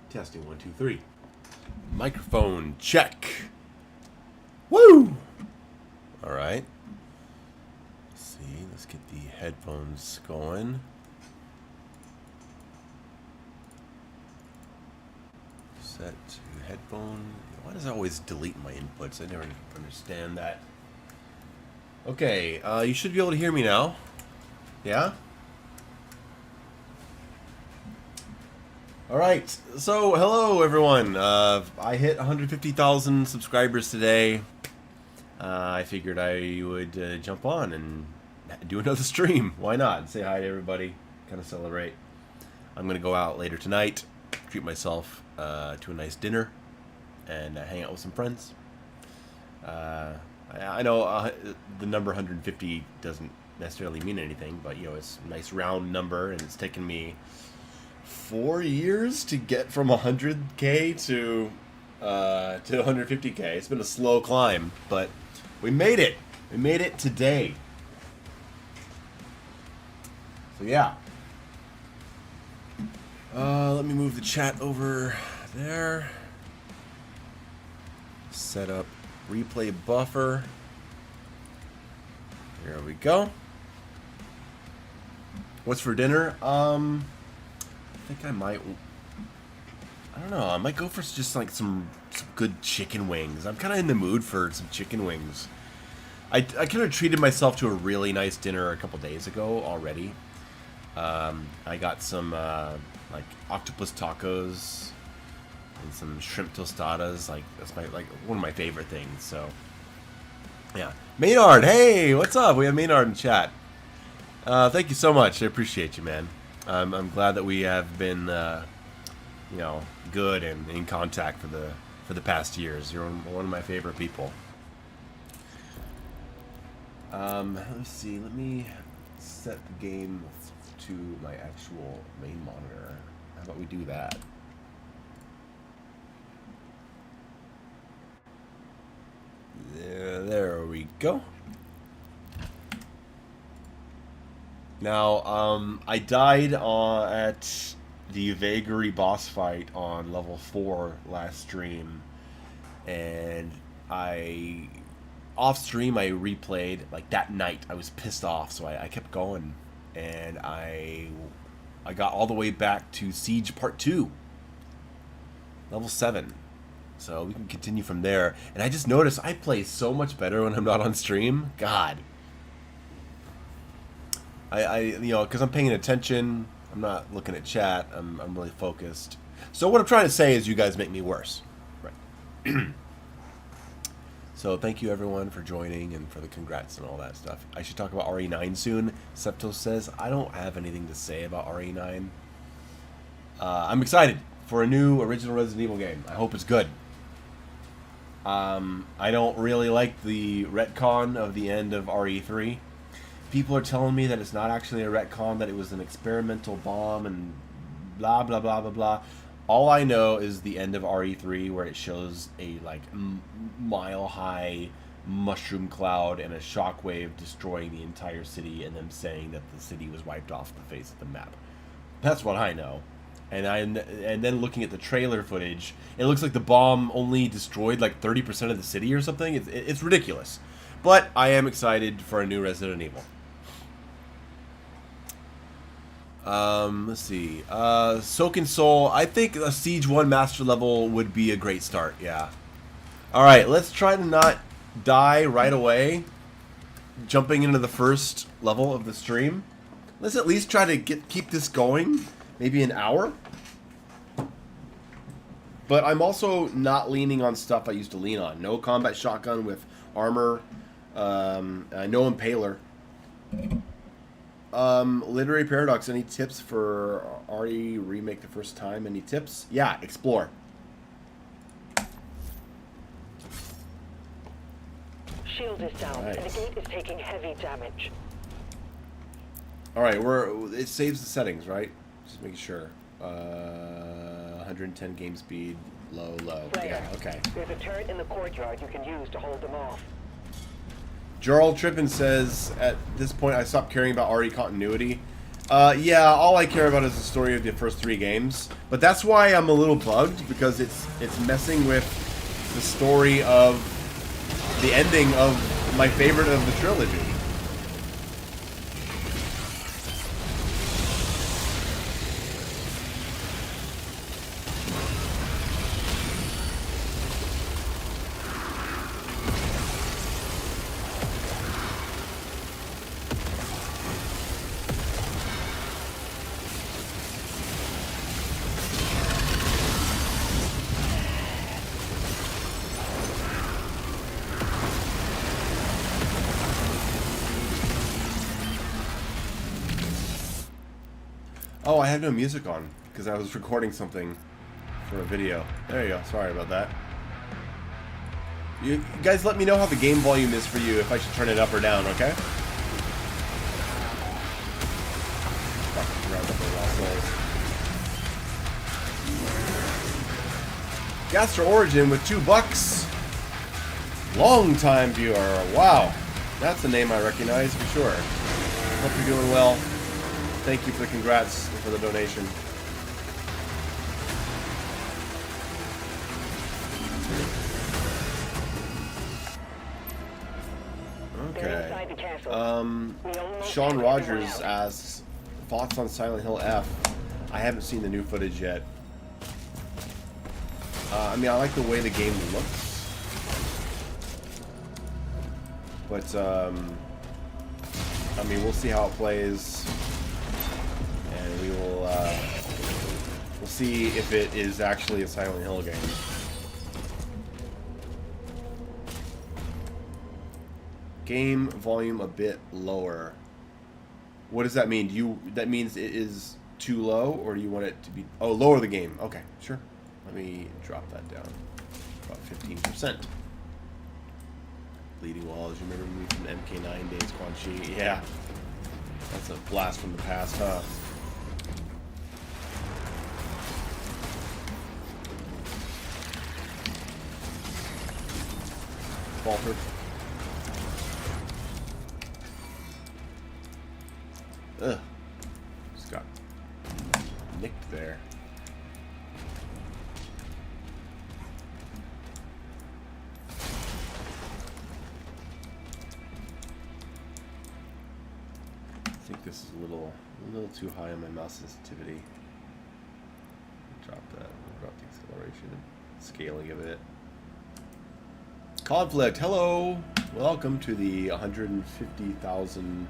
Testing 1, 2, 3. Microphone check. Woo! All right. Let's see. Let's get the headphones going. Set to headphone. Why does it always delete my inputs? I never understand that. Okay, you should be able to hear me now. Yeah? Alright, so hello everyone. I hit 150,000 subscribers today. I figured I would jump on and do another stream. Why not? Say hi to everybody. Kind of celebrate. I'm going to go out later tonight, treat myself to a nice dinner, and hang out with some friends. I know the number 150 doesn't necessarily mean anything, but you know, it's a nice round number, and it's taken me 4 years to get from 100K to 150K. It's been a slow climb, but we made it. We made it today. So yeah. Let me move the chat over there. Set up replay buffer. Here we go. What's for dinner? I think I might. I don't know. I might go for just like some good chicken wings. I'm kind of in the mood for some chicken wings. I kind of treated myself to a really nice dinner a couple days ago already. I got some like octopus tacos and some shrimp tostadas. Like that's one of my favorite things. So yeah, Maynard, hey, what's up? We have Maynard in chat. Thank you so much. I appreciate you, man. I'm glad that we have been, you know, good and in contact for the past years. You're one of my favorite people. Let's see. Let me set the game to my actual main monitor. How about we do that? There we go. Now, I died at the Vagary boss fight on level 4 last stream, and off stream I replayed, like that night. I was pissed off, so I kept going, and I got all the way back to Siege Part 2, level 7. So we can continue from there. And I just noticed I play so much better when I'm not on stream. God. You know, because I'm paying attention. I'm not looking at chat. I'm really focused. So what I'm trying to say is you guys make me worse. Right. So thank you everyone for joining and for the congrats and all that stuff. I should talk about RE9 soon. Septos says, I don't have anything to say about RE9. I'm excited for a new original Resident Evil game. I hope it's good. I don't really like the retcon of the end of RE3. People are telling me that it's not actually a retcon, that it was an experimental bomb and blah, blah, blah, blah, blah. All I know is the end of RE3 where it shows a, like, mile-high mushroom cloud and a shockwave destroying the entire city and them saying that the city was wiped off the face of the map. That's what I know. And then looking at the trailer footage, it looks like the bomb only destroyed like 30% of the city or something. It's ridiculous. But I am excited for a new Resident Evil. Let's see. Soaking Soul. I think a Siege 1 Master level would be a great start, yeah. Alright, let's try to not die right away, jumping into the first level of the stream. Let's at least try to keep this going. Maybe an hour. But I'm also not leaning on stuff I used to lean on. No combat shotgun with armor. No impaler. Literary Paradox, any tips for RE remake the first time? Any tips? Yeah, explore. Shield is down, nice. And the gate is taking heavy damage. Alright, it saves the settings, right? Just making sure. 110 game speed, low. Player, yeah, okay. There's a turret in the courtyard you can use to hold them off. Gerald Trippin says, at this point I stopped caring about RE continuity. Yeah, all I care about is the story of the first 3 games. But that's why I'm a little bugged, because it's messing with the story of the ending of my favorite of the trilogy. Oh, I have no music on because I was recording something for a video. There you go. Sorry about that. You guys let me know how the game volume is for you, if I should turn it up or down, okay? Gastro Origin with $2. Long time viewer. Wow. That's a name I recognize for sure. Hope you're doing well. Thank you for the congrats for the donation. Okay. Sean Rogers asks, thoughts on Silent Hill F? I haven't seen the new footage yet. I mean, I like the way the game looks. But, I mean, we'll see how it plays. And we will, we'll see if it is actually a Silent Hill game. Game volume a bit lower. What does that mean? That means it is too low, or do you want it to be... Oh, lower the game. Okay, sure. Let me drop that down. About 15%. Bleeding Walls. You remember me from MK9 days, Quan Chi? Yeah. That's a blast from the past, huh? Falter. Ugh. Just got nicked there. I think this is a little too high on my mouse sensitivity. Drop that. Drop the acceleration and scaling of it. Conflict, hello! Welcome to the 150,000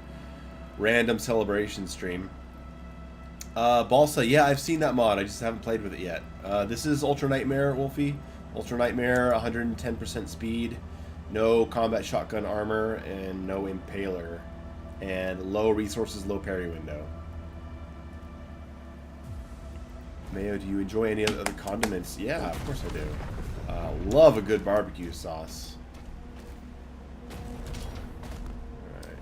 random celebration stream. Balsa, yeah, I've seen that mod. I just haven't played with it yet. This is Ultra Nightmare, Wolfie. Ultra Nightmare, 110% speed, no combat shotgun armor, and no impaler. And low resources, low parry window. Mayo, do you enjoy any other condiments? Yeah, of course I do. Love a good barbecue sauce. Alright.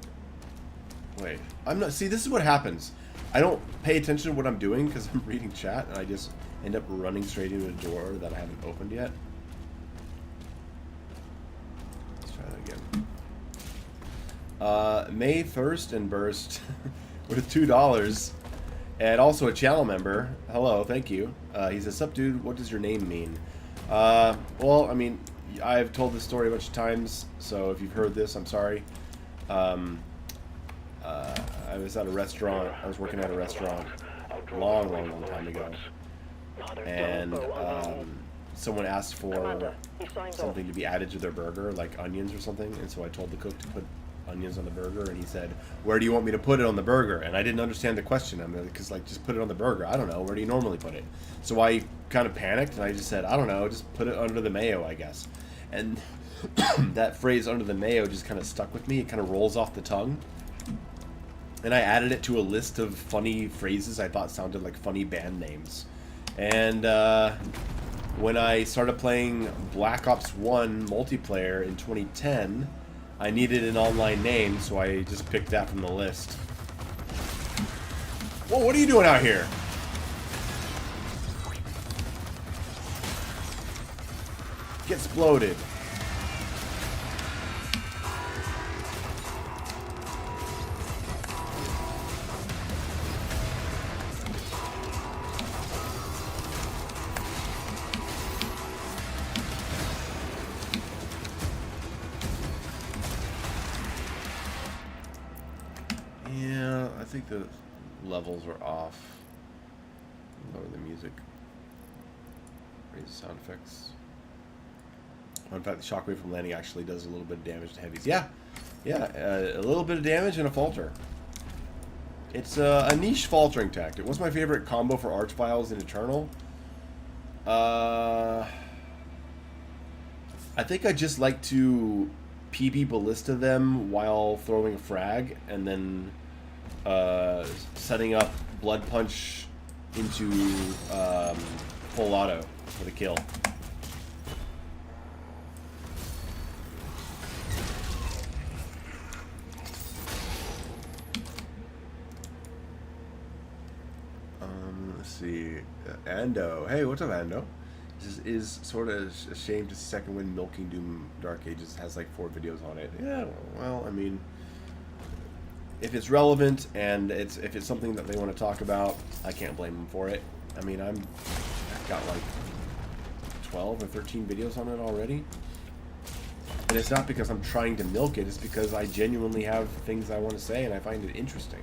Wait, I'm not... See, this is what happens. I don't pay attention to what I'm doing because I'm reading chat, and I just end up running straight into a door that I haven't opened yet. Let's try that again. May Thirst and Burst with $2. And also a channel member. Hello, thank you. He says, sup dude, what does your name mean? Well, I mean, I've told this story a bunch of times, so if you've heard this, I'm sorry. I was at a restaurant. I was working at a restaurant long time ago. And someone asked for something to be added to their burger, like onions or something. And so I told the cook to put onions on the burger, and he said, where do you want me to put it on the burger? And I didn't understand the question. I mean, because like, just put it on the burger. I don't know, where do you normally put it? So I kind of panicked, and I just said, I don't know, just put it under the mayo, I guess. And that phrase, under the mayo, just kind of stuck with me. It kind of rolls off the tongue. And I added it to a list of funny phrases I thought sounded like funny band names. And when I started playing Black Ops 1 multiplayer in 2010, I needed an online name, so I just picked that from the list. Whoa, what are you doing out here? Get exploded. the levels are off. Lower the music. Raise the sound effects. Oh, in fact, the shockwave from landing actually does a little bit of damage to heavies. Yeah, yeah, a little bit of damage and a falter. It's a niche faltering tactic. What's my favorite combo for Archviles in Eternal? I think I just like to PB Ballista them while throwing a frag, and then setting up Blood Punch into full auto for the kill. Let's see. Ando. Hey, what's up, Ando? This is sort of a shame to see Second Wind milking Doom Dark Ages. Has like 4 videos on it. Yeah, well, I mean, if it's relevant and if it's something that they want to talk about, I can't blame them for it. I mean, I've got like 12 or 13 videos on it already. And it's not because I'm trying to milk it, it's because I genuinely have things I want to say and I find it interesting.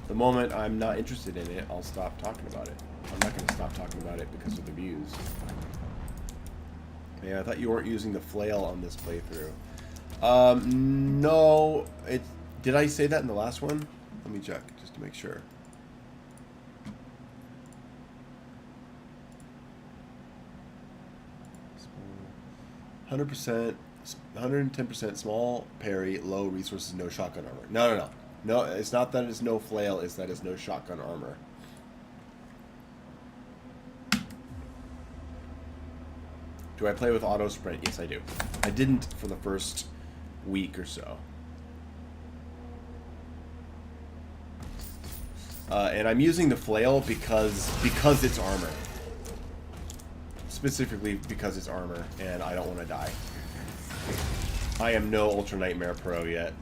The moment I'm not interested in it, I'll stop talking about it. I'm not going to stop talking about it because of the views. Yeah, I thought you weren't using the flail on this playthrough. No. Did I say that in the last one? Let me check, just to make sure. Small, 100%, 110% small parry, low resources, no shotgun armor. No. No, it's not that it's no flail, it's that it's no shotgun armor. Do I play with auto sprint? Yes, I do. I didn't for the first week or so. And I'm using the flail because it's armor. Specifically because it's armor, and I don't want to die. I am no Ultra Nightmare Pro yet.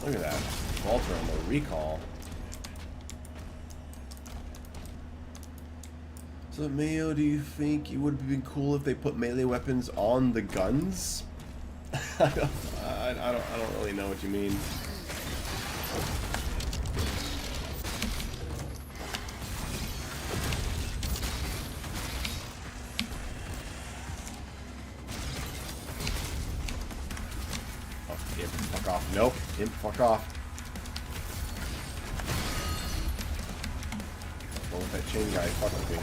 Look at that. Falter on the recall. So, Mayo, do you think it would have been cool if they put melee weapons on the guns? I don't really know what you mean. Imp, fuck off. Nope. Imp, fuck off. Don't let that chain guy fuck with me.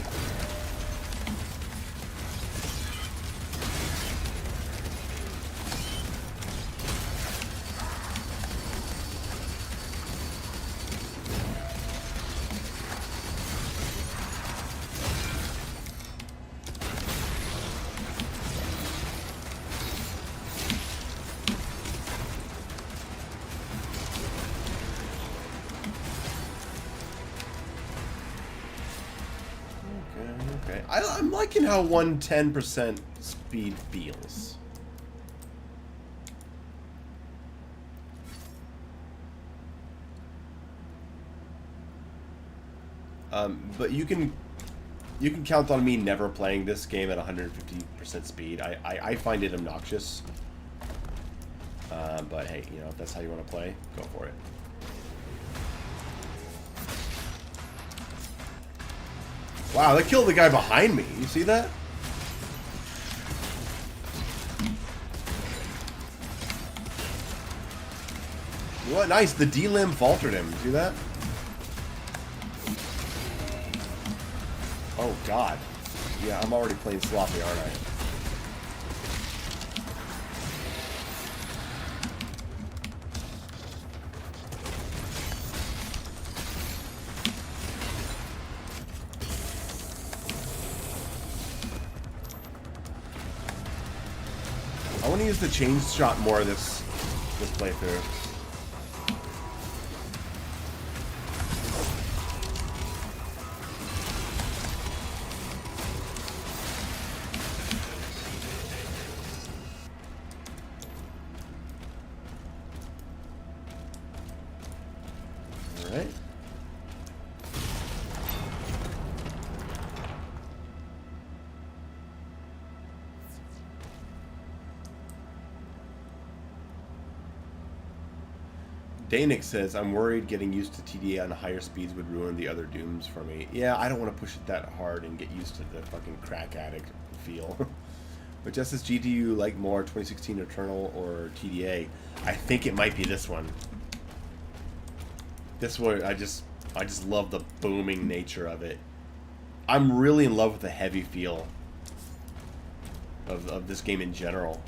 Okay. I'm liking how 110% speed feels. But you can count on me never playing this game at 150% speed. I find it obnoxious. But hey, you know, if that's how you want to play, go for it. Wow, that killed the guy behind me. You see that? What? Nice. The D-limb faltered him. See that? Oh, God. Yeah, I'm already playing sloppy, aren't I? I want to use the chain shot more this playthrough. Danik says, I'm worried getting used to TDA on higher speeds would ruin the other Dooms for me. Yeah, I don't want to push it that hard and get used to the fucking crack addict feel. But just as G, do you like more 2016 Eternal or TDA? I think it might be this one. This one, I just love the booming nature of it. I'm really in love with the heavy feel of this game in general.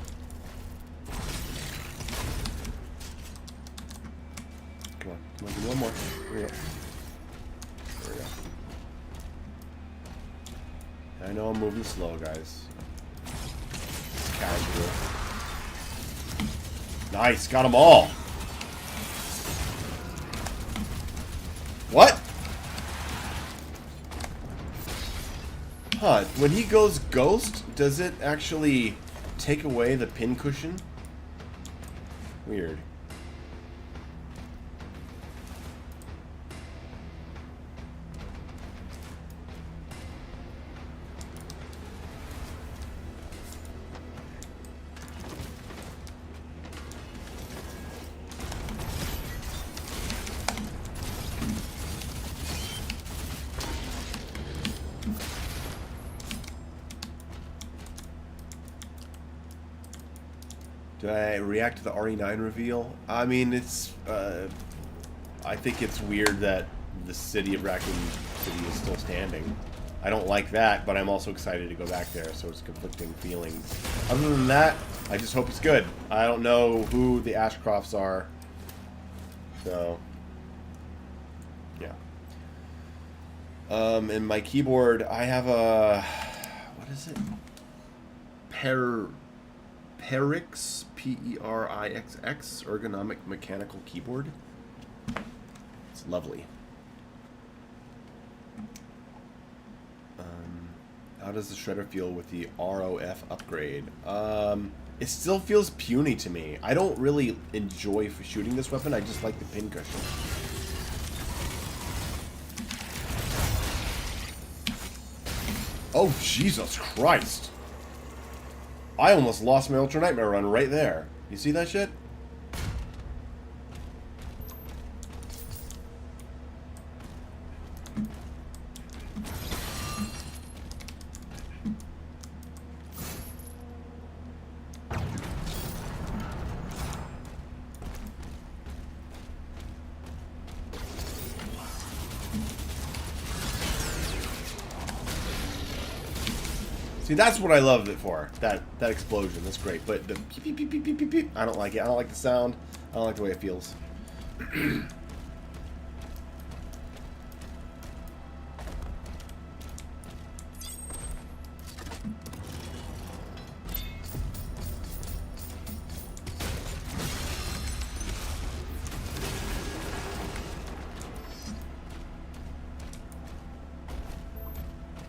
Come on, do one more. Here we go. There we go. I know I'm moving slow, guys. It's casual. Nice, got them all. What? Huh, when he goes ghost, does it actually take away the pincushion? Weird. Do I react to the RE9 reveal? I mean, it's, I think it's weird that the city of Raccoon City is still standing. I don't like that, but I'm also excited to go back there, so it's conflicting feelings. Other than that, I just hope it's good. I don't know who the Ashcrofts are, so, yeah. And my keyboard, I have a, what is it? Perix, P-E-R-I-X-X, ergonomic mechanical keyboard. It's lovely. How does the shredder feel with the ROF upgrade? It still feels puny to me. I don't really enjoy shooting this weapon. I just like the pincushion. Oh, Jesus Christ! I almost lost my Ultra Nightmare run right there. You see that shit? See, that's what I loved it for. That explosion. That's great. But the peep, peep, peep, peep, peep, peep, peep, I don't like it. I don't like the sound. I don't like the way it feels.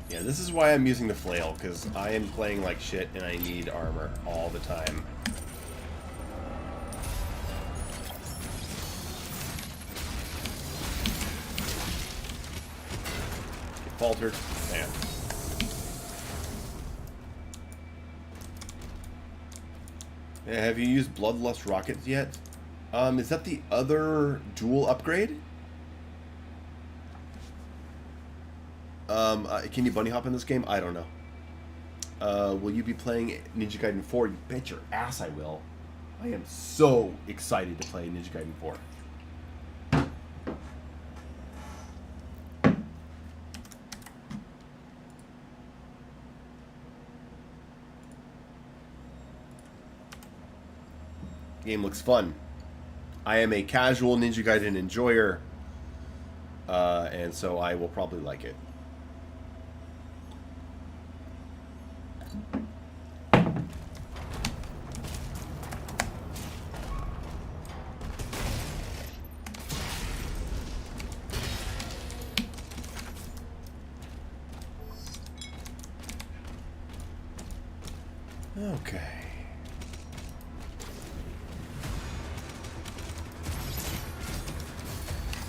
Yeah, this is why I'm using the flail, because I am playing like shit and I need armor all the time. Get faltered. Man. Yeah, have you used Bloodlust rockets yet? Is that the other dual upgrade? Can you bunny hop in this game? I don't know. Will you be playing Ninja Gaiden 4? You bet your ass I will. I am so excited to play Ninja Gaiden 4. Game looks fun. I am a casual Ninja Gaiden enjoyer, and so I will probably like it. Okay.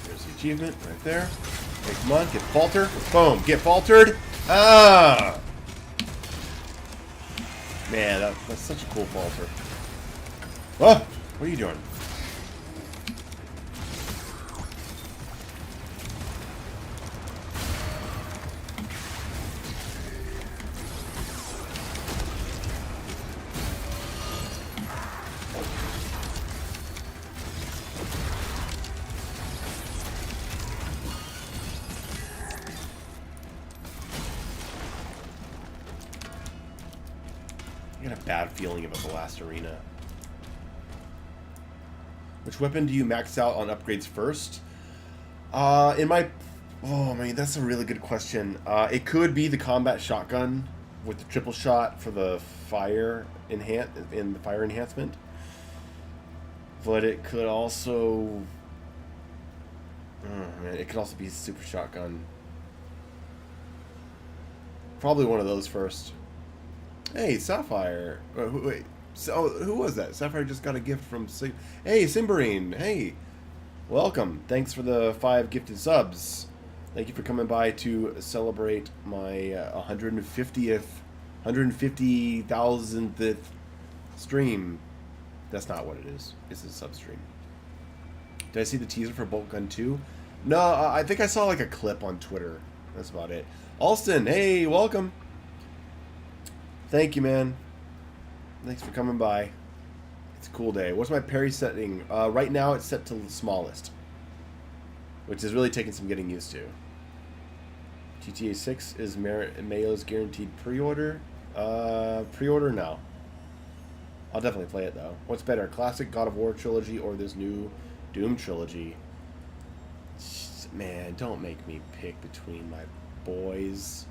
There's the achievement right there. Hey, come on, get faltered. Boom, get faltered. Ah! Man, that's such a cool falter. Oh, what are you doing? got a bad feeling about the last arena. Which weapon do you max out on upgrades first? In my... Oh, man, that's a really good question. It could be the combat shotgun with the triple shot for the fire enhancement. But it could also... Oh, man, it could also be super shotgun. Probably one of those first. Hey, Sapphire. Wait. So, who was that? Sapphire just got a gift from... Hey, Simbarine. Hey. Welcome. Thanks for the 5 gifted subs. Thank you for coming by to celebrate my 150,000th stream. That's not what it is. It's a sub stream. Did I see the teaser for Bolt Gun 2? No, I think I saw like a clip on Twitter. That's about it. Alston, hey, welcome. Thank you, man. Thanks for coming by. It's a cool day. What's my parry setting? Right now it's set to the smallest, which is really taking some getting used to. GTA 6 is Mayo's guaranteed pre-order. Pre-order now. I'll definitely play it though. What's better, classic God of War trilogy or this new Doom trilogy? Man, don't make me pick between my boys.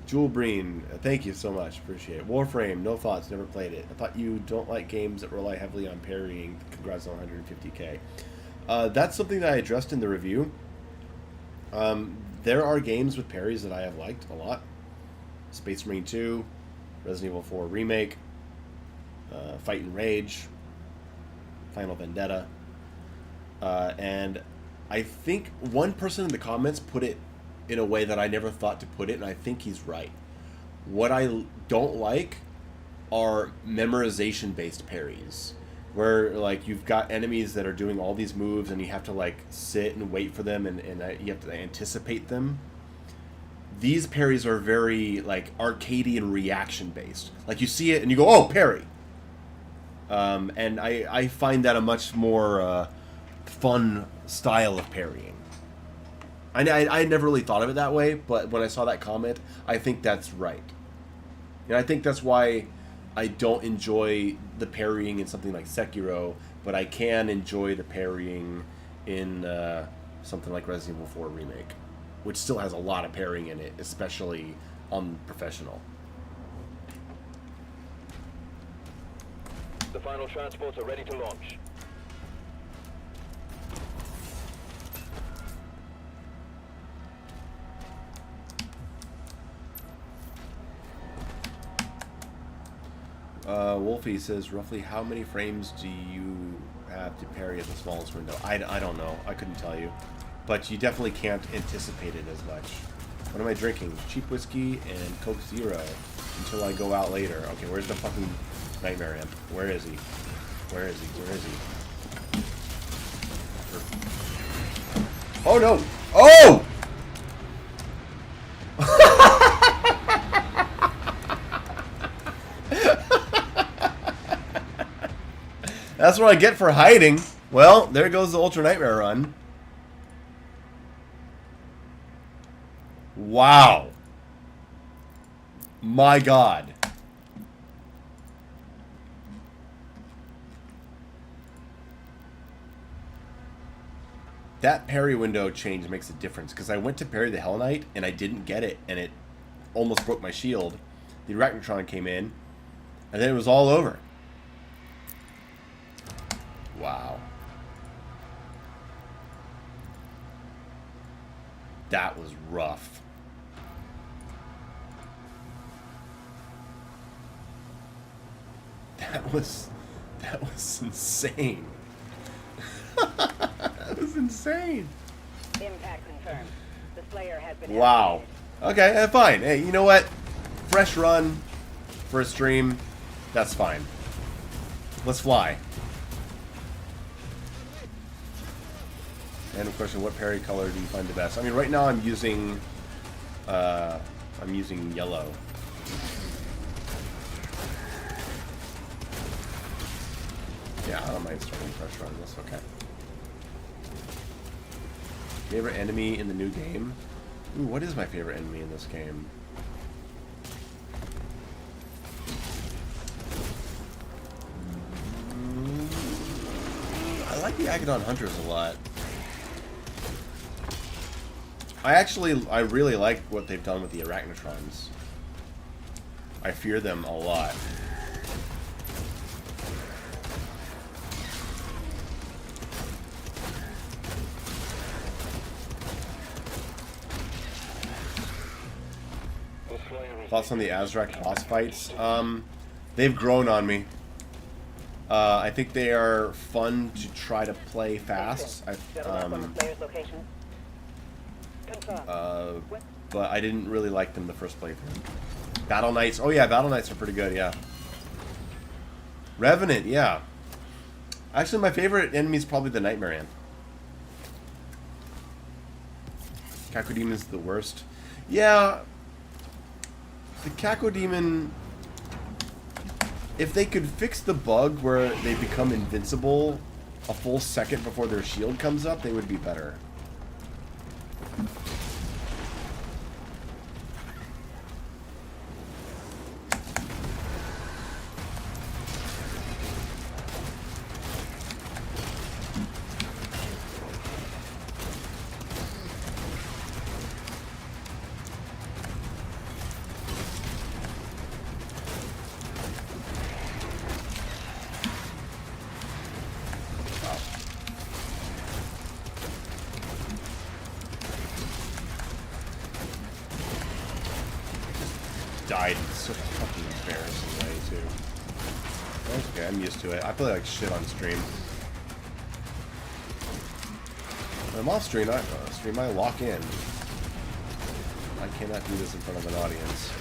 Jewel Breen, thank you so much. Appreciate it. Warframe, no thoughts, never played it. I thought you don't like games that rely heavily on parrying. Congrats on 150k. That's something that I addressed in the review. There are games with parries that I have liked a lot. Space Marine 2, Resident Evil 4 Remake, Fight and Rage, Final Vendetta. And I think one person in the comments put it in a way that I never thought to put it, and I think he's right. What I don't like are memorization-based parries, where like you've got enemies that are doing all these moves, and you have to like sit and wait for them, and you have to anticipate them. These parries are very like arcadian reaction-based. Like you see it, and you go, "Oh, parry!" And I find that a much more fun style of parrying. I never really thought of it that way, but when I saw that comment, I think that's right. And I think that's why I don't enjoy the parrying in something like Sekiro, but I can enjoy the parrying in something like Resident Evil 4 Remake, which still has a lot of parrying in it, especially on professional. The final transports are ready to launch. Wolfie says, roughly how many frames do you have to parry at the smallest window? I don't know. I couldn't tell you. But you definitely can't anticipate it as much. What am I drinking? Cheap whiskey and Coke Zero until I go out later. Okay, where's the fucking Nightmare Imp? Where is he? Where is he? Where is he? Oh no! Oh! That's what I get for hiding. Well, there goes the Ultra Nightmare run. Wow. My God. That parry window change makes a difference, because I went to parry the Hell Knight and I didn't get it, and it almost broke my shield. The Arachnotron came in, and then it was all over. Wow. That was rough. That was insane. That was insane. Impact confirmed. The Slayer has been Wow. Okay, fine. Hey, you know what? Fresh run for a stream. That's fine. Let's fly. And of course, what parry color do you find the best? I mean, right now I'm using yellow. Yeah, I don't mind starting fresh run. That's okay. Favorite enemy in the new game? Ooh, what is my favorite enemy in this game? the Agadon Hunters a lot. I really like what they've done with the Arachnotrons. I fear them a lot. Thoughts on the Azrak boss fights? They've grown on me. I think they are fun to try to play fast. But I didn't really like them the first playthrough. Battle Knights. Oh yeah, Battle Knights are pretty good, yeah. Revenant, yeah. Actually, my favorite enemy is probably the Nightmare Ant. Cacodemon the worst. Yeah. The Cacodemon... If they could fix the bug where they become invincible a full second before their shield comes up, they would be better. Died in such a fucking embarrassing way, too. That's okay, I'm used to it. I play like shit on stream. When I'm off stream, I lock in. I cannot do this in front of an audience.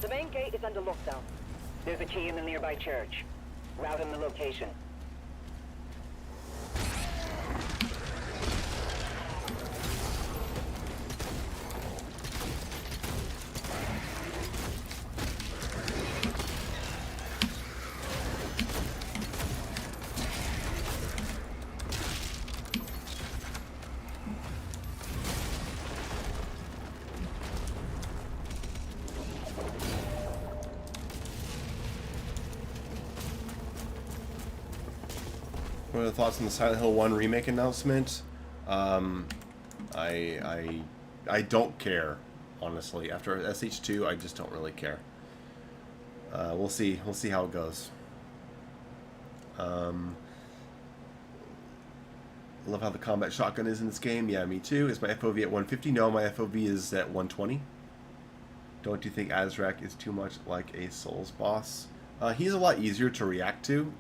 The main gate is under lockdown. There's a key in the nearby church. Route in the location. What are the thoughts on the Silent Hill 1 remake announcement? I don't care, honestly. After SH2, I just don't really care. We'll see. We'll see how it goes. Love how the combat shotgun is in this game. Yeah, me too. Is my FOV at 150? No, my FOV is at 120. Don't you think Azrak is too much like a Souls boss? He's a lot easier to react to.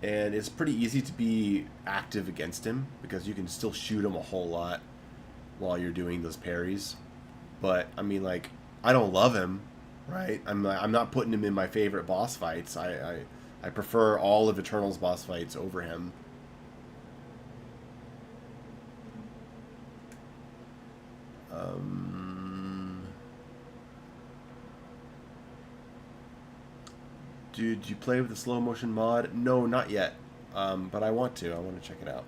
And it's pretty easy to be active against him because you can still shoot him a whole lot while you're doing those parries. But I mean, like, I don't love him, right? I'm not putting him in my favorite boss fights. I prefer all of Eternal's boss fights over him. Did you play with the slow motion mod? No, not yet. But I want to. I want to check it out.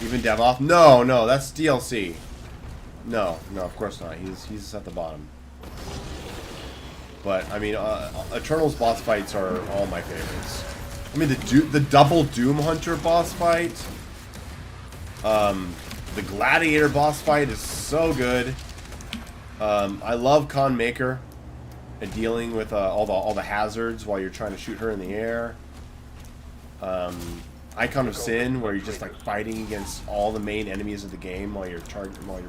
Even Devoth? No, no, that's DLC. No, no, of course not. He's at the bottom. But I mean, Eternal's boss fights are all my favorites. I mean, the double Doom Hunter boss fight. The Gladiator boss fight is so good. I love Con Maker and dealing with all the hazards while you're trying to shoot her in the air. Icon of Sin, where you're just like fighting against all the main enemies of the game while you're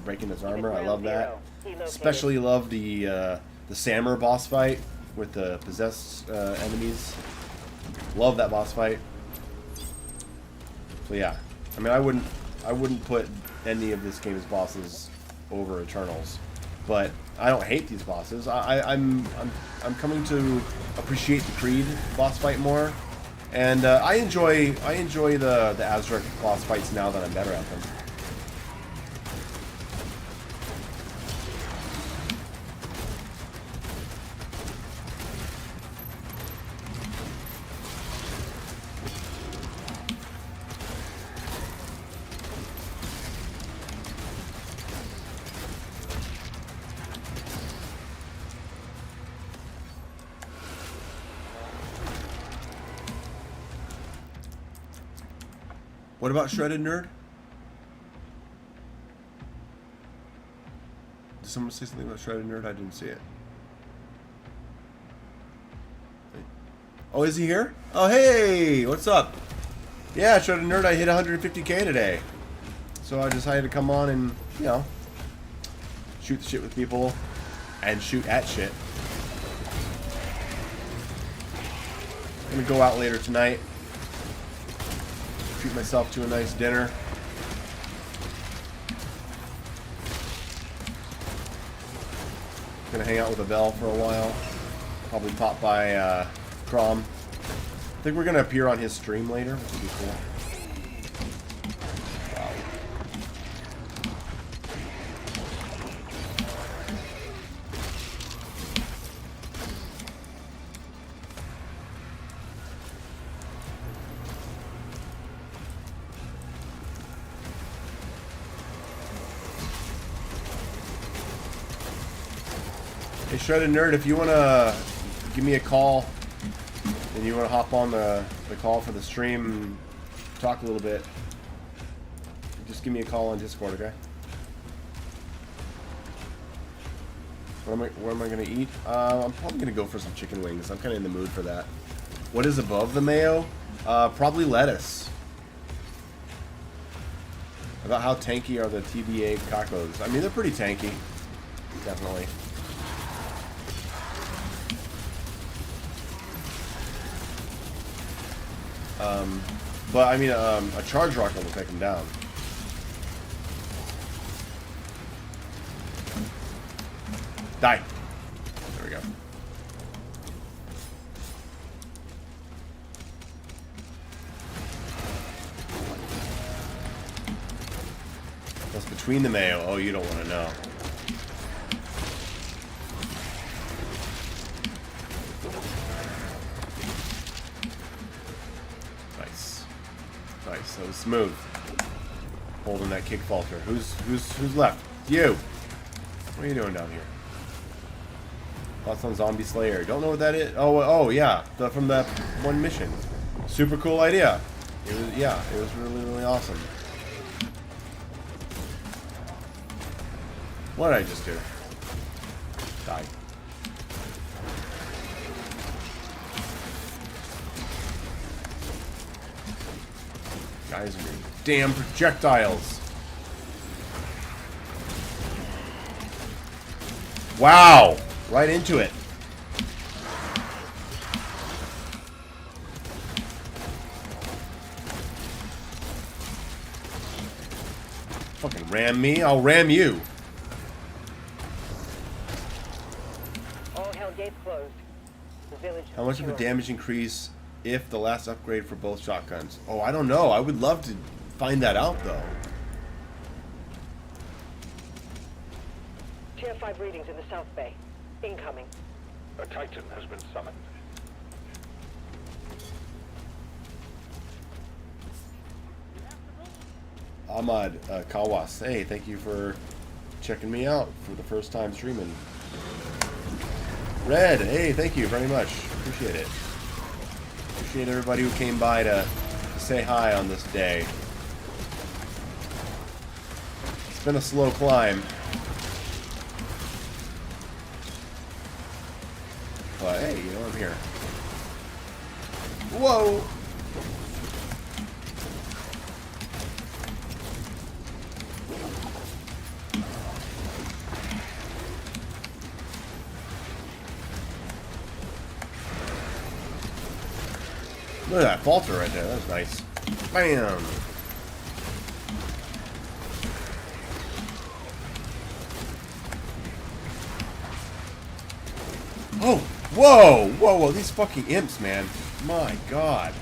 breaking his armor. I love that. Especially love the Samur boss fight with the possessed enemies. Love that boss fight. So yeah, I mean, I wouldn't put any of this game's bosses over Eternals, but I don't hate these bosses. I'm coming to appreciate the Creed boss fight more. And I enjoy the Azraq boss fights now that I'm better at them. What about Shredded Nerd? Did someone say something about Shredded Nerd? I didn't see it. Oh, is he here? Oh, hey! What's up? Yeah, Shredded Nerd, I hit 150k today. So I decided to come on and, you know, shoot the shit with people and shoot at shit. I'm gonna go out later tonight. Treat myself to a nice dinner. Gonna hang out with Abel for a while. Probably pop by Crom. I think we're gonna appear on his stream later, which would be cool. Wow. Hey, Shredded Nerd, if you want to give me a call and you want to hop on the call for the stream and talk a little bit, just give me a call on Discord, okay? What am I going to eat? I'm probably going to go for some chicken wings. I'm kind of in the mood for that. What is above the mayo? Probably lettuce. About how tanky are the TBA tacos? I mean, they're pretty tanky. Definitely. But I mean, a charge rocket will take him down. Die. There we go. What's between the mayo? Oh, you don't want to know. So smooth. Holding that kick falter. Who's left? You. What are you doing down here? Thoughts on Zombie Slayer? Don't know what that is. Oh yeah, from that one mission. Super cool idea. It was really awesome. What did I just do? Die. Guys, are damn projectiles. Wow! Right into it. Fucking ram me, I'll ram you. All hell gates closed. The village. How much of a damage increase if the last upgrade for both shotguns? Oh, I don't know. I would love to find that out, though. Tier 5 readings in the South Bay. Incoming. A Titan has been summoned. Ahmad Kawas. Hey, thank you for checking me out for the first time streaming. Red, hey, thank you very much. Appreciate it. Appreciate everybody who came by to say hi on this day. It's been a slow climb. But hey, you know, I'm here. Whoa! Look at that falter right there. That's nice. Bam! Oh! Whoa! Whoa, whoa. These fucking imps, man. My God.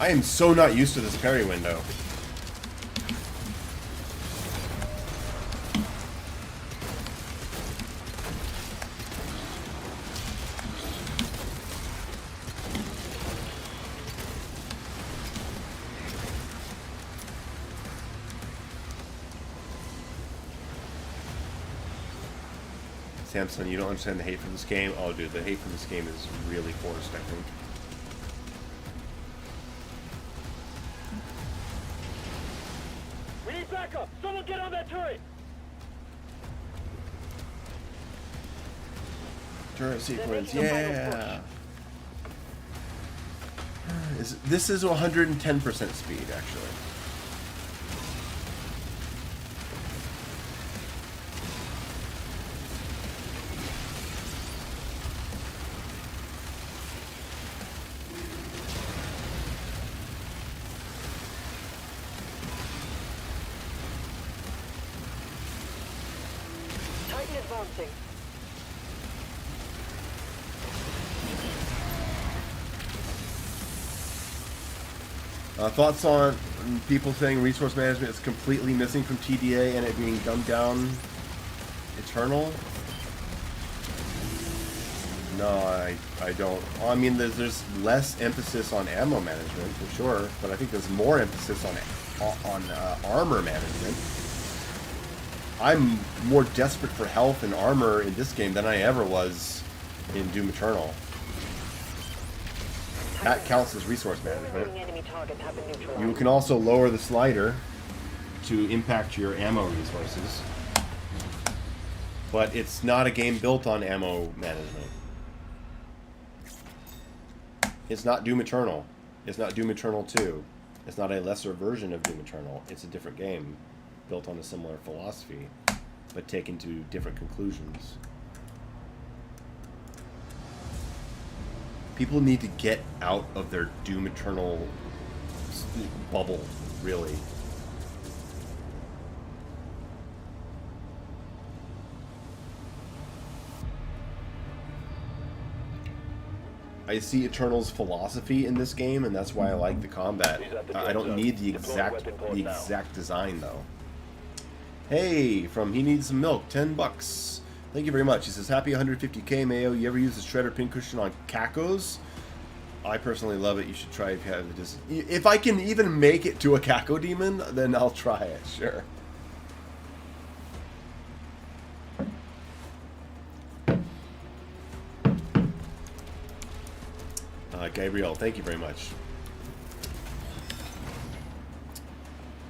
I am so not used to this parry window. Samson, you don't understand the hate for this game? Oh, dude, the hate for this game is really forced, I think. We need backup! Someone get on that turret! Turret sequence, yeah! This is 110% speed, actually. Titan advancing. Thoughts on people saying resource management is completely missing from TDA and it being dumbed down Eternal? No, I don't. Well, I mean, there's less emphasis on ammo management, for sure, but I think there's more emphasis on armor management. I'm more desperate for health and armor in this game than I ever was in Doom Eternal. That counts as resource management. Enemy targets have been neutralized. You can also lower the slider to impact your ammo resources. But it's not a game built on ammo management. It's not Doom Eternal. It's not Doom Eternal 2. It's not a lesser version of Doom Eternal. It's a different game built on a similar philosophy, but taken to different conclusions. People need to get out of their Doom Eternal bubble, really. I see Eternal's philosophy in this game, and that's why I like the combat. I don't need the exact design, though. Hey, from He Needs Some Milk, $10. Thank you very much. He says, happy 150k, Mayo. You ever use the shredder pincushion on Kakos? I personally love it. You should try if you have it. If I can even make it to a Kako demon, then I'll try it, sure. Gabriel, thank you very much.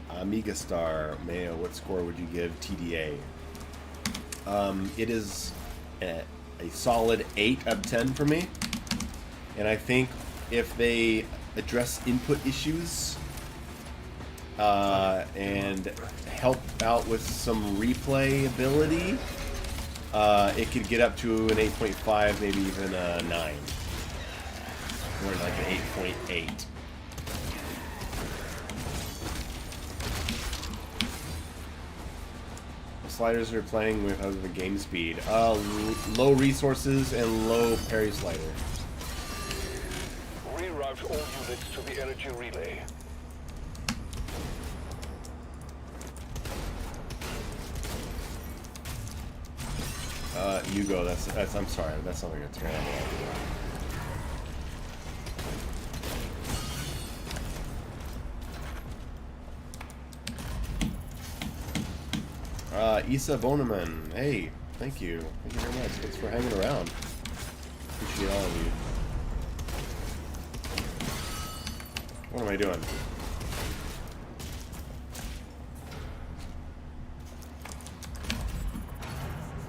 Amiga Star, Mayo, what score would you give TDA? It is a solid 8 out of 10 for me. And I think if they address input issues and help out with some replayability, it could get up to an 8.5, maybe even a 9. Or like an 8.8. Sliders are playing with the game speed. Low resources and low parry slider. Reroute all units to the energy relay. You go. That's. I'm sorry. That's something that's going on. Isa Boneman, hey, thank you. Thank you very much. Thanks for hanging around. Appreciate all of you. What am I doing?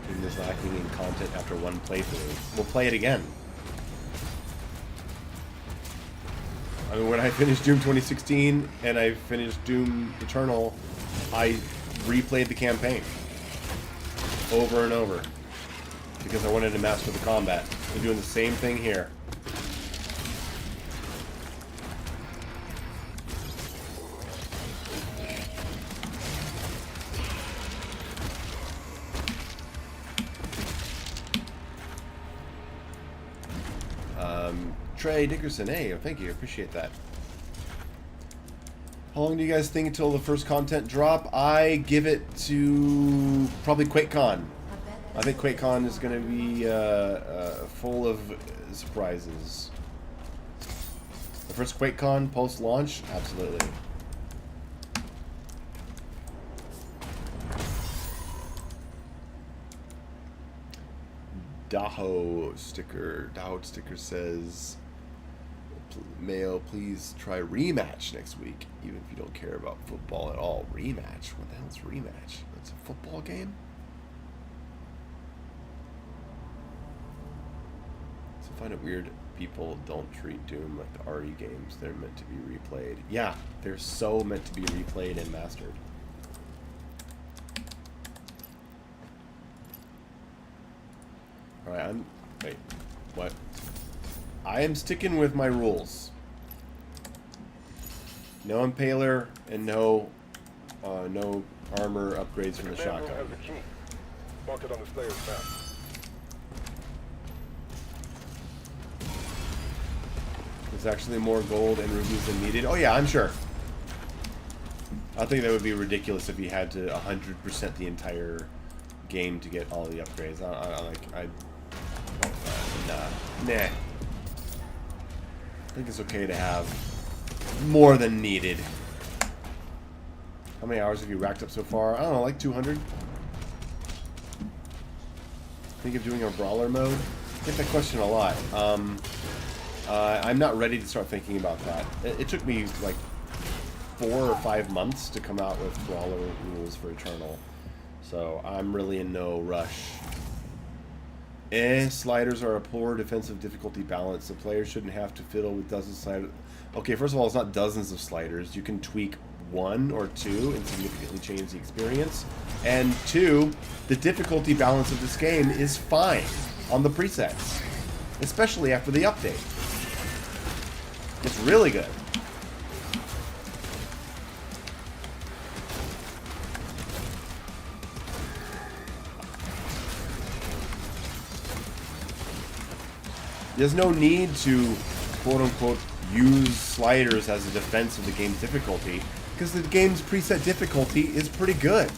Doom is lacking in content after one playthrough. We'll play it again. I mean, when I finished Doom 2016 and I finished Doom Eternal, I replayed the campaign over and over because I wanted to master the combat. I'm doing the same thing here. Trey Dickerson, hey, thank you, appreciate that. How long do you guys think until the first content drop? I give it to probably QuakeCon. I think QuakeCon is going to be full of surprises. The first QuakeCon post-launch? Absolutely. Daho sticker says, Mayo, please try rematch next week, even if you don't care about football at all. Rematch? What the hell's rematch? That's a football game? So I find it weird people don't treat Doom like the RE games. They're meant to be replayed. Yeah, they're so meant to be replayed and mastered. Alright, wait, what? I am sticking with my rules. No impaler and no armor upgrades from the shotgun. Has the key. Mark it on the player's map. There's actually more gold and rubies than needed. Oh yeah, I'm sure. I think that would be ridiculous if you had to 100% the entire game to get all the upgrades. Nah. I think it's okay to have more than needed. How many hours have you racked up so far? I don't know, like 200. Think of doing a brawler mode? I get that question a lot. I'm not ready to start thinking about that. It took me like 4 or 5 months to come out with brawler rules for Eternal. So I'm really in no rush. Sliders are a poor defensive difficulty balance. The player shouldn't have to fiddle with dozens of sliders. Okay, first of all, it's not dozens of sliders. You can tweak 1 or 2 and significantly change the experience. And 2, the difficulty balance of this game is fine on the presets, especially after the update. It's really good. There's no need to, quote-unquote, use sliders as a defense of the game's difficulty, because the game's preset difficulty is pretty good.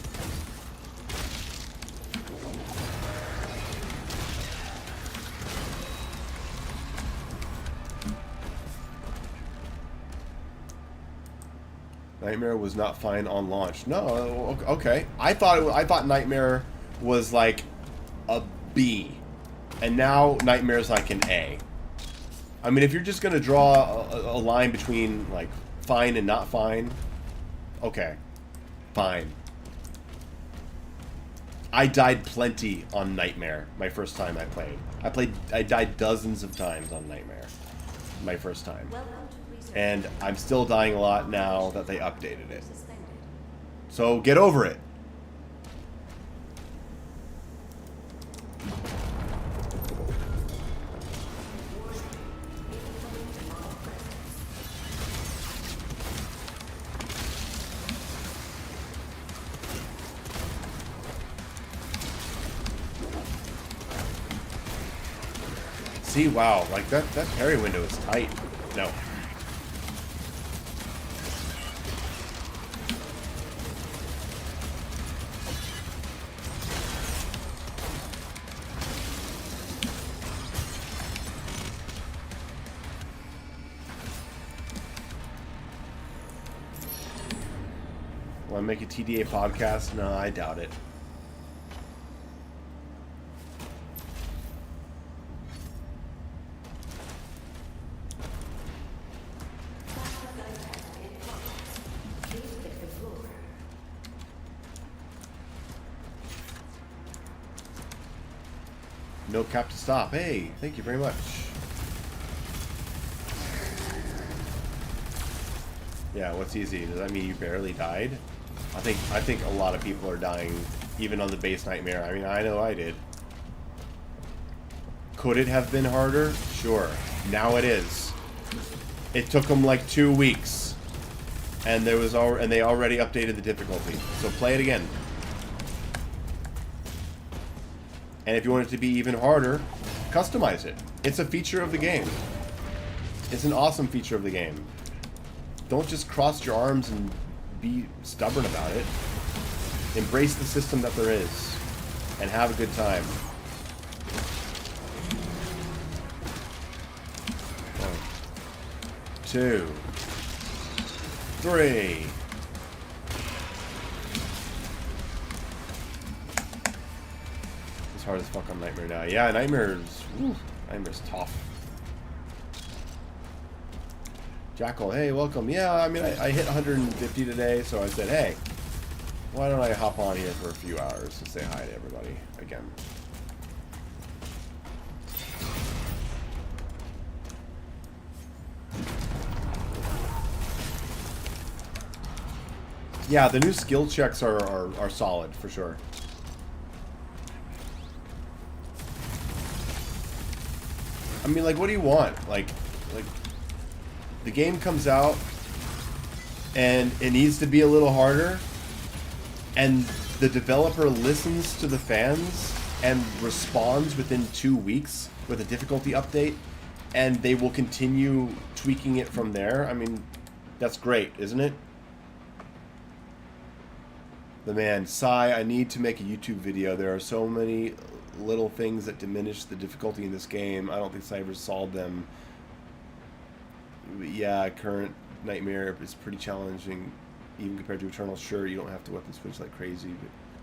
Nightmare was not fine on launch. No, okay. I thought Nightmare was like a B. And now Nightmare's like an A. I mean, if you're just going to draw a line between, like, fine and not fine, okay. Fine. I died plenty on Nightmare my first time I played. I died dozens of times on Nightmare my first time. And I'm still dying a lot now that they updated it. So get over it. See, wow, like that parry window is tight. No. Want to make a TDA podcast? No, I doubt it. No cap to stop. Hey, thank you very much. Yeah, what's easy? Does that mean you barely died? I think a lot of people are dying, even on the base Nightmare. I mean, I know I did. Could it have been harder? Sure. Now it is. It took them like 2 weeks, and they already updated the difficulty. So play it again. And if you want it to be even harder, customize it. It's a feature of the game. It's an awesome feature of the game. don't just cross your arms and be stubborn about it. Embrace the system that there is and have a good time. 1, 2, 3. It's hard as fuck on Nightmare now. Yeah, Nightmare's tough. Jackal, hey, welcome. Yeah, I mean, I hit 150 today, so I said, hey, why don't I hop on here for a few hours to say hi to everybody again. Yeah, the new skill checks are solid, for sure. I mean, like, what do you want? Like, the game comes out, and it needs to be a little harder, and the developer listens to the fans and responds within 2 weeks with a difficulty update, and they will continue tweaking it from there. I mean, that's great, isn't it? The man, sigh, I need to make a YouTube video. There are so many little things that diminish the difficulty in this game. I don't think Cyber's solved them. Yeah, current Nightmare is pretty challenging, even compared to Eternal. Sure, you don't have to weapon switch like crazy,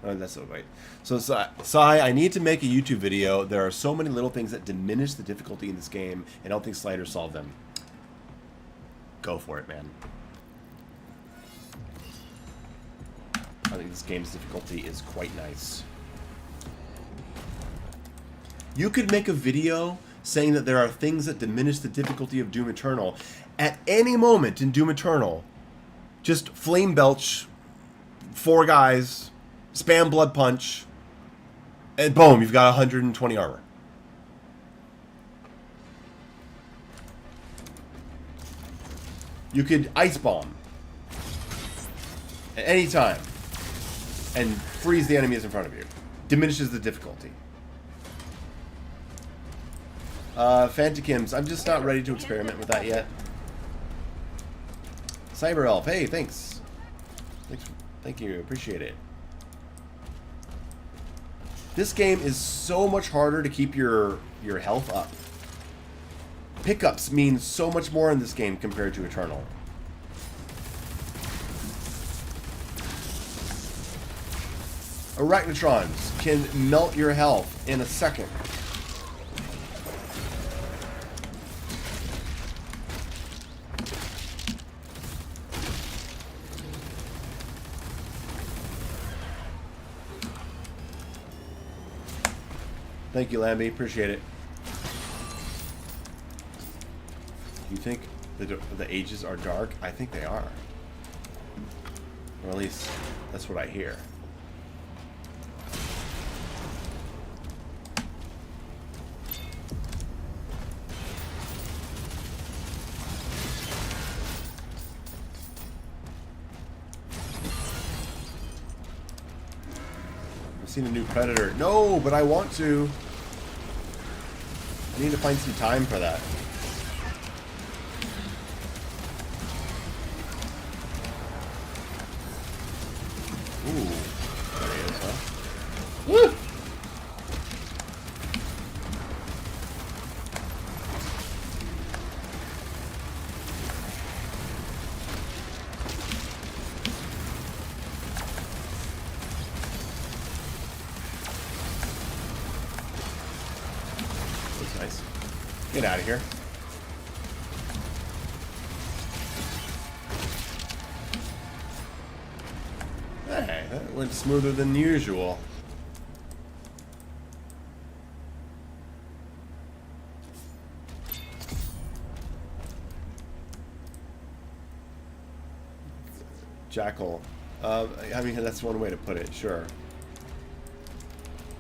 but that's so right. So, Sai, I need to make a YouTube video. There are so many little things that diminish the difficulty in this game, and I don't think Slider solved them. Go for it, man. I think this game's difficulty is quite nice. You could make a video saying that there are things that diminish the difficulty of Doom Eternal. At any moment in Doom Eternal, just flame belch, 4 guys, spam blood punch, and boom, you've got 120 armor. You could ice bomb at any time and freeze the enemies in front of you. Diminishes the difficulty. Fantikims, I'm just not ready to experiment with that yet. Cyber Elf, hey, thanks. Thank you, appreciate it. This game is so much harder to keep your health up. Pickups mean so much more in this game compared to Eternal. Arachnotrons can melt your health in a second. Thank you, Lambie. Appreciate it. You think the ages are dark? I think they are. Or at least, that's what I hear. I've seen a new Predator. No, but I want to. I need to find some time for that. Ooh. There he is, huh? Woo! That's nice. Get out of here. Hey, that went smoother than usual. Jackal. I mean, that's one way to put it, sure.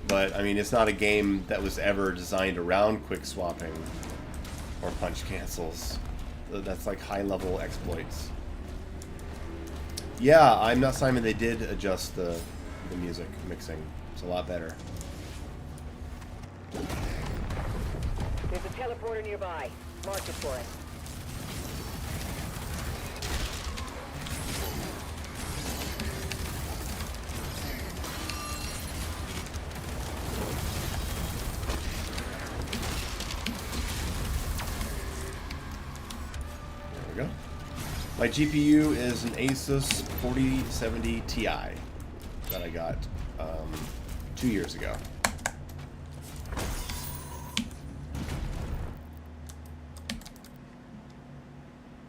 But, I mean, it's not a game that was ever designed around quick swapping or punch cancels. That's like high-level exploits. Yeah, I'm not Simon. They did adjust the music mixing. It's a lot better. There's a teleporter nearby. Mark it for us. My GPU is an Asus 4070 Ti that I got 2 years ago.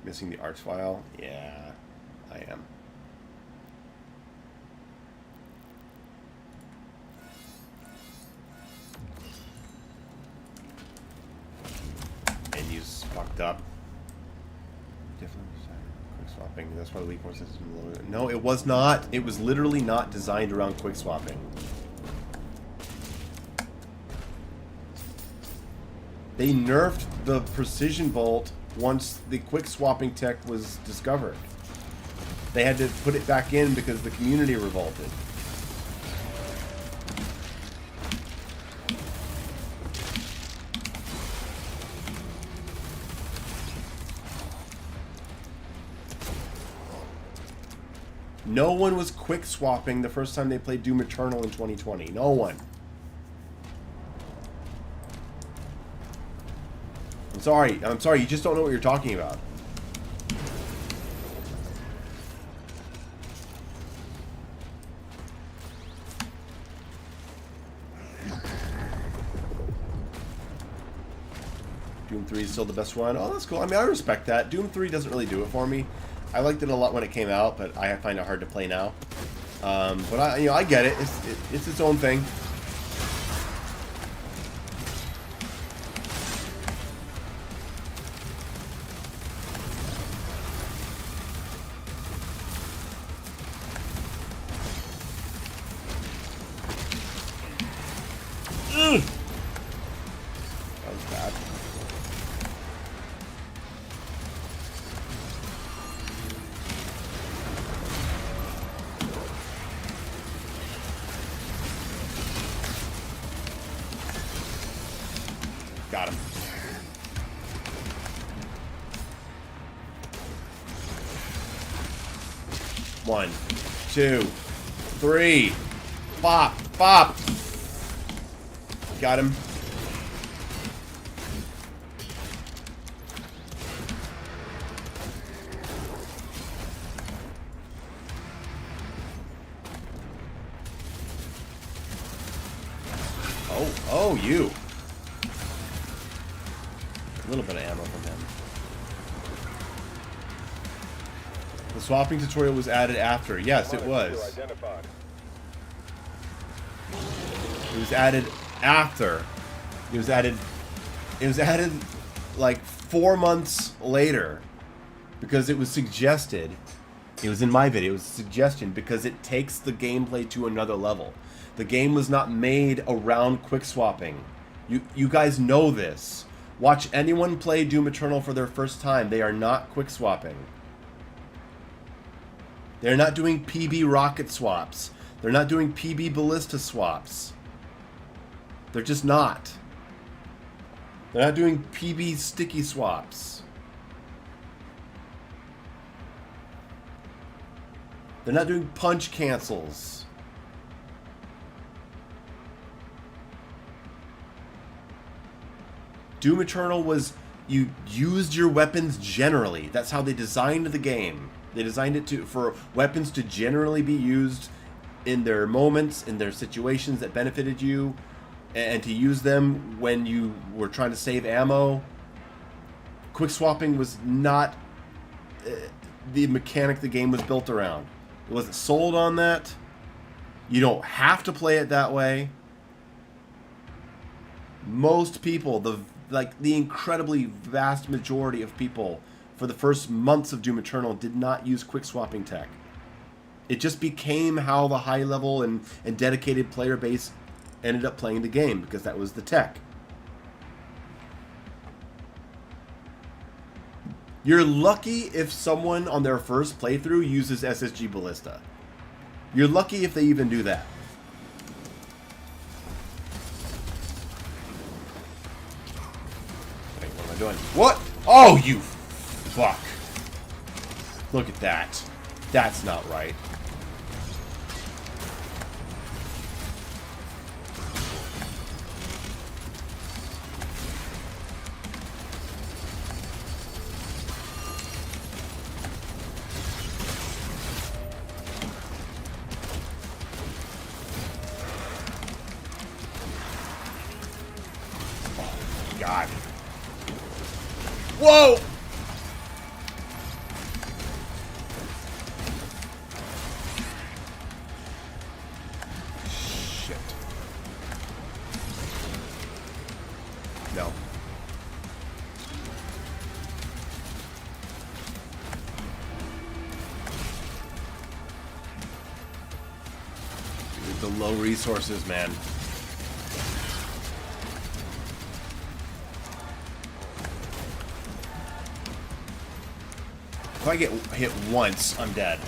Missing the arch file? Yeah, I am. Menus fucked up. Definitely quick swapping. That's why the weak force system. No, it was not. It was literally not designed around quick swapping. They nerfed the precision bolt once the quick swapping tech was discovered. They had to put it back in because the community revolted. No one was quick swapping the first time they played Doom Eternal in 2020. No one. I'm sorry, you just don't know what you're talking about. Doom 3 is still the best one. Oh, that's cool. I mean, I respect that. Doom 3 doesn't really do it for me. I liked it a lot when it came out, but I find it hard to play now. But I get it. It's its own thing. That was bad. Got him. One, two, three. Bop, bop. Got him. Oh, you. A little bit of ammo from him. The swapping tutorial was added after. Yes, it was. It was added after. It was added like 4 months later because it was suggested. It was in my video. It was a suggestion because it takes the gameplay to another level. The game was not made around quick swapping. You guys know this. Watch anyone play Doom Eternal for their first time. They are not quick swapping. They're not doing PB rocket swaps. They're not doing PB ballista swaps. They're just not. They're not doing PB sticky swaps. They're not doing punch cancels. Doom Eternal was, you used your weapons generally. That's how they designed the game. They designed it for weapons to generally be used in their moments, in their situations that benefited you, and to use them when you were trying to save ammo. Quick swapping was not the mechanic the game was built around. It wasn't sold on that. You don't have to play it that way. Most people, the incredibly vast majority of people for the first months of Doom Eternal did not use quick swapping tech. It just became how the high level and dedicated player base ended up playing the game because that was the tech. You're lucky if someone on their first playthrough uses SSG Ballista. You're lucky if they even do that. Wait, what am I doing? What? Oh, you fuck. Look at that. That's not right. God. Whoa! Shit. No. Dude, the low resources, man. If I get hit once, I'm dead.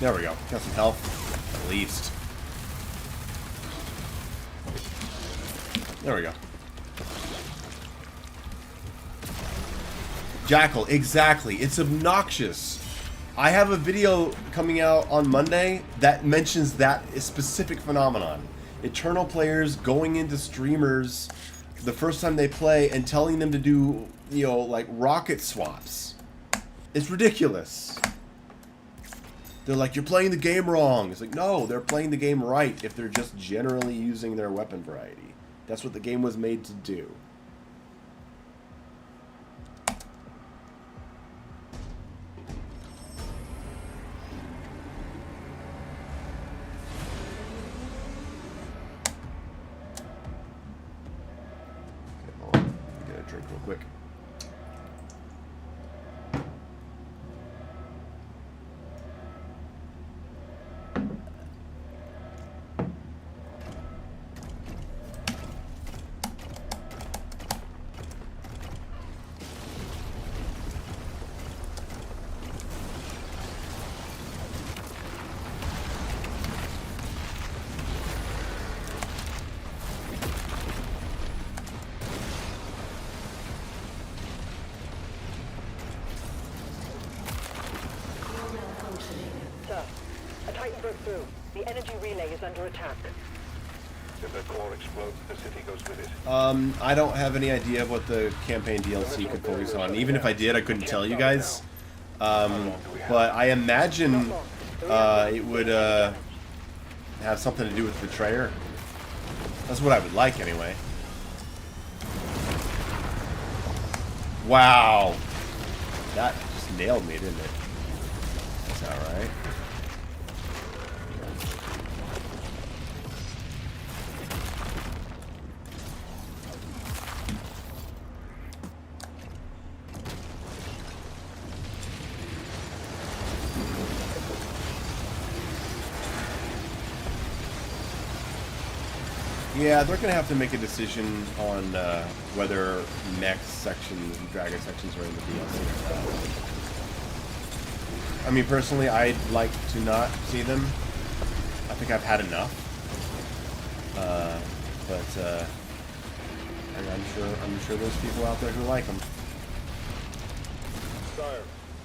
There we go. Got some health, at least. There we go. Jackal, exactly. It's obnoxious. I have a video coming out on Monday that mentions that specific phenomenon. Eternal players going into streamers the first time they play and telling them to do, you know, like rocket swaps. It's ridiculous. They're like, you're playing the game wrong. It's like, no, they're playing the game right if they're just generally using their weapon variety. That's what the game was made to do. Drink real quick. Through. The energy relay is under attack. If that core explodes, the city goes with it. I don't have any idea of what the campaign DLC could focus on. Even if I did, I couldn't tell you guys. But I imagine it would have something to do with Betrayer. That's what I would like, anyway. Wow. That just nailed me, didn't it? That's alright. Yeah, they're going to have to make a decision on whether mech sections and dragon sections are in the DLC or not. I mean, personally, I'd like to not see them. I think I've had enough. I'm sure there's people out there who like them. Sire,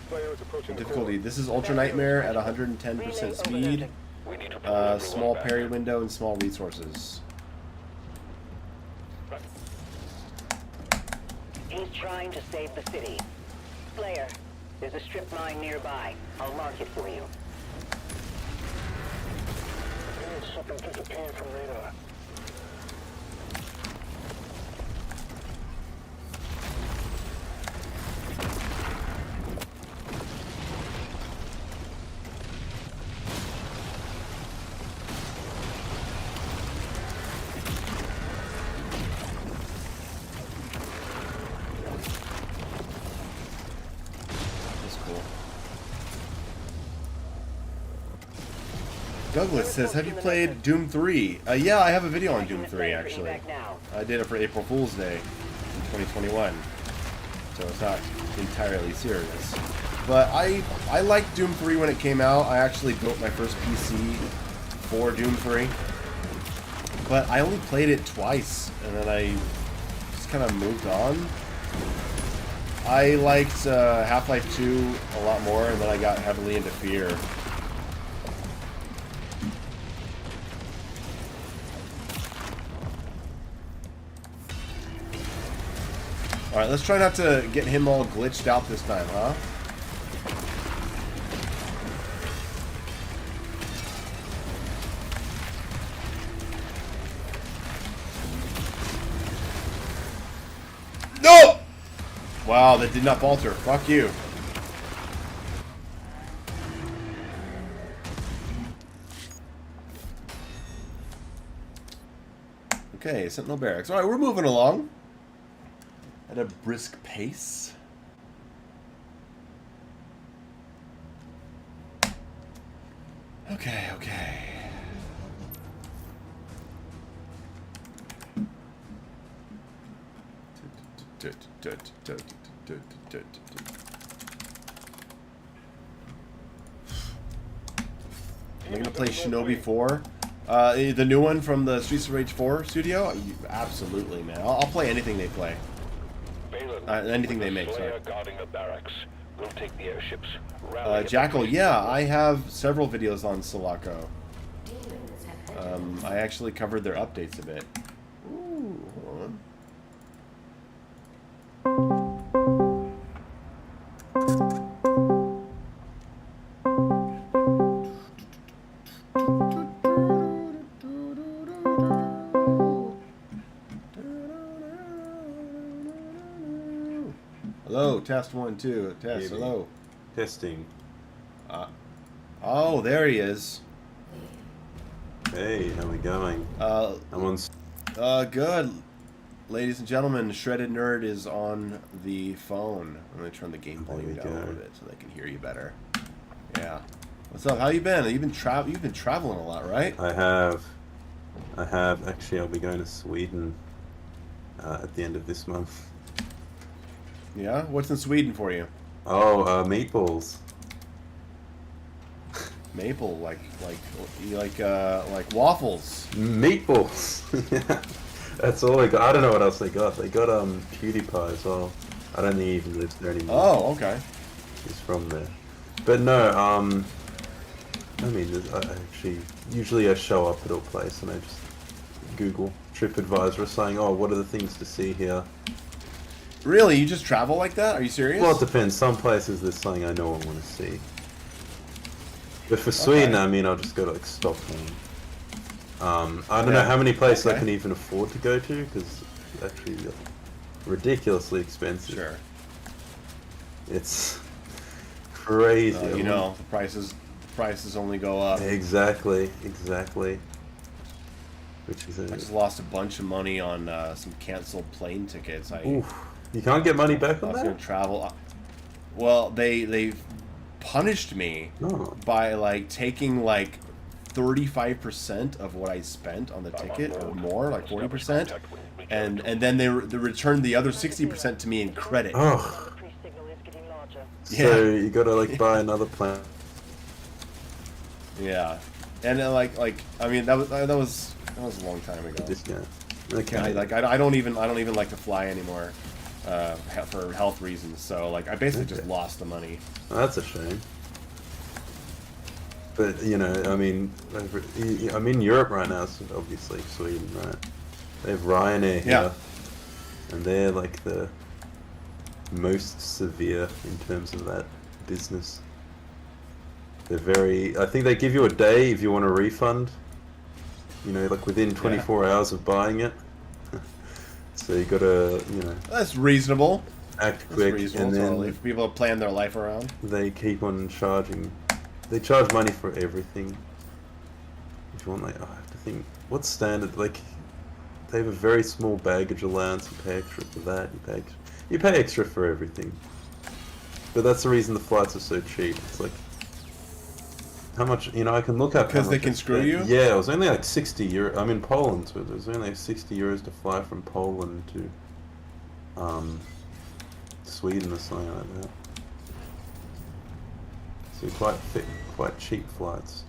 player is approaching the Difficulty. core. This is Ultra Nightmare at 110% speed. We need to pull Small everyone back. parry window and small resources. He's trying to save the city. Slayer, there's a strip mine nearby. I'll mark it for you. Something disappeared from radar. Douglas says, have you played Doom 3? Yeah, I have a video on Doom 3, actually. I did it for April Fool's Day in 2021. So it's not entirely serious. But I liked Doom 3 when it came out. I actually built my first PC for Doom 3. But I only played it twice, and then I just kind of moved on. I liked Half-Life 2 a lot more, and then I got heavily into Fear. Alright, let's try not to get him all glitched out this time, huh? No! Wow, that did not falter. Fuck you. Okay, Sentinel Barracks. Alright, we're moving along at a brisk pace. Okay, okay. Am I gonna play Shinobi 4? The new one from the Streets of Rage 4 studio? Absolutely, man. I'll play anything they play. Anything they make, sorry. Guarding the barracks. We'll take the airships. Jackal, yeah, I have several videos on Sulaco. I actually covered their updates a bit. Ooh, hold on. Hello, test 1, 2, test, Maybe. hello. Testing. Oh, there he is. Hey, how we going? I'm on. Good. Ladies and gentlemen, Shredded Nerd is on the phone. I'm gonna turn the game volume down a little bit so they can hear you better. Yeah. What's up? How you been? You've been traveling a lot, right? I have. Actually, I'll be going to Sweden at the end of this month. Yeah. What's in Sweden for you? Oh, meatballs. Maple, like waffles. Meatballs. Yeah, that's all they got. I don't know what else they got. They got PewDiePie as well. I don't think he even lives there anymore. Oh, okay. He's from there. But no, I mean, usually I show up at a place and I just Google TripAdvisor saying, oh, what are the things to see here? Really? You just travel like that? Are you serious? Well, it depends. Some places there's something I know I want to see. But for Sweden, I mean, I'll just go to like Stockholm. I don't know how many places I can even afford to go to because it's actually ridiculously expensive. Sure. It's crazy. You know, the prices only go up. Exactly. Which is I just lost a bunch of money on some canceled plane tickets. Oof. You can't get money back on I was that? gonna travel. Well, they punished me by like taking like 35% of what I spent on the ticket or more, like 40%, and then they returned the other 60% to me in credit. Oh. Yeah. So you gotta like buy another plan. Yeah, and then, like I mean that was a long time ago. This guy. Okay. I don't even like to fly anymore for health reasons. So like I basically just lost the money. Oh, that's a shame. But you know, I mean, I'm in Europe right now, so obviously Sweden, right? They have Ryanair here, and they're like the most severe in terms of that business. They're very. I think they give you a day if you want a refund. You know, like within 24 hours of buying it. So you gotta, you know. That's reasonable. Act quick, and then totally. For people to plan their life around. they keep on charging. They charge money for everything. If you want, like, I have to think. What's standard? Like, they have a very small baggage allowance. You pay extra for that. You pay extra for everything. But that's the reason the flights are so cheap. It's like, how much, you know, I can look up because they can screw you? Yeah, it was only like 60 euros. I'm in Poland, so it was only like 60 euros to fly from Poland to Sweden or something like that. So quite cheap flights.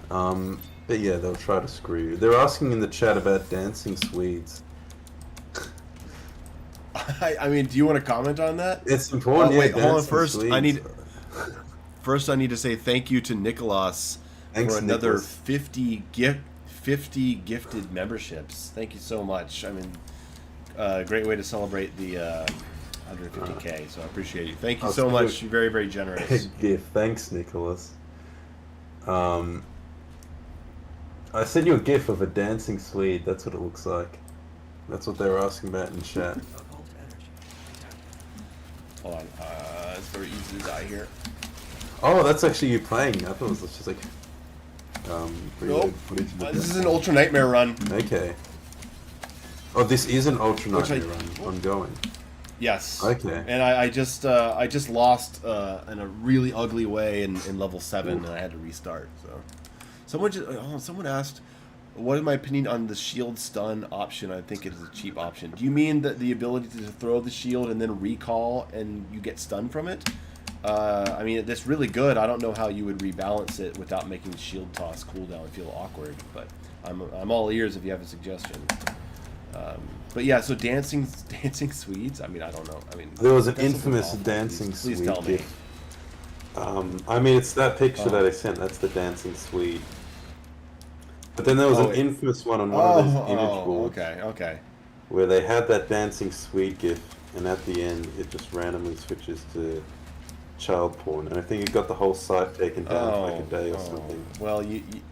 But yeah, they'll try to screw you. They're asking in the chat about dancing Swedes. I mean, do you want to comment on that? It's important. Oh, wait, hold on. dancing First, Swedes. I need to say thank you to Nicholas for another Nicholas. 50 gifted memberships. Thank you so much. I mean, great way to celebrate the 150K. So I appreciate you. Thank you I'll so send much. you You're very, very generous. GIF. Thanks, Nicholas. I sent you a GIF of a dancing Swede. That's what it looks like. That's what they were asking about in chat. Hold on. It's very easy to die here. Oh, that's actually you playing. I thought it was just like Nope. footage of the This is dance. an Ultra Nightmare run. Okay. Oh, this is an Ultra Which Nightmare run ongoing. Yes. Okay. And I just lost in a really ugly way in level 7, and I had to restart. So, someone asked, what is my opinion on the shield stun option? I think it is a cheap option. Do you mean that the ability to throw the shield and then recall and you get stunned from it? I mean, it's really good. I don't know how you would rebalance it without making the shield toss cooldown feel awkward, but I'm all ears if you have a suggestion. But yeah, so dancing Swedes. I mean, I don't know. I mean, There was an that's infamous awful. dancing Please Swede tell me. GIF. I mean, it's that picture Oh. that I sent. That's the dancing Swede. But then there was an infamous one on one of those image boards Okay. where they had that dancing Swede GIF, and at the end it just randomly switches to child porn, and I think it got the whole site taken down for like a day or something. Well, And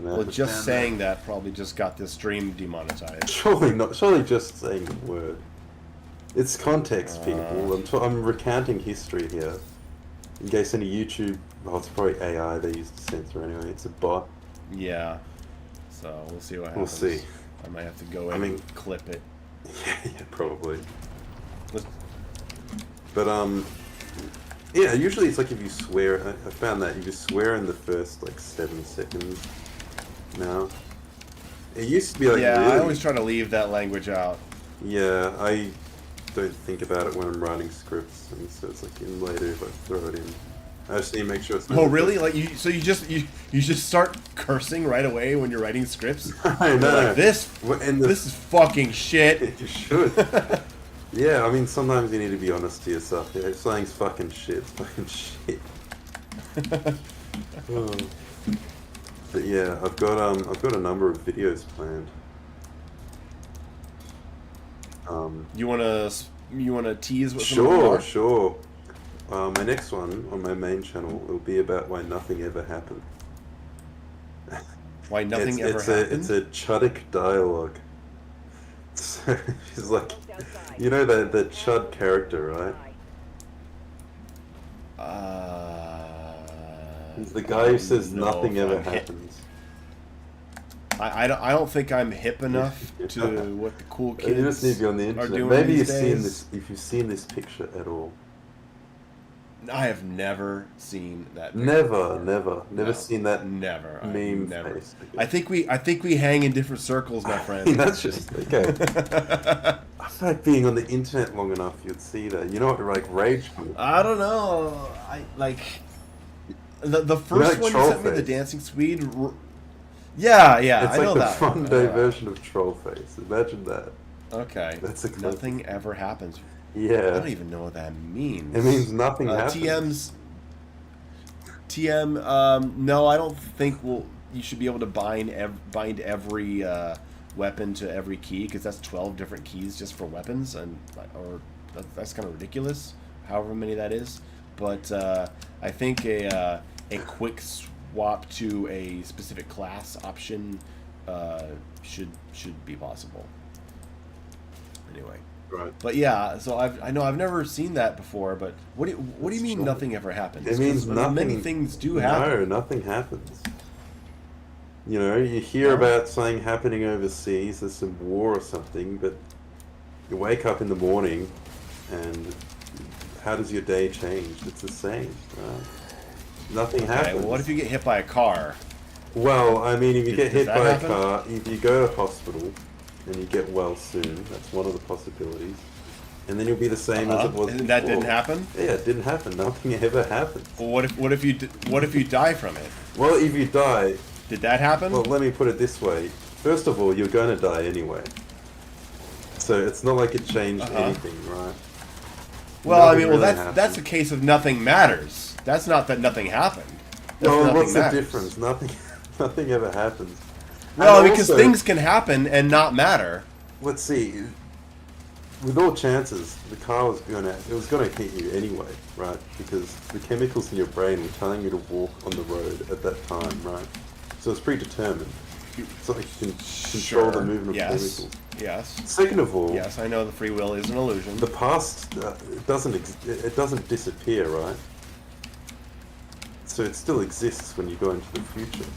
I well, just understand saying that probably just got this stream demonetized. Surely not. Surely just saying the word. It's context, people. I'm recounting history here. In case any YouTube, well, it's probably AI they use to censor anyway. It's a bot. Yeah. So we'll see what We'll happens. see. I might have to go in I mean- and clip it. Yeah, probably. Let's- But yeah. Usually it's like if you swear. I found that if you swear in the first like 7 seconds. Now, it used to be like yeah, really, I always try to leave that language out. Yeah, I don't think about it when I'm writing scripts, and so it's like in later if I throw it in. I just need to make sure it's. Oh, really? Like you? So you just start cursing right away when you're writing scripts? I You're know. like, this is fucking shit. You should. Yeah, I mean sometimes you need to be honest to yourself. Yeah, saying's fucking shit. It's fucking shit. Oh. But yeah, I've got a number of videos planned. You wanna tease what some of them Sure, are? sure. My next one on my main channel will be about why nothing ever happened. Why nothing it's, ever it's happened? It's a Chuddick dialogue. So she's like, you know the Chud character, right? He's the guy who says no, nothing if ever I'm hip. happens. I don't think I'm hip enough to what the cool kids You just need to be on the are internet. doing Maybe these you've seen days. this. If you've seen this picture at all. I have never seen that. picture Never before. No, seen that Never. I've meme never. face. I think we hang in different circles, my I friend. mean, that's just okay. I feel like being on the internet long enough, you'd see that. You know what, like rage quit. I don't know. I like the You first like one you Troll sent me, the Face? dancing Swede. Yeah, It's I like know the that. fun one. day I know that. version of Troll Face. Imagine that. Okay. That's a Nothing ever happens. I Yeah. don't even know what that means. It means nothing happens. TM. No, I don't think you should be able to bind every weapon to every key, because that's 12 different keys just for weapons, and that's kind of ridiculous. However many that is, but I think a quick swap to a specific class option should be possible. Anyway. Right. But yeah, so I know I've never seen that before. But what do you mean true. nothing ever happens? It means 'Cause nothing. Many things do happen. No, nothing happens. You know, you hear about something happening overseas, there's some war or something, but you wake up in the morning, and how does your day change? It's the same. Right? Nothing Okay, happens. well, what if you get hit by a car? Well, I mean, if you get hit does that by happen? a car, if you go to hospital and you get well soon, that's one of the possibilities. And then you'll be the same as it was And that didn't before. happen. Yeah, it didn't happen. Nothing ever happened. Well, what if you die from it? Well, if you die, Did that happen? well, let me put it this way. First of all, you're going to die anyway. So it's not like it changed anything, right? Well, I nothing mean, well, really that's happened. a case of nothing matters. That's not that nothing happened. That's Well, nothing what's the matters. difference? Nothing ever happens. Well, And because also, things can happen and not matter. Let's see. with all chances, the car was gonna hit you anyway, right? Because the chemicals in your brain were telling you to walk on the road at that time, right? So it's predetermined. It's like you can control the movement of chemicals. Yes. Second of all, yes, I know the free will is an illusion. the past it doesn't disappear, right? So it still exists when you go into the future.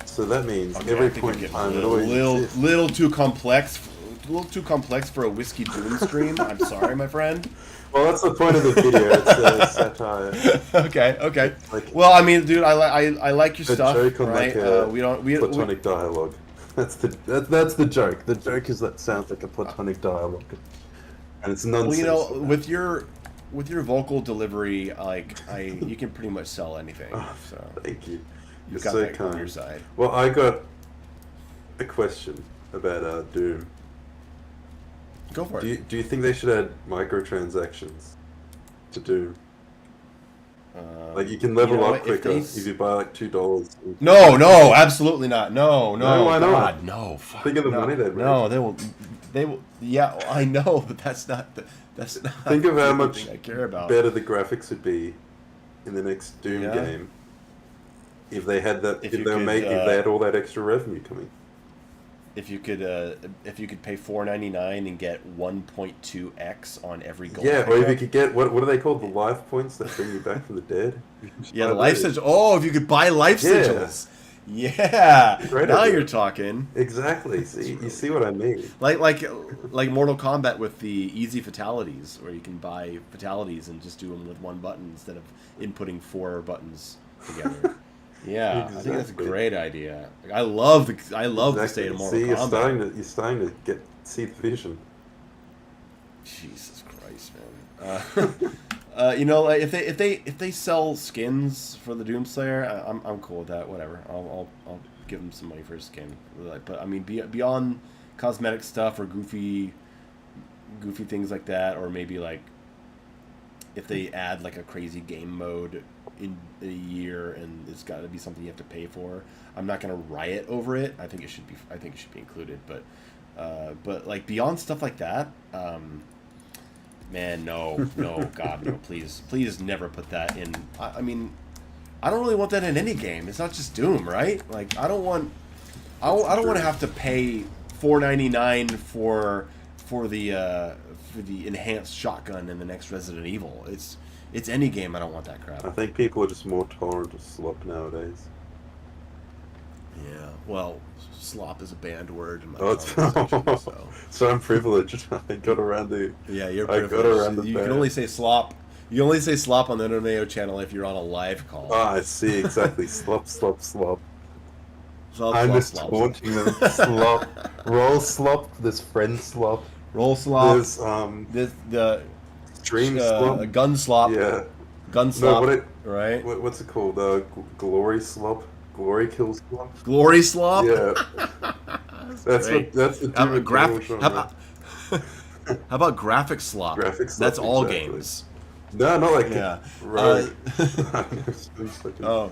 So that means every point in time it always exists. Little too complex. A little too complex for a Whiskey Doom stream. I'm sorry, my friend. Well, that's the point of the video. It's satire. Okay. Like, well, I mean, dude, I like your a stuff, joke on right? like a we platonic dialogue. That's the joke. The joke is that sounds like a platonic dialogue, and it's nonsense. Well, you know, with your vocal delivery, like you can pretty much sell anything. So thank you. You've You're got so that kind. on your side. Well, I got a question about Doom. Go for it. Do you think they should add microtransactions to Doom? Like you can level up quicker if you buy like $2. No, absolutely not. No, why not? God, no. Fuck, Think of the money they'd make. No, they will. Yeah, I know, but that's not. That's not. Think of how the much thing I care about. better the graphics would be in the next Doom game if they had that. If they had all that extra revenue coming. If you could pay $4.99 and get 1.2x on every gold. Yeah, or if pickup. you could get what are they called? The life points that bring you back from the dead. Yeah, the life sigils. Oh, if you could buy life sigils. Yeah. Great Now idea. you're talking. Exactly. See, you see what I mean? Like Mortal Kombat with the easy fatalities, where you can buy fatalities and just do them with one button instead of inputting 4 buttons together. Yeah, Exactly. I think that's a great idea. Like, I love the state of Mortal See, Kombat. you're starting to see the vision. Jesus Christ, man. You know, like if they sell skins for the Doomslayer, I'm cool with that. Whatever. I'll give them some money for a skin. But I mean, beyond cosmetic stuff or goofy things like that, or maybe like if they add like a crazy game mode in a year and it's got to be something you have to pay for, I'm not gonna riot over it. I think it should be included. But like beyond stuff like that, man, no, God, no, please never put that in. I mean, I don't really want that in any game. It's not just Doom, right? Like I don't want to have to pay $4.99 for the enhanced shotgun in the next Resident Evil. It's any game. I don't want that crap. I think people are just more tolerant of slop nowadays. Yeah. Well, slop is a banned word in my Oh, so I'm privileged. I got around the. Yeah, you're I privileged. got around the. You ban. can only say slop. You only say slop on the Mayo channel if you're on a live call. Ah, I see exactly. Slop. Slop, I'm just slop. taunting them. Slop. Roll slop. There's friend slop. Roll slop. There's the stream slop. Gun slop. Yeah. Gun slop. No, right? What's it called? Glory slop. Glory kill slop. Glory slop. Yeah. That's great. that's the How about graphic slop? Graphic slop, That's all exactly. games. No, not like Yeah. Right. Oh.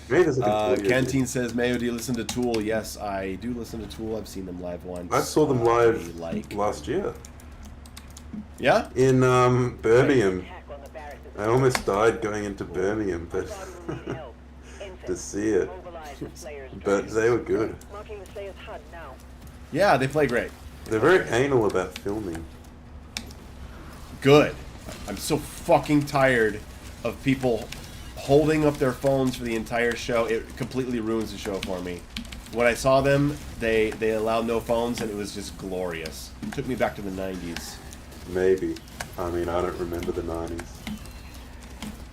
Maybe there's like a 40 Canteen says, Mayo, do you listen to Tool? Yes, I do listen to Tool. I've seen them live once. I saw them live like. last year Yeah? in Birmingham. I almost died going into Birmingham, but to see it. But they were good. Yeah, they play great. They're very anal about filming. Good. I'm so fucking tired of people holding up their phones for the entire show. It completely ruins the show for me. When I saw them, they allowed no phones, and it was just glorious. It took me back to the 90s. Maybe. I mean, I don't remember the 90s.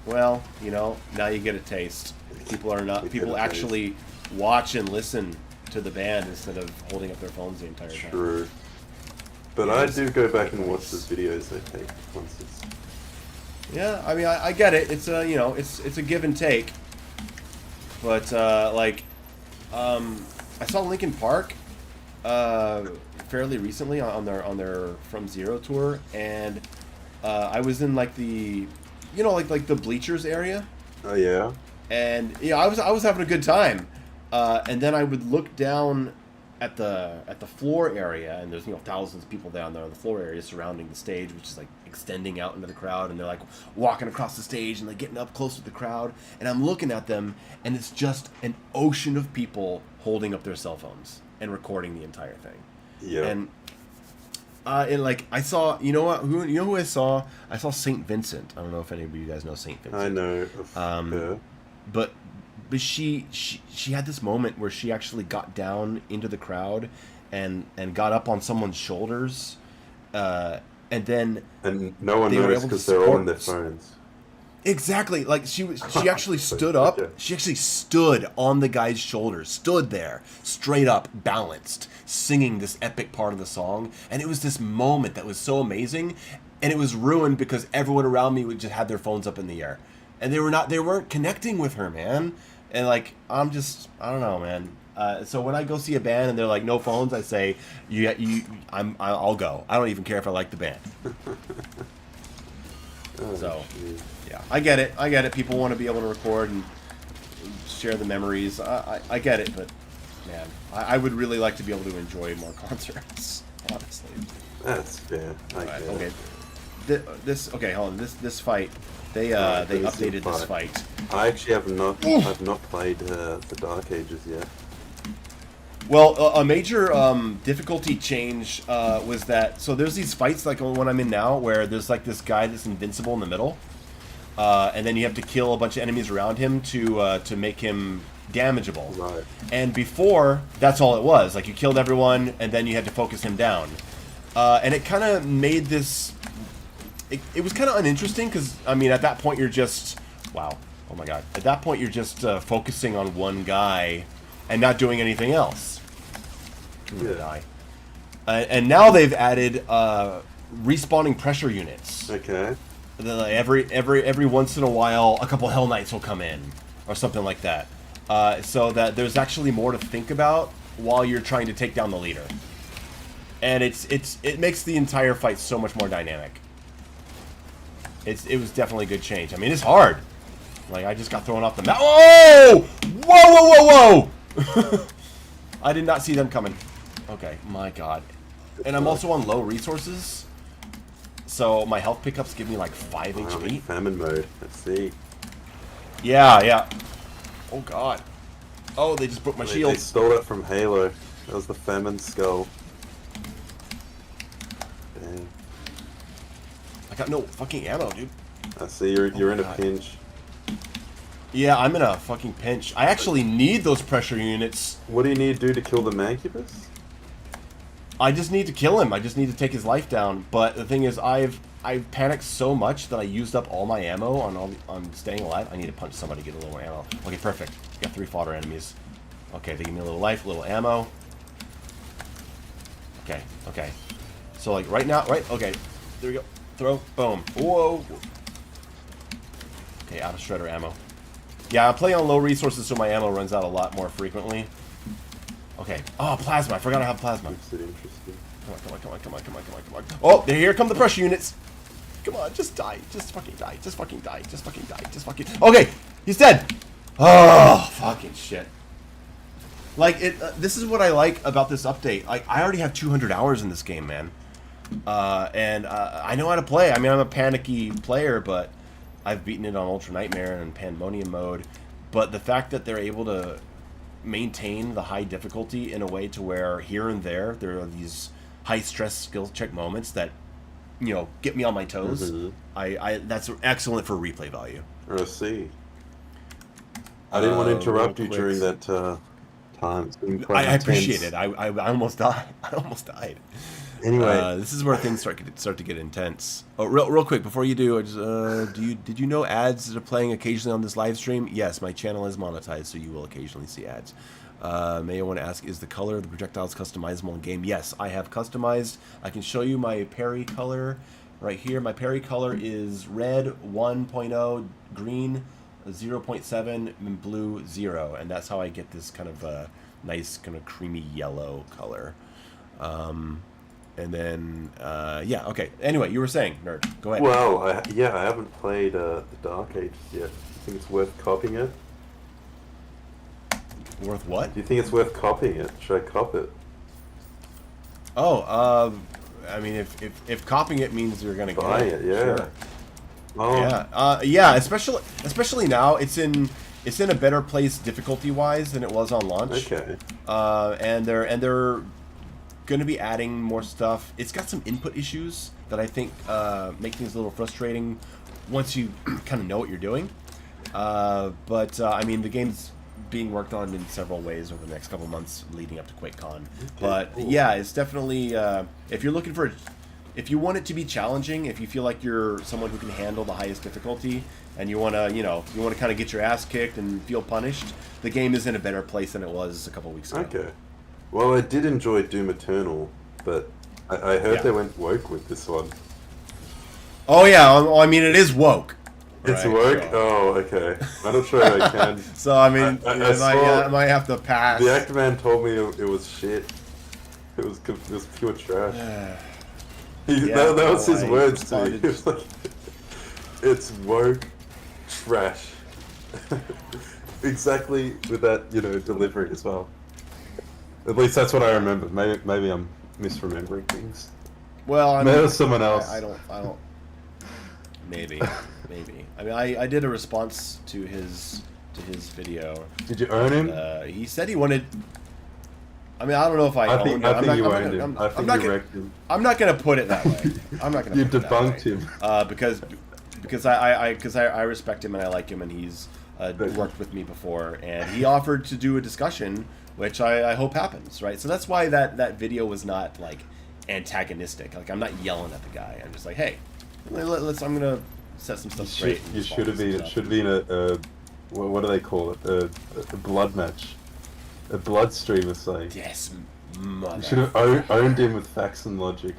Well, you know, now you get a taste. People actually watch and listen to the band instead of holding up their phones the entire time. True. But I do go back and watch the videos they take once it's... Yeah, I mean, I get it. It's a, it's a give and take. But I saw Linkin Park fairly recently on their From Zero tour, and I was in like the, like the bleachers area. Oh yeah. And yeah, I was having a good time. And then I would look down at the floor area, and there's thousands of people down there on the floor area surrounding the stage, which is like extending out into the crowd, and they're like walking across the stage and like getting up close to the crowd, and I'm looking at them, and it's just an ocean of people holding up their cell phones and recording the entire thing. Yeah. And like I saw, who I saw? I saw Saint Vincent. I don't know if any of you guys know Saint Vincent. I know of her. But she had this moment where she actually got down into the crowd and got up on someone's shoulders, and no one noticed because they're all on their phones. Exactly, like she actually stood up. Okay. She actually stood on the guy's shoulders, stood there, straight up, balanced, singing this epic part of the song, and it was this moment that was so amazing, and it was ruined because everyone around me would just have their phones up in the air, and they weren't connecting with her, man. And like I don't know, man. So when I go see a band and they're like no phones, I say I'll go. I don't even care if I like the band. So. Geez. Yeah, I get it. People want to be able to record and share the memories. I get it, but man, I would really like to be able to enjoy more concerts. Honestly, That's fair. I get okay. it. Okay, hold on. This fight, they updated this fight. I actually have not. I've not played the Dark Ages yet. Well, a major difficulty change was that there's these fights like one I'm in now where there's like this guy that's invincible in the middle. And then you have to kill a bunch of enemies around him to make him damageable. Right. And before, that's all it was. Like, you killed everyone, and then you had to focus him down. And it kind of made this... It was kind of uninteresting, because, I mean, at that point, you're just... Wow. Oh, my God. At that point, you're just focusing on one guy and not doing anything else. I'm gonna die. And now they've added respawning pressure units. Okay. Every once in a while, a couple Hell Knights will come in, or something like that, so that there's actually more to think about while you're trying to take down the leader, and it makes the entire fight so much more dynamic. It was definitely a good change. I mean, it's hard. Like I just got thrown off the map. Oh! Whoa! I did not see them coming. Okay, my God, and I'm also on low resources. So my health pickups give me like 5 HP. Famine mode. Let's see. Yeah. Oh God. Oh, they just broke my shield. They stole it from Halo. That was the famine skull. Dang. I got no fucking ammo, dude. I see you're in a God. pinch. Yeah, I'm in a fucking pinch. I actually need those pressure units. What do you need to do to kill the Mancubus? I just need to kill him. I just need to take his life down. But the thing is, I've panicked so much that I used up all my ammo on staying alive. I need to punch somebody to get a little more ammo. Okay, perfect. Got 3 fodder enemies. Okay, they give me a little life, a little ammo. Okay. So like right now, okay. There we go. Throw. Boom. Whoa. Okay, out of shredder ammo. Yeah, I'm playing on low resources, so my ammo runs out a lot more frequently. Okay. Oh, plasma. I forgot I have plasma. Makes it interesting. Come on. Oh, here come the pressure units. Come on, just die. Just fucking die. Okay, he's dead. Oh, fucking shit. Like, this is what I like about this update. I already have 200 hours in this game, man. And I know how to play. I mean, I'm a panicky player, but I've beaten it on Ultra Nightmare and Pandemonium mode. But the fact that they're able to maintain the high difficulty in a way to where here and there are these high stress skill check moments that get me on my toes. Mm-hmm. That's excellent for replay value. I see. I didn't want to interrupt you real during quick. that time. It's been quite I intense. appreciate it. I almost died. Anyway, this is where things start to get intense. Oh, real quick before you do, did you know ads are playing occasionally on this live stream? Yes, my channel is monetized, so you will occasionally see ads. Mayo want to ask, is the color of the projectiles customizable in game? Yes, I have customized. I can show you my parry color right here. My parry color is red 1.0, green 0.7, and blue 0, and that's how I get this kind of nice kind of creamy yellow color. And then, yeah, okay. Anyway, you were saying, nerd. Go ahead. well, I haven't played the Dark Ages yet. Do you think it's worth copying it? Worth what? Do you think it's worth copying it? Should I cop it? Oh, I mean, if copying it means you're gonna Buy get it, yeah. sure. Oh, Yeah, especially now it's in a better place difficulty wise than it was on launch. okay. And they're going to be adding more stuff. It's got some input issues that I think make things a little frustrating once you kind of know what you're doing. But I mean, the game's being worked on in several ways over the next couple months leading up to QuakeCon. But cool. yeah, it's definitely if you're looking for, if you want it to be challenging, if you feel like you're someone who can handle the highest difficulty, and you want to kind of get your ass kicked and feel punished, the game is in a better place than it was a couple weeks ago. Okay. Well, I did enjoy Doom Eternal, but I heard Yeah. they went woke with this one. Oh yeah, I mean it is woke. It's right? woke? So, Oh, okay. I'm not sure I can. so I mean, I I might have to pass. The Act Man told me it was shit. It was pure trash. Yeah, that was his I words to me. responded- He was like, it's woke trash. Exactly with that, delivery as well. At least that's what I remember. Maybe I'm misremembering things. Well, I Maybe mean, it was someone else. I don't. Maybe. I mean, I did a response to his video. Did you own him? He said he wanted. I mean, I don't know if I I owned think him. you owned him. I think you wrecked him. I'm not gonna put it that way. I'm not gonna. You put it that way. debunked him. Because I respect him and I like him and he's worked with me before and he offered to do a discussion, which I hope happens, right? So that's why that video was not like antagonistic. Like I'm not yelling at the guy. I'm just like, hey, I'm gonna set some stuff straight. You should have been. It should have been a what do they call it? A blood match, a blood stream or something. Yes, You should have owned him with facts and logic.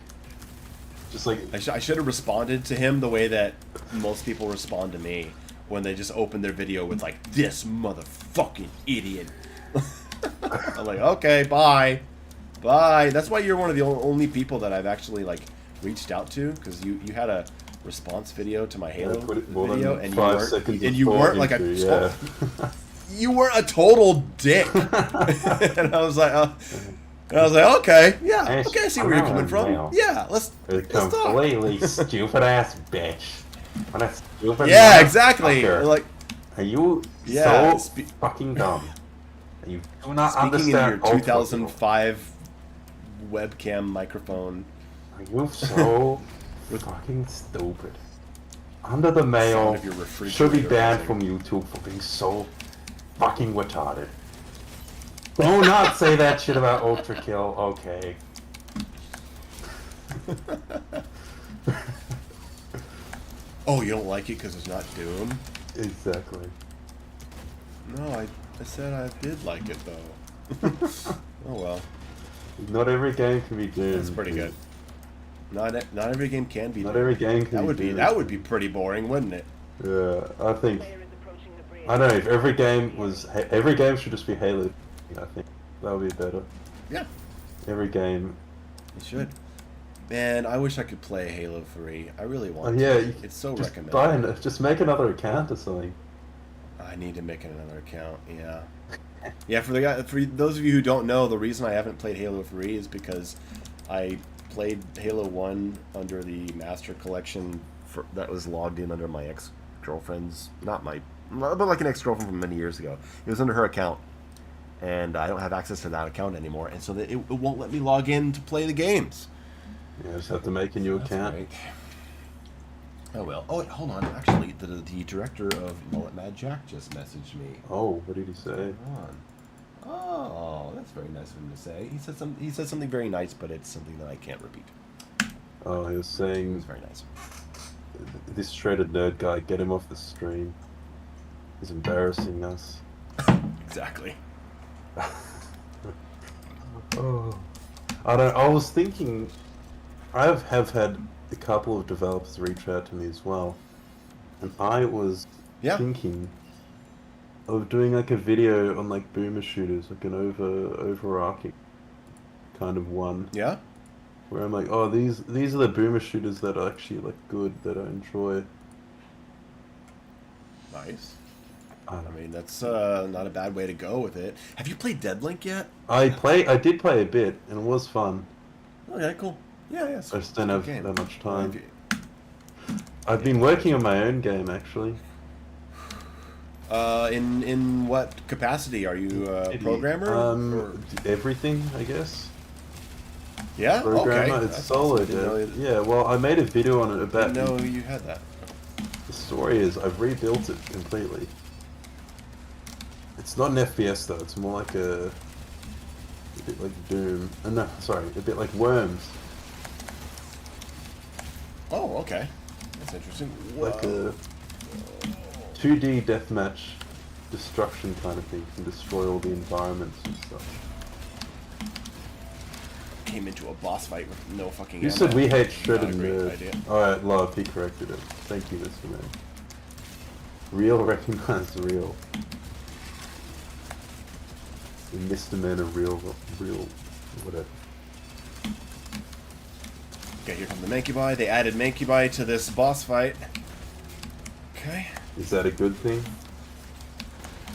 Just like I should have responded to him the way that most people respond to me when they just open their video with like, this motherfucking idiot. I'm like, okay, bye. That's why you're one of the only people that I've actually like reached out to, because you had a response video to my Halo put it more video than and 5 seconds you weren't like yeah. you weren't a total dick. And I was like, okay, yeah, Hey, okay, I see where you're coming from. Mayo. Yeah, let's talk. Completely stupid ass bitch. What a stupid Yeah, exactly. motherfucker. Like, Are you Yeah, so fucking dumb? You do not speaking in understand your ultra 2005 webcam microphone. Are you so fucking stupid? Under the Mayo Sound of your refrigerator should be banned rising. from YouTube for being so fucking retarded. Do not say that shit about Ultra Kill, okay? Oh, you don't like it because it's not Doom? Exactly. No, I said I did like it though. Oh well, Not every game can be Doom. that's pretty good. Not every game can be. Not Doom. every game can That would be pretty boring, wouldn't it? Yeah, I think. Player is approaching the bridge. I don't know, if every game should just be Halo. I think that would be better. Yeah, Every game. it should. Man, I wish I could play Halo 3. I really want. Yeah, to. It's so just recommended. just make another account or something. I need to make another account. Yeah. Yeah, for those of you who don't know, the reason I haven't played Halo 3 is because I played Halo 1 under the Master Collection that was logged in under my ex-girlfriend's, but like an ex-girlfriend from many years ago. It was under her account, and I don't have access to that account anymore, and so it won't let me log in to play the games. You just have to make a new That's account. right. Oh well. Oh, wait, hold on. Actually, the director of Mullet Mad Jack just messaged me. Oh, what did he say? Hold on. Oh, that's very nice of him to say. He said something very nice, but it's something that I can't repeat. Oh, he was It saying, was very nice. this shredded nerd guy, get him off the stream. He's embarrassing us. Exactly. Oh. I was thinking, I have had a couple of developers reach out to me as well. And I was thinking of doing like a video on like boomer shooters, like an overarching kind of one. Yeah. Where I'm like, oh, these are the boomer shooters that are actually like good, that I enjoy. Nice. I mean, that's not a bad way to go with it. Have you played Deadlink yet? I did play a bit, and it was fun. Okay, cool. Yeah, yeah. I just don't have game. that much time. Have I've been working on my own game actually. In what capacity are you a programmer? Or? Everything, I guess. Yeah. Programmer. Okay. It's That's solid. awesome. Yeah. Well, I made a video on it about. Didn't know you had that. The story is I've rebuilt it completely. It's not an FPS though. It's more like a bit like Doom. No, sorry, a bit like Worms. Oh, okay. That's interesting. Like a 2D deathmatch destruction kind of thing. You can destroy all the environments and stuff. Came into a boss fight with no fucking. You ammo. said we hate Not shredded a great nerd. idea. Alright, love, he corrected it. Thank you, Mr. Man. Real recognize real. And Mr. Man of real, whatever. Okay, here comes the Mancubi. They added Mancubi to this boss fight. Okay. Is that a good thing?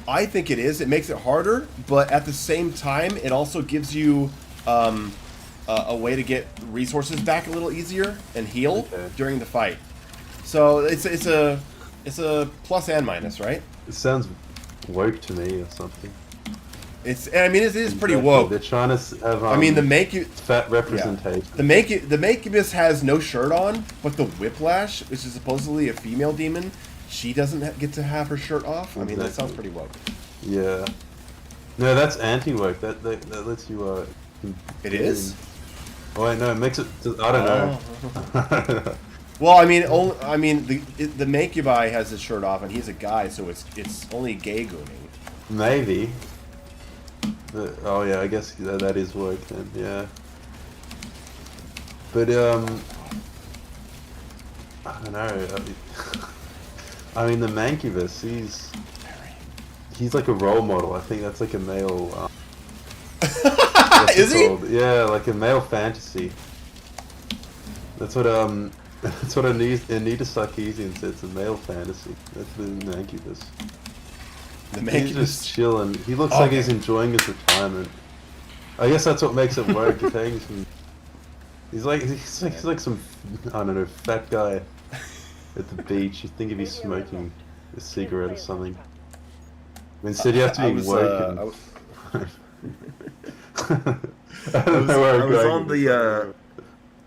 I think it is. It makes it harder, but at the same time, it also gives you a way to get resources back a little easier and heal during the fight. So it's a plus and minus, right? It sounds woke to me or something. I mean, it is pretty woke. They're trying to have. I mean, the fat representation. Yeah. The Makubus has no shirt on, but the Whiplash, which is supposedly a female demon, she doesn't get to have her shirt off. I mean, that sounds pretty woke. Yeah. No, that's anti-woke. That lets you. It is. Oh, wait, no, it makes it. I don't know. Well, I mean, the Mancubi has his shirt off, and he's a guy, so it's only gay gooning. Maybe. Oh yeah, I guess that is woke then. Yeah. But I don't know. I mean, the Mancubus, he's like a role model. I think that's like a male. Is he? Yeah, like a male fantasy. That's what that's what Anita Sarkeesian said. It's a male fantasy. That's the Mancubus. The Mancubus. He's just chilling. He looks like he's enjoying his retirement. I guess that's what makes it work. He's like some, I don't know, fat guy at the beach. You think if he's smoking a cigarette or something. Instead, you have to be woke. I don't know where I'm going. On the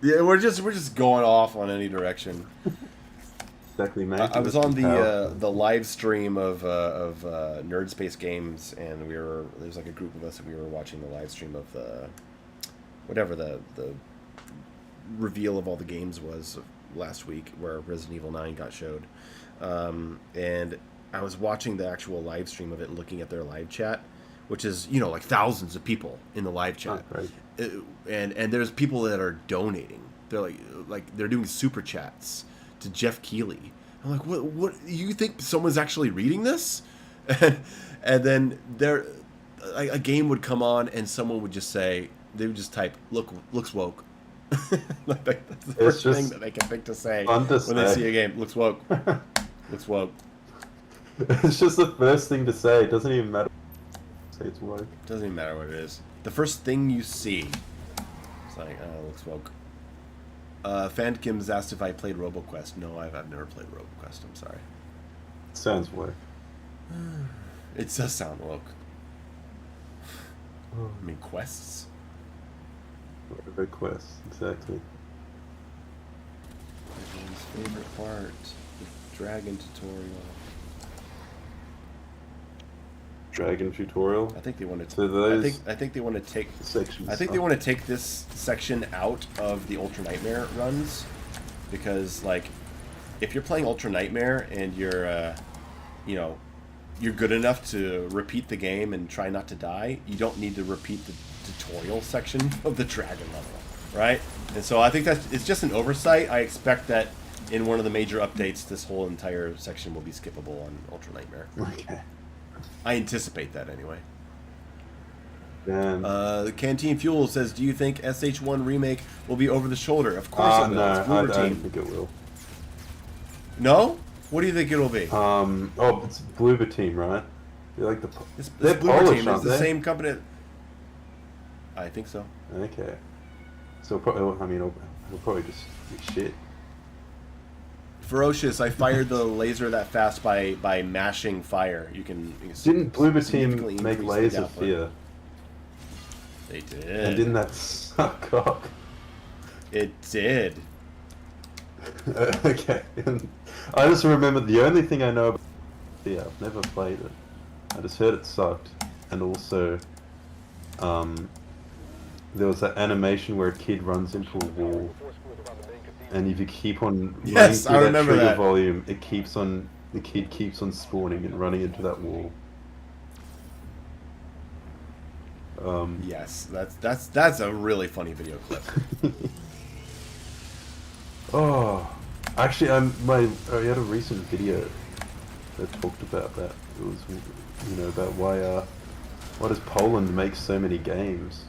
yeah, we're just going off on any direction. Exactly, man. I was on the live stream of Nerd Space Games, and there's like a group of us, and we were watching the live stream of whatever the reveal of all the games was last week, where Resident Evil 9 got showed, and I was watching the actual live stream of it and looking at their live chat, which is like thousands of people in the live chat, right. And there's people that are donating. They're like they're doing super chats to Jeff Keighley. I'm like, what? You think someone's actually reading this? And then a game would come on, and someone would just say, they would just type, looks woke. Like that's the first thing that they can think to say when they see a game. Looks woke. Looks woke. It's just the first thing to say. It doesn't even matter. Say it's woke. Doesn't even matter what it is. The first thing you see, it's like, oh, looks woke. Fandkim's asked if I played RoboQuest. No, I've never played RoboQuest. I'm sorry. Sounds woke. It does sound woke. I mean, quests. RoboQuest, exactly. Everyone's favorite part, the dragon tutorial. Dragon tutorial. I think they want to. So those I think they want to take sections. I think they want to take this section out of the Ultra Nightmare runs, because like, if you're playing Ultra Nightmare and you're, you're good enough to repeat the game and try not to die, you don't need to repeat the tutorial section of the dragon level, right? And so I think it's just an oversight. I expect that in one of the major updates, this whole entire section will be skippable on Ultra Nightmare. Okay. I anticipate that anyway. Damn. The Canteen Fuel says, "Do you think SH1 remake will be over the shoulder?" Of course it will. No, It's I Bloober don't Team. think it will. No? What do you think it'll be? It's Bloober Team, right? They're like This they're Bloober Polish, Team is aren't the they? same company. I think so. Okay. So probably, I mean, it'll probably just be shit. Ferocious, I fired the laser that fast by mashing fire. You can Didn't Bloober significantly Team make increase the Laser output. Fear? They did. And didn't that suck cock? It did. Okay. I just remember the only thing I know about Fear, I've never played it. I just heard it sucked. And also, there was that animation where a kid runs into a wall. And if you keep on running through that trigger volume, the kid keeps on spawning and running into that wall. Yes, that's a really funny video clip. Oh, actually, I had a recent video that talked about that. It was, about why does Poland make so many games?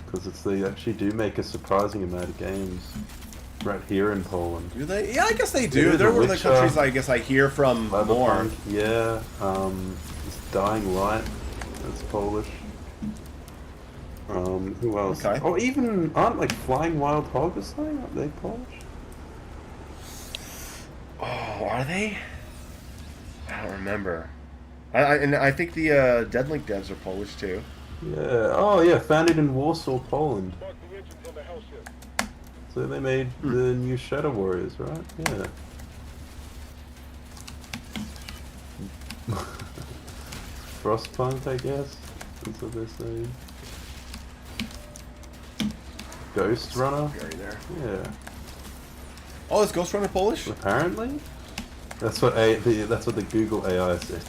Because they actually do make a surprising amount of games right here in Poland. Do they? Yeah, I guess they do. Yeah, They're one of the Witcher, countries I guess I hear from more. Yeah, this Dying Light, that's Polish. Who else? Okay. Oh, even aren't like Flying Wild Hog or something? Aren't they Polish? Oh, are they? I don't remember. I think the Deadlink devs are Polish too. Yeah. Oh, yeah. Founded in Warsaw, Poland. So they made the new Shadow Warriors, right? Yeah. Frostpunk, I guess. That's what they're saying. Ghost Runner. Very there. Yeah. Oh, is Ghost Runner Polish? Apparently. That's what the Google AI said.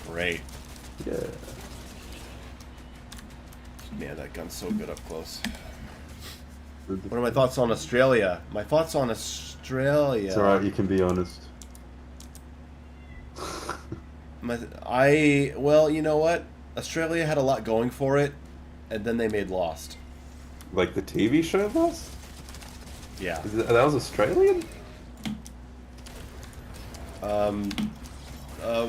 Great. Yeah. Man, that gun's so good up close. What are my thoughts on Australia? My thoughts on Australia. It's alright, you can be honest. Well, you know what? Australia had a lot going for it, and then they made Lost. Like the TV show Lost? Yeah. That was Australian?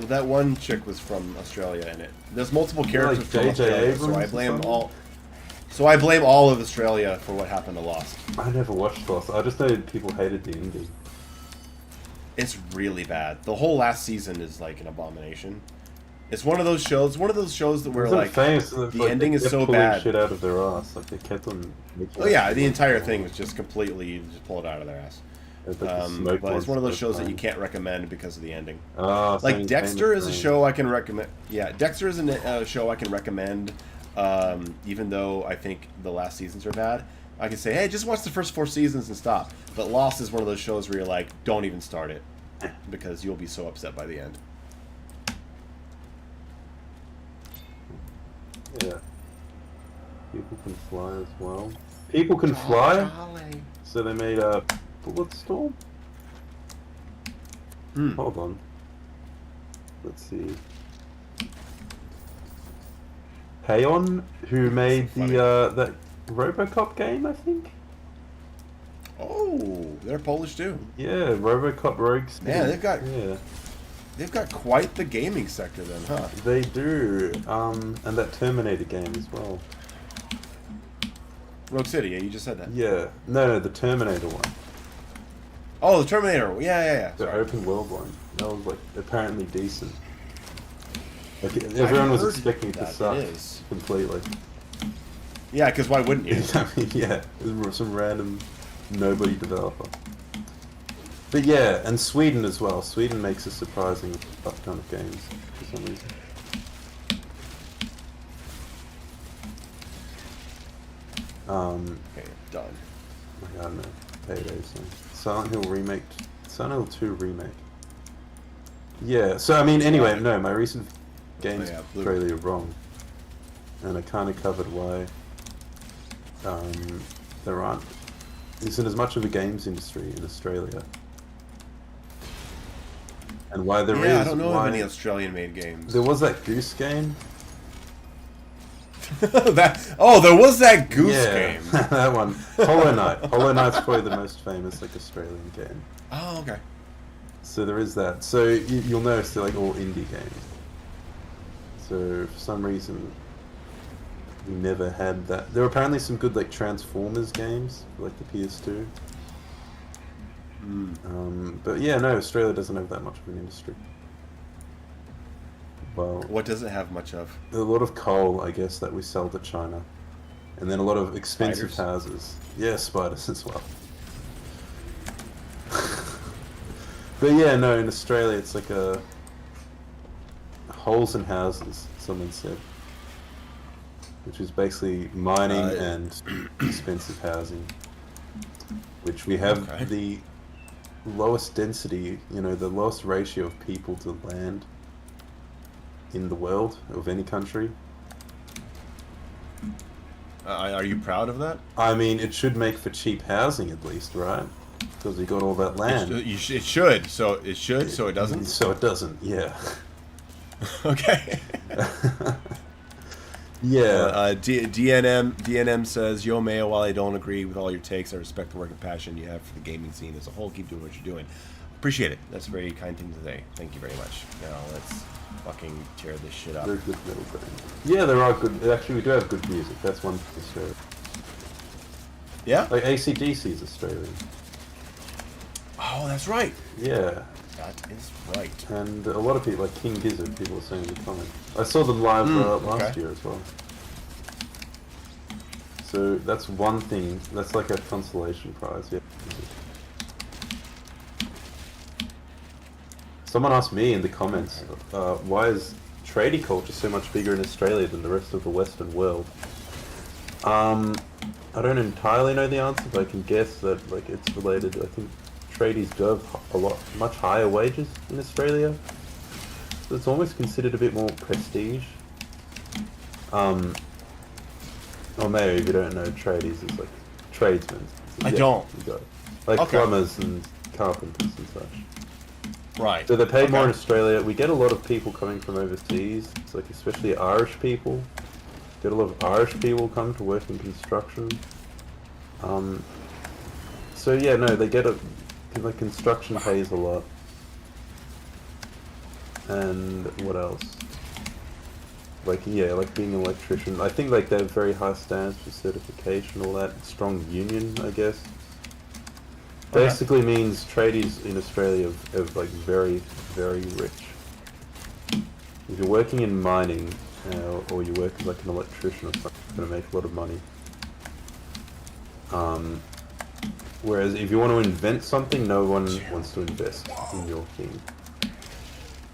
That one chick was from Australia in it. There's multiple characters Like from J.J. Australia, Abrams so I or blame something? all. So I blame all of Australia for what happened to Lost. I never watched Lost. I just know people hated the ending. It's really bad. The whole last season is like an abomination. It's one of those shows. One of those shows that were Wasn't like famous, the ending is so pulling bad. shit out of their ass. Like they kept on. Oh yeah, the entire thing was just completely just pull it out of their ass. But it's one of those shows that you can't recommend because of the ending. Like Dexter is a show I can recommend. Yeah, Dexter is a show I can recommend. Even though I think the last seasons are bad, I can say, hey, just watch the first 4 seasons and stop. But Lost is one of those shows where you're like, don't even start it, because you'll be so upset by the end. Yeah. People can fly as well. People can fly. So they made a Bulletstorm. Hold on. Let's see. Payon, who made the that RoboCop game, I think. Oh, they're Polish too. Yeah, RoboCop Rogue Speed. Man, they've got quite the gaming sector then, huh? They do, and that Terminator game as well. Rogue City, yeah, you just said that. Yeah, no, the Terminator one. Oh, the Terminator, yeah. The Sorry. open world one. That was like apparently decent. Like everyone was expecting it to suck completely. Yeah, because why wouldn't you? I mean, yeah, it was some random nobody developer. But yeah, and Sweden as well. Sweden makes a surprising fuck ton of games for some reason. Okay, done. I don't know. Payday, so. Silent Hill remake. Silent Hill 2 remake. Yeah, so I mean, anyway, no, my recent games in Australia are wrong. And I kind of covered why there isn't as much of a games industry in Australia. And why there is. Yeah, I don't know of any Australian-made games. There was that Goose game. There was that Goose game. That one. Hollow Knight. Hollow Knight's probably the most famous Australian game. Oh, okay. So there is that. So you'll notice they're like all indie games. So for some reason, we never had that. There were apparently some good like Transformers games for like the PS2. But yeah, no, Australia doesn't have that much of an industry. Well, What does it have much of? a lot of coal, I guess, that we sell to China, and then a lot of expensive Spiders? houses. Yeah, spiders as well. But yeah, no, in Australia it's like a holes in houses. Someone said, which is basically mining and expensive housing, which we have Okay. the lowest density, the lowest ratio of people to land in the world of any country. Are you proud of that? I mean, it should make for cheap housing at least, right? Because we got all that land. It should. So it should. So it doesn't. So it doesn't, yeah. Okay. Yeah. DNM says, "Yo, Mayo. While I don't agree with all your takes, I respect the work and passion you have for the gaming scene as a whole. Keep doing what you're doing. Appreciate it. That's a very kind thing to say. Thank you very much. Now let's fucking tear this shit up." They're good metal band. Yeah, there are good. Actually, we do have good music. That's one thing. Australia. Yeah. Like AC/DC is Australian. Oh, that's right. Yeah. That is right. And a lot of people, like King Gizzard, people are saying in the comments. I saw them live last okay. year as well. So that's one thing. That's like a consolation prize. Yeah. Someone asked me in the comments, why is tradie culture so much bigger in Australia than the rest of the Western world? I don't entirely know the answer, but I can guess that like it's related. I think tradies do have much higher wages in Australia, so it's almost considered a bit more prestige. Or maybe if you don't know, tradies is like tradesmen. I don't. You got it. Like Okay. plumbers and carpenters and such. Right. So they're paid more in Okay. Australia. We get a lot of people coming from overseas. It's like especially Irish people. Get a lot of Irish people come to work in construction. So yeah, no, they get like construction pays a lot. And what else? Like yeah, like being an electrician. I think like they have very high standards for certification, all that. Strong union, I guess. Okay. Basically means tradies in Australia are like very, very rich. If you're working in mining, or you work as like an electrician or something, you're gonna make a lot of money. Whereas if you want to invent something, no one wants to invest in your thing.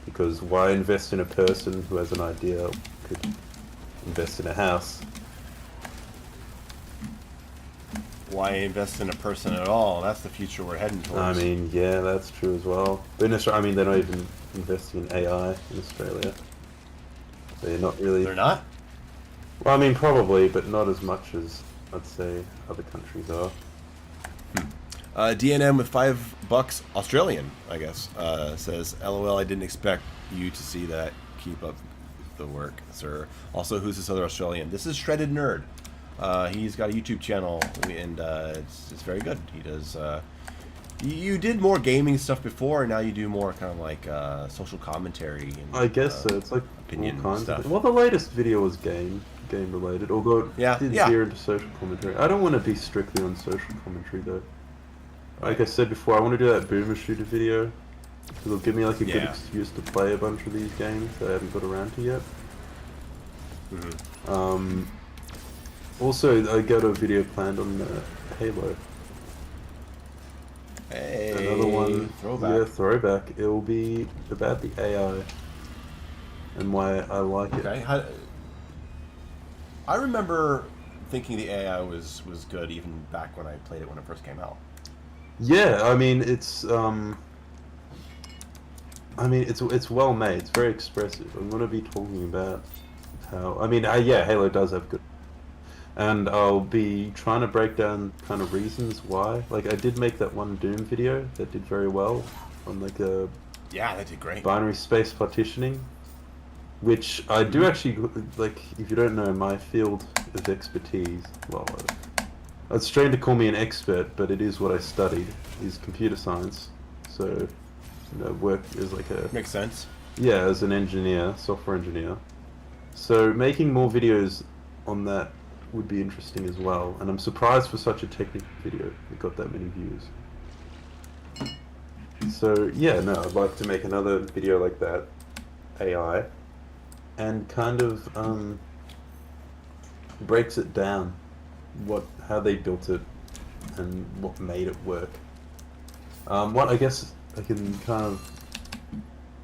Because why invest in a person who has an idea, could invest in a house? Why invest in a person at all? That's the future we're heading towards. I mean, yeah, that's true as well. But in Australia, I mean, they're not even investing in AI in Australia. They're not really... They're not? Well, I mean, probably, but not as much as, I'd say, other countries are. DNM with $5 Australian, I guess, says, "LOL, I didn't expect you to see that. Keep up the work, sir." Also, who's this other Australian? This is Shredded Nerd. He's got a YouTube channel, and it's very good. He does. You did more gaming stuff before, and now you do more kind of like social commentary. And, I guess so. It's like opinion all kinds stuff. of... Well, the latest video was game related, although it did veer into social commentary. I don't want to be strictly on social commentary, though. Like I said before, I want to do that Boomer Shooter video. Because it'll give me like a good excuse to play a bunch of these games that I haven't got around to yet. Also, I got a video planned on Halo. Hey, Another one. throwback. Yeah, throwback. It will be about the AI and why I like it. Okay. I remember thinking the AI was good even back when I played it when it first came out. Yeah, I mean it's it's well made. It's very expressive. I'm gonna be talking about how yeah, Halo does have good, and I'll be trying to break down kind of reasons why. Like I did make that one Doom video that did very well on like a that did great. binary space partitioning, which I do actually like. If you don't know my field of expertise, well, it's strange to call me an expert, but it is what I studied, is computer science. So, work as like a... Makes sense. Yeah, as an engineer, software engineer. So making more videos on that would be interesting as well. And I'm surprised for such a technical video it got that many views. So yeah, no, I'd like to make another video like that, AI, and kind of breaks it down, how they built it and what made it work. What I guess I can kind of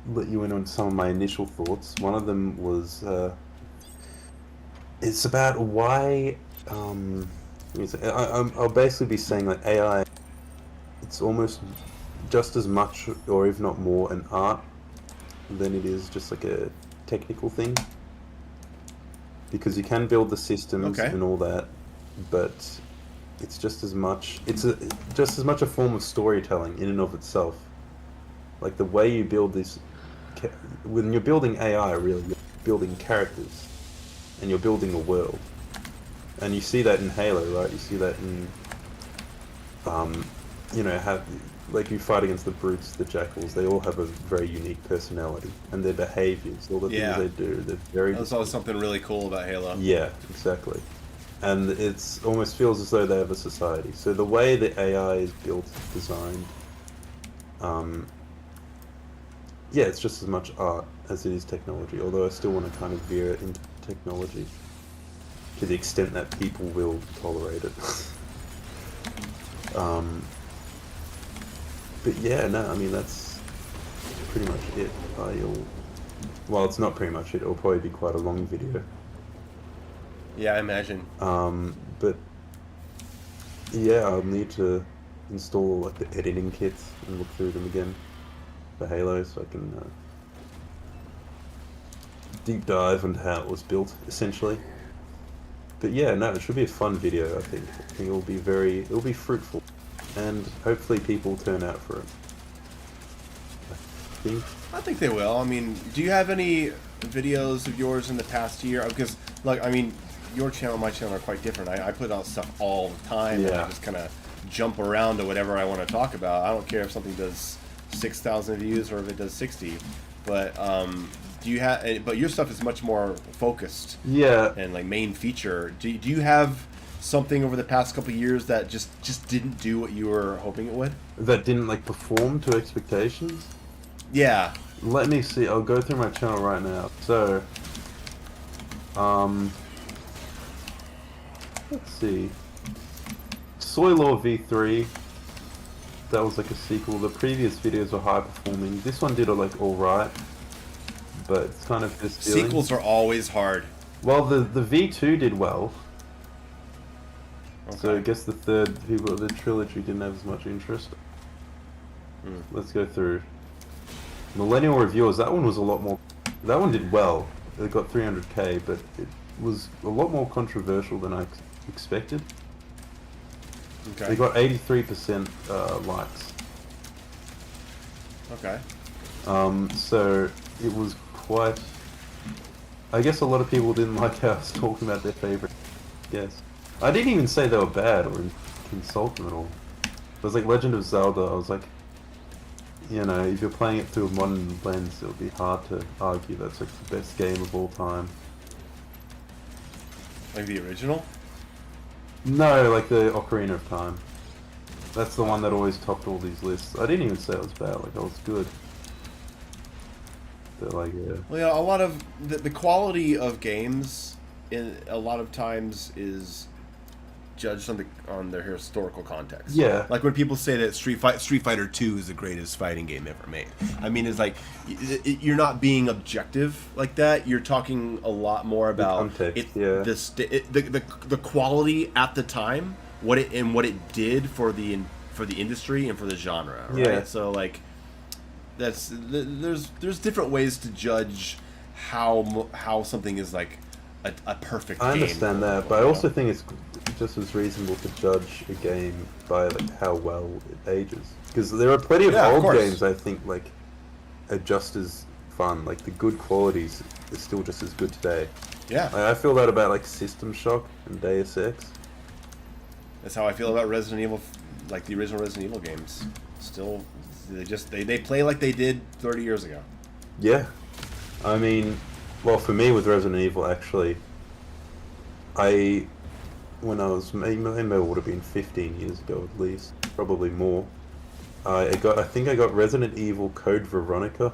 let you in on some of my initial thoughts. One of them was it's about why I'll basically be saying that AI, it's almost just as much, or if not more, an art than it is just like a technical thing. Because you can build the systems and all that, but it's just as much a form of storytelling in and of itself. Like the way you build this, when you're building AI, really, you're building characters, and you're building a world. And you see that in Halo, right? You see that in, like you fight against the brutes, the jackals. They all have a very unique personality, and their behaviors, all the things they do, they're very. That's always something really cool about Halo. Yeah, exactly. And it's almost feels as though they have a society. So the way the AI is built, designed, yeah, it's just as much art as it is technology. Although I still want to kind of veer it into technology to the extent that people will tolerate it. But yeah, no, I mean that's pretty much it. Well, it's not pretty much it. It'll probably be quite a long video. Yeah, I imagine. But yeah, I'll need to install like the editing kits and look through them again for Halo, so I can deep dive into how it was built, essentially. But yeah, no, it should be a fun video. I think it'll be fruitful, and hopefully people turn out for it. I think they will. I mean, do you have any videos of yours in the past year? Because, like, I mean, your channel and my channel are quite different. I put out stuff all the time, and I just kind of jump around to whatever I want to talk about. I don't care if something does 6,000 views or if it does 60. But do you have? But your stuff is much more focused. Yeah. And like main feature. Do you have something over the past couple of years that just didn't do what you were hoping it would? That didn't like perform to expectations? Yeah. Let me see. I'll go through my channel right now. So, let's see. Soy Law V3. That was like a sequel. The previous videos were high performing. This one did like all right, but it's kind of just sequels are always hard. Well, the V2 did well. Okay. So I guess the trilogy didn't have as much interest. Let's go through. Millennial Reviewers, that one was a lot more. That one did well. It got 300k, but it was a lot more controversial than I expected. Okay. It got 83% likes. Okay. So it was quite. I guess a lot of people didn't like how I was talking about their favorite. Yes. I didn't even say they were bad or insult them at all. It was like Legend of Zelda. I was like, you know, if you're playing it through a modern lens, it would be hard to argue that's like the best game of all time. Like the original? No, like the Ocarina of Time. That's the one that always topped all these lists. I didn't even say it was bad, like, it was good. But like, yeah. Well, yeah, a lot of the quality of games a lot of times is judged on their historical context. Yeah. Like when people say that Street Fighter 2 is the greatest fighting game ever made. I mean, it's like you're not being objective like that. You're talking a lot more about the context, the quality at the time, what it did for the industry and for the genre. Right? Yeah. So like there's different ways to judge how something is like a perfect game. I understand that, but I also think it's just as reasonable to judge a game by like how well it ages. Because there are plenty of old games I think like are just as fun. Like the good qualities is still just as good today. Yeah. Like, I feel that about like System Shock and Deus Ex. That's how I feel about Resident Evil, like the original Resident Evil games. Still, they play like they did 30 years ago. Yeah. I mean, well, for me with Resident Evil, actually, when I was, it would have been 15 years ago at least, probably more. I think I got Resident Evil Code Veronica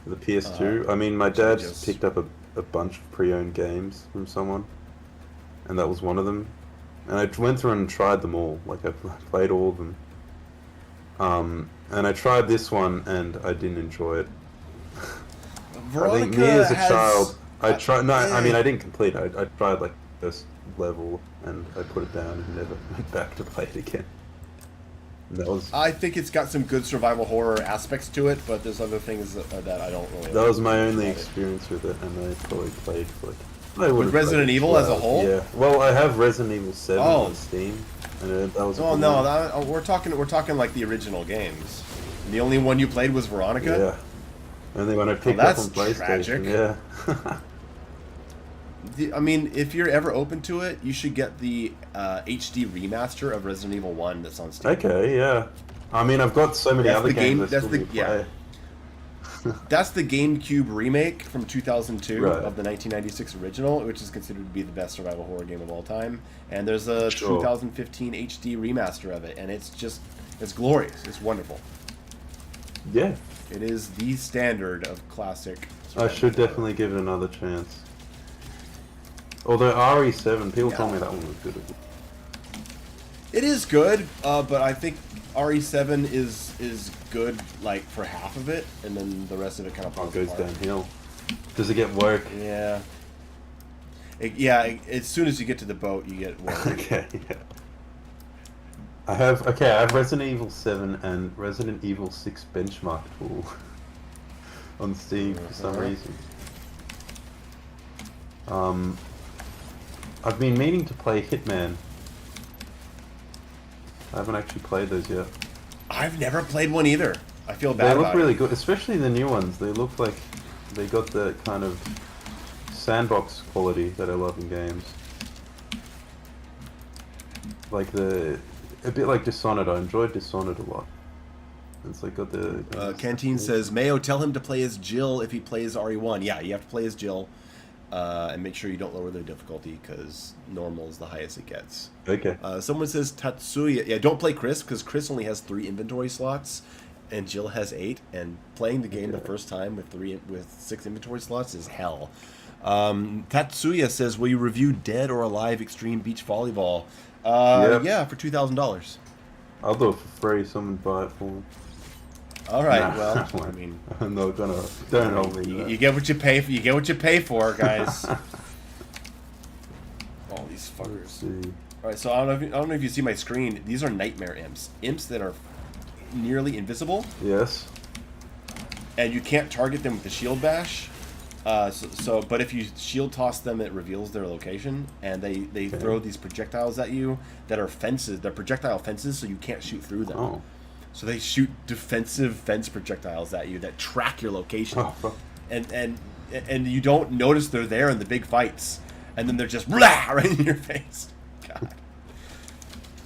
for the PS2. I mean, my dad just- picked up a bunch of pre-owned games from someone, and that was one of them. And I went through and tried them all. Like I played all of them. And I tried this one, and I didn't enjoy it. Veronica I think me as a has- child, I tried. No, I mean eh. I didn't complete it. I tried like first level, and I put it down and never went back to play it again. And that was I think it's got some good survival horror aspects to it, but there's other things that I don't really. that was my like only about it. experience with it, and I probably played for like. I would've Resident played Evil as a 12, whole? Yeah. Well, I have Resident Evil 7 Oh. on Steam, and that was. a Oh good no, one. we're talking like the original games. The only one you played was Veronica. Yeah. Only one I picked that's up on PlayStation. tragic. Yeah. I mean, if you're ever open to it, you should get the HD remaster of Resident Evil 1 that's on Steam. Okay. Yeah. I mean, I've got so many That's other the game- games. I that's still the- need to yeah. play. That's the GameCube remake from 2002 Right. of the 1996 original, which is considered to be the best survival horror game of all time. And there's a Sure. 2015 HD remaster of it, and it's glorious. It's wonderful. Yeah. It is the standard of classic. I survival should horror. definitely give it another chance. Although RE7, people told Yeah. me that one was good. It is good, but I think RE7 is good like for half of it, and then the rest of it kind of falls Goes apart. downhill. Does it get woke? Yeah. As soon as you get to the boat, you get worried. Okay, yeah. I have Resident Evil 7 and Resident Evil 6 benchmark tool on Steam for some Uh-huh. reason. I've been meaning to play Hitman. I haven't actually played those yet. I've never played one either. I feel They bad look about really it. good, especially the new ones. They look like they got the kind of sandbox quality that I love in games. Like a bit like Dishonored. I enjoyed Dishonored a lot. It's like got the. Canteen says, Mayo, tell him to play as Jill if he plays RE1. Yeah, you have to play as Jill. And make sure you don't lower the difficulty, because normal is the highest it gets. Okay. Someone says Tatsuya. Yeah, don't play Chris, because Chris only has 3 inventory slots, and Jill has 8. And playing the game the first time with 6 inventory slots is hell. Tatsuya says, will you review Dead or Alive Extreme Beach Volleyball? Yep. Yeah, for $2,000. I'll do it for free. Someone buy it for me. All right. Nah, Well, I I mean, I'm not gonna. Don't hold me. to you, that. you get what you pay for. You get what you pay for, guys. All these Let's fuckers. see. All right, so I don't know if you see my screen. These are nightmare imps. Imps that are nearly invisible, Yes. and you can't target them with the shield bash. But if you shield toss them, it reveals their location, and they throw these projectiles at you that are fences. They're projectile fences, so you can't shoot through them. Oh. So they shoot defensive fence projectiles at you that track your location, Oh, fuck. and you don't notice they're there in the big fights, and then they're just blah, right in your face. God.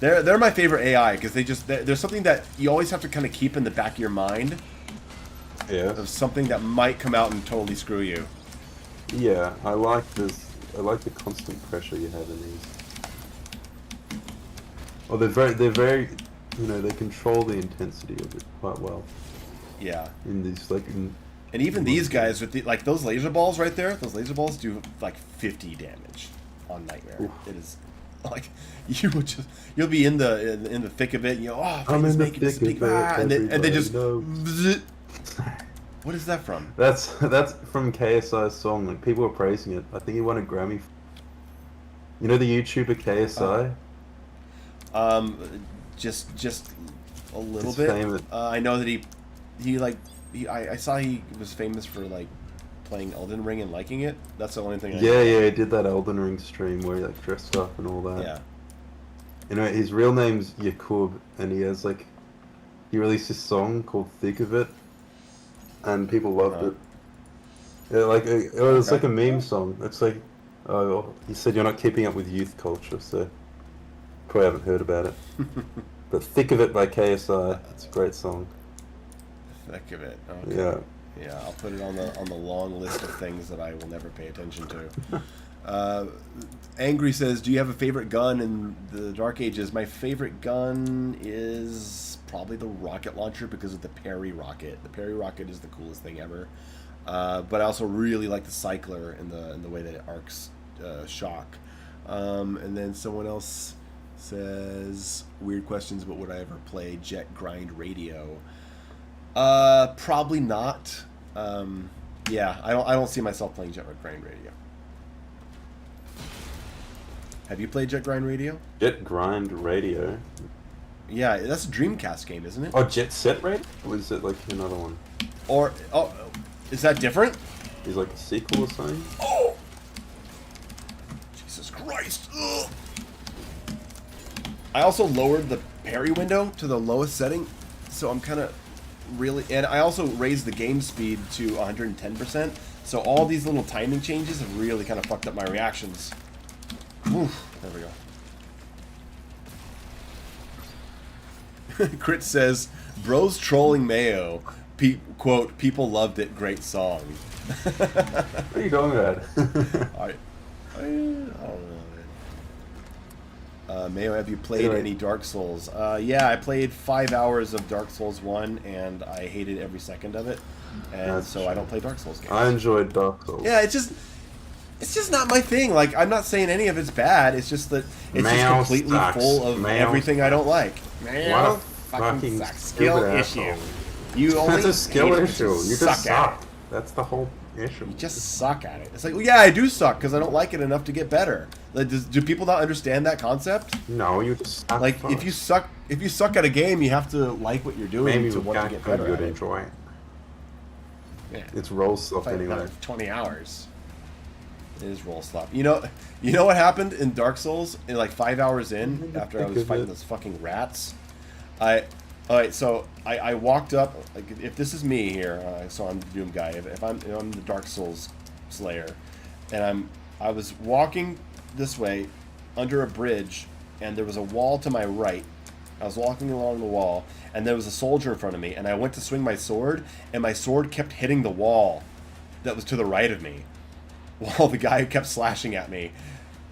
They're my favorite AI, because there's something that you always have to kind of keep in the back of your mind Yes. of something that might come out and totally screw you. Yeah, I like this. I like the constant pressure you have in these. Well, they're very, they control the intensity of it quite well. Yeah. In these, like, And even these guys with those laser balls right there, those laser balls do like 50 damage on Nightmare. Oof. It is like you'll be in the thick of it. And I'm Fighting's in the making this thick big of it, and they everybody just. knows. Bzzzt. What is that from? That's from KSI's song. Like, people were praising it. I think he won a Grammy. You know the YouTuber KSI? Just a little He's bit. famous. I know that I saw he was famous for like playing Elden Ring and liking it. That's the only thing. Yeah, he did that Elden Ring stream where he like dressed up and all that. Yeah. You know, his real name's Yakub, and he released this song called "Thick of It," and people loved it. Yeah, like it was like a meme song. It's like, he said you're not keeping up with youth culture, so probably haven't heard about it. But "Thick of It" by KSI, it's a great song. Thick of it. Okay. Yeah, Yeah, I'll put it on the long list of things that I will never pay attention to. Angry says, "Do you have a favorite gun in the Dark Ages?" My favorite gun is probably the rocket launcher because of the parry rocket. The parry rocket is the coolest thing ever. But I also really like the cycler in the way that it arcs shock. And then someone else says, "Weird questions, but would I ever play Jet Grind Radio?" Probably not. Yeah, I don't see myself playing Jet Grind Radio. Have you played Jet Grind Radio? Jet Grind Radio. Yeah, that's a Dreamcast game, isn't it? Oh, Jet Set Radio? Or is it like another one? Or is that different? Is like a sequel or something? Oh, Jesus Christ! Ugh. I also lowered the parry window to the lowest setting, so I'm kind of really, and I also raised the game speed to 110%. So all these little timing changes have really kind of fucked up my reactions. Oof, there we go. Crit says, "Bros trolling Mayo. Quote, people loved it. Great song." What are you talking about? I don't know. Mayo, have you played any Dark Souls? Yeah, I played 5 hours of Dark Souls 1, and I hated every second of it. And so I don't play Dark Souls games. I enjoyed Dark Souls. Yeah, it's just not my thing. Like, I'm not saying any of it's bad. It's just that it's just completely full of everything I don't like. What a fucking skill issue. You only That's a skill issue. You just suck at it. That's the whole issue. You just suck at it. It's like, well, yeah, I do suck because I don't like it enough to get better. Like, do people not understand that concept? No, you just suck. Like, if you suck at a game, you have to like what you're doing maybe to want to get better. You'd enjoy it. Yeah. It's roll stuff anyway. Another 20 hours. It is roll slop. You know what happened in Dark Souls? In like 5 hours in, after I was fighting those fucking rats, so I walked up. Like, if this is me here, so I'm the Doom guy. If I'm the Dark Souls Slayer, and I was walking this way under a bridge, and there was a wall to my right. I was walking along the wall, and there was a soldier in front of me, and I went to swing my sword, and my sword kept hitting the wall that was to the right of me, while the guy kept slashing at me,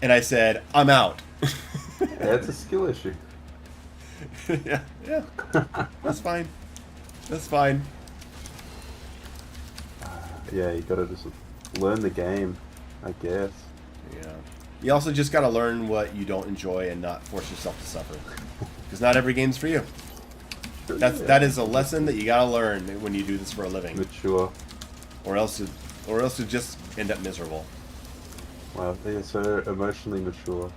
and I said, "I'm out." Yeah, it's a skill issue. yeah, that's fine. That's fine. Yeah, you gotta just learn the game, I guess. Yeah. You also just gotta learn what you don't enjoy and not force yourself to suffer, because not every game's for you. That is a lesson that you gotta learn when you do this for a living. Mature. Or else you just end up miserable. Wow, they're so emotionally mature.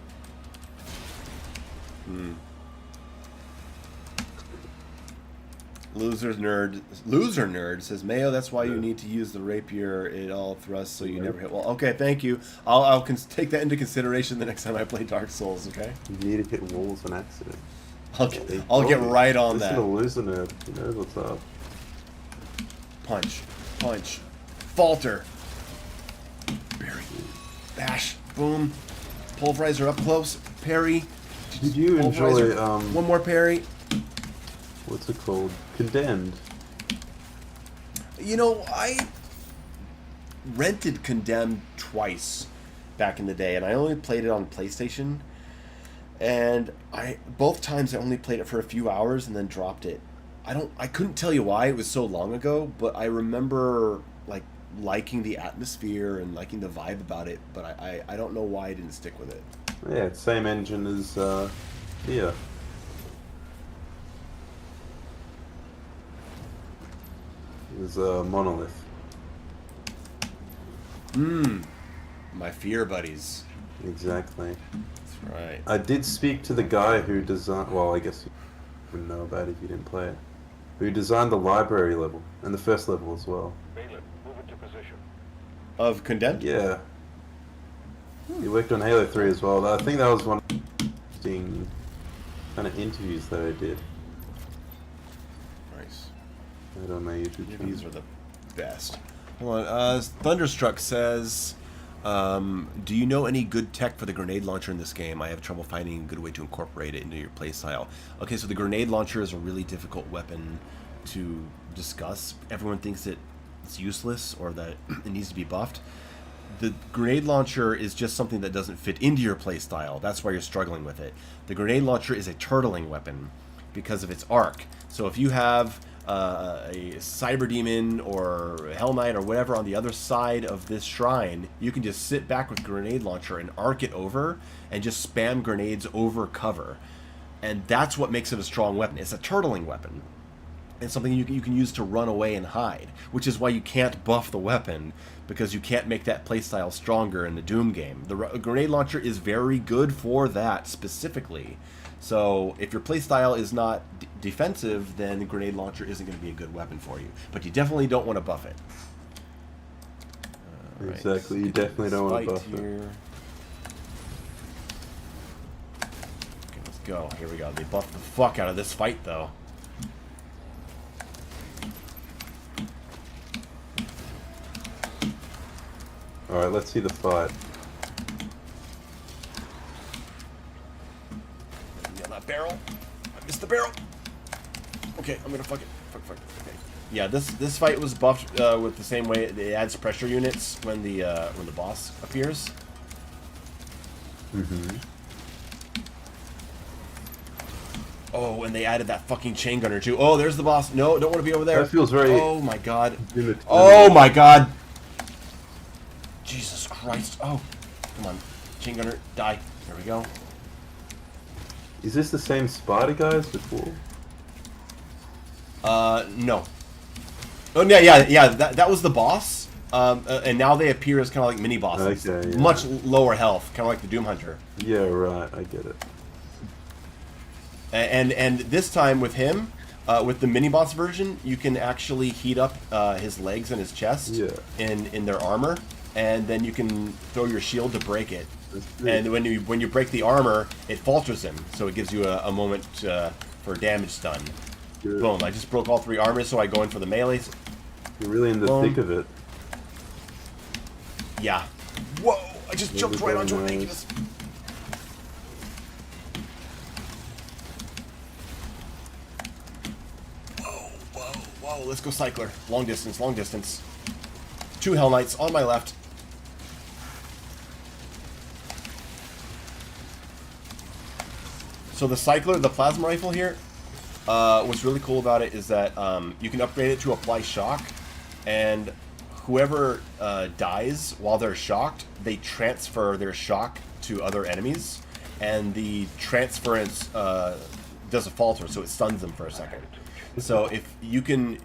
Loser nerd says, "Mayo, that's why you need to use the rapier. It all thrusts so you never hit well." Okay, thank you. I'll take that into consideration the next time I play Dark Souls. Okay. You need to hit walls on accident. I'll get right on that. Listen to Loser Nerd. He knows what's up. Punch, falter, parry, bash, boom, pulverizer up close, parry. Did you enjoy one more parry? What's it called? Condemned. I rented Condemned twice back in the day, and I only played it on PlayStation. And both times I only played it for a few hours and then dropped it. I couldn't tell you why, it was so long ago, but I remember liking the atmosphere and liking the vibe about it, but I don't know why I didn't stick with it. Yeah, it's same engine as here. Is Monolith. My fear buddies. Exactly. That's right. I did speak to the guy who designed. Well, I guess you wouldn't know about it if you didn't play it. Who designed the library level and the first level as well. Balin, move into position. Of Condemned? Yeah. He worked on Halo 3 as well. I think that was one of the interesting kind of interviews that I did. Nice. I don't know YouTube channel. These are the best. Hold on. Thunderstruck says, do you know any good tech for the grenade launcher in this game? I have trouble finding a good way to incorporate it into your playstyle. Okay, so the grenade launcher is a really difficult weapon to discuss. Everyone thinks it it's useless or that it needs to be buffed. The grenade launcher is just something that doesn't fit into your playstyle. That's why you're struggling with it. The grenade launcher is a turtling weapon because of its arc. So if you have a Cyber Demon or Hell Knight or whatever on the other side of this shrine, you can just sit back with grenade launcher and arc it over and just spam grenades over cover. And that's what makes it a strong weapon. It's a turtling weapon. It's something you can use to run away and hide, which is why you can't buff the weapon, because you can't make that playstyle stronger in the Doom game. The grenade launcher is very good for that specifically. So if your playstyle is not defensive, then the grenade launcher isn't going to be a good weapon for you. But you definitely don't want to buff it. Exactly, you definitely don't want to buff it. Okay, let's go. Here we go. They buffed the fuck out of this fight, though. Alright, let's see the fight. Yeah, that barrel. I missed the barrel. Okay, I'm gonna fuck it. Fuck. Okay. Yeah, this fight was buffed with the same way. It adds pressure units when the boss appears. Mm-hmm. Oh, and they added that fucking chain gunner too. Oh, there's the boss. No, don't want to be over there. That feels very... Oh my god. Oh my god. Jesus Christ. Oh, come on. Chain gunner, die. There we go. Is this the same spider guy as before? No. Oh, yeah. That was the boss. And now they appear as kind of like mini bosses. Okay, yeah. Much lower health, kind of like the Doom Hunter. Yeah, right. I get it. And this time with him, with the mini boss version, you can actually heat up his legs and his chest in their armor, and then you can throw your shield to break it. And when you break the armor, it falters him, so it gives you a moment for damage stun. Good. Boom! I just broke all 3 armors, so I go in for the melee. You're really in the thick of it. Yeah. Whoa! I just jumped right onto an Incubus. Whoa! Let's go cycler. Long distance. 2 Hell Knights on my left. So the cycler, the plasma rifle here, what's really cool about it is that you can upgrade it to apply shock, and whoever dies while they're shocked, they transfer their shock to other enemies, and the transference does a falter, so it stuns them for a second. So if you can,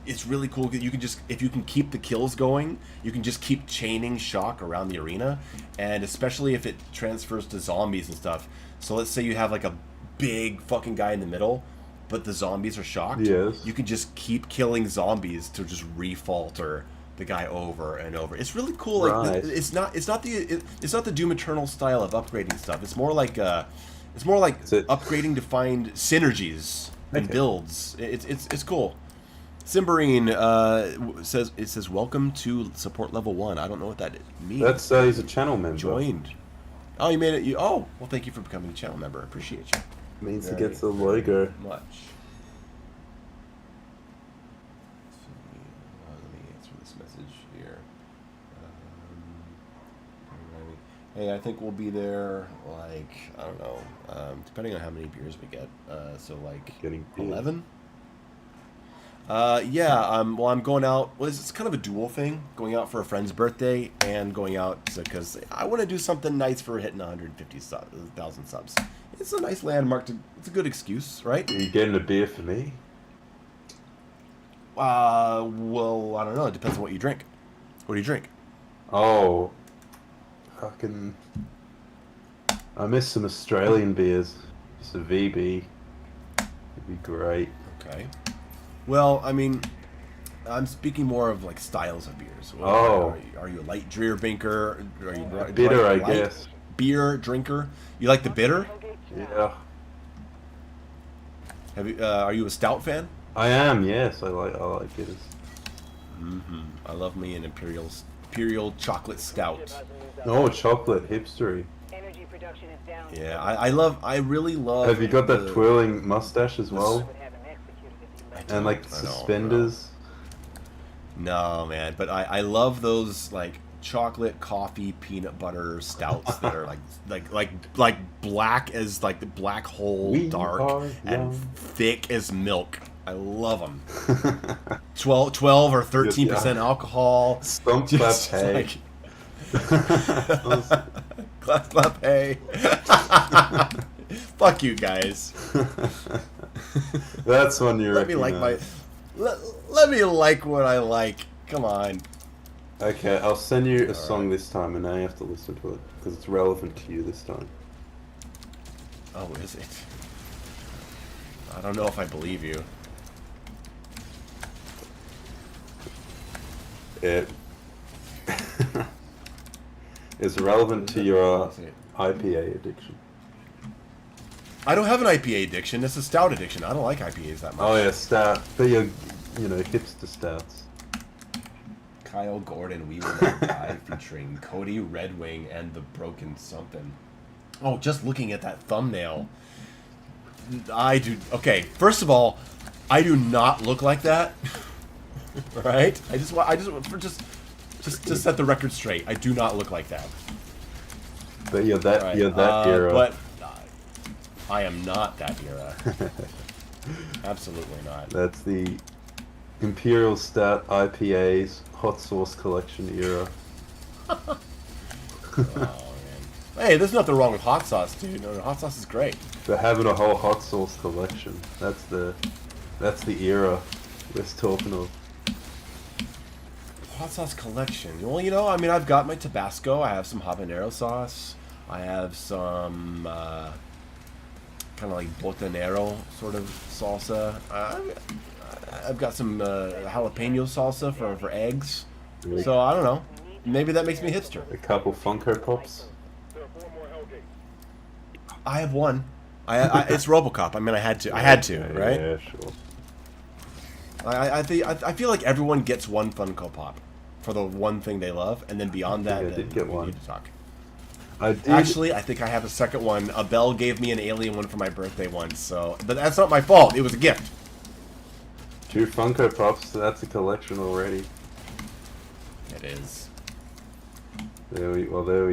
it's really cool. You can just, if you can keep the kills going, you can just keep chaining shock around the arena, and especially if it transfers to zombies and stuff. So let's say you have like a big fucking guy in the middle, but the zombies are shocked. Yes. You can just keep killing zombies to just refalter the guy over and over. It's really cool. Like Right. it's not the Doom Eternal style of upgrading stuff. It's more like upgrading to find synergies and builds. It's cool. Simbarine says welcome to support level 1. I don't know what that means. That's he's a channel member. Joined. Oh, you made it. Oh, well, thank you for becoming a channel member. I appreciate you. Means he gets the logo. Much. Let me answer this message here. Hey, I think we'll be there, like, I don't know, depending on how many beers we get. So, like, Getting beers. 11? Yeah, well, I'm going out. Well, it's kind of a dual thing. Going out for a friend's birthday and going out because I want to do something nice for hitting 150,000 subs. It's a nice landmark. It's a good excuse, right? Are you getting a beer for me? Well, I don't know. It depends on what you drink. What do you drink? Oh, fucking. I miss some Australian beers. Just a VB. It'd be great. Okay. Well, I mean, I'm speaking more of like styles of beers. Oh. Are you a light beer drinker? Are you Bitter, I light guess. Beer drinker? You like the bitter? Yeah. Have you? Are you a stout fan? I am. Yes, I like bitters. I love me an imperial chocolate stout. Oh, chocolate hipstery. Energy production is down. Yeah, I really love. Have you got that twirling mustache as well? Would have him executed if he left. And like I don't suspenders. No, man. But I love those like chocolate coffee peanut butter stouts that are like black as like the black hole, We dark are and young. thick as milk. I love them. 12 or 13% alcohol. Stump clap Just hey. like Awesome. clap clap hey. Fuck you guys. That's one you Let me like my let me like what I like. Come on. Okay, I'll send you a All song right. this time, and now you have to listen to it because it's relevant to you this time. Oh, is it? I don't know if I believe you. It is relevant to your Is it? IPA addiction. I don't have an IPA addiction. It's a stout addiction. I don't like IPAs that much. Oh yeah, stout. But you're, hipster stouts. Kyle Gordon, We Will Never Die, featuring Cody Red Wing and the Broken Something. Oh, just looking at that thumbnail, I do. Okay, first of all, I do not look like that. Right? Just to set the record straight, I do not look like that. But you're that Right. era. But I am not that era. Absolutely not. That's the Imperial Stout IPA's hot sauce collection era. Oh man. Hey, there's nothing wrong with hot sauce, dude. No, hot sauce is great. They're having a whole hot sauce collection. That's the era we're talking of. Hot sauce collection. Well, I mean, I've got my Tabasco. I have some habanero sauce. I have some kind of like botanero sort of salsa. I've got some jalapeno salsa for eggs. Really? So I don't know. Maybe that makes me hipster. A couple Funko Pops. There are 4 more Hellgate. I have one. It's RoboCop. I mean, I had to, right? Yeah, sure. I feel like everyone gets one Funko Pop for the one thing they love, and then beyond I that, think I then did get we one. need to talk. I did. Actually, I think I have a second one. Belle gave me an alien one for my birthday once, but that's not my fault. It was a gift. 2 Funko Pops. That's a collection already. It is. There we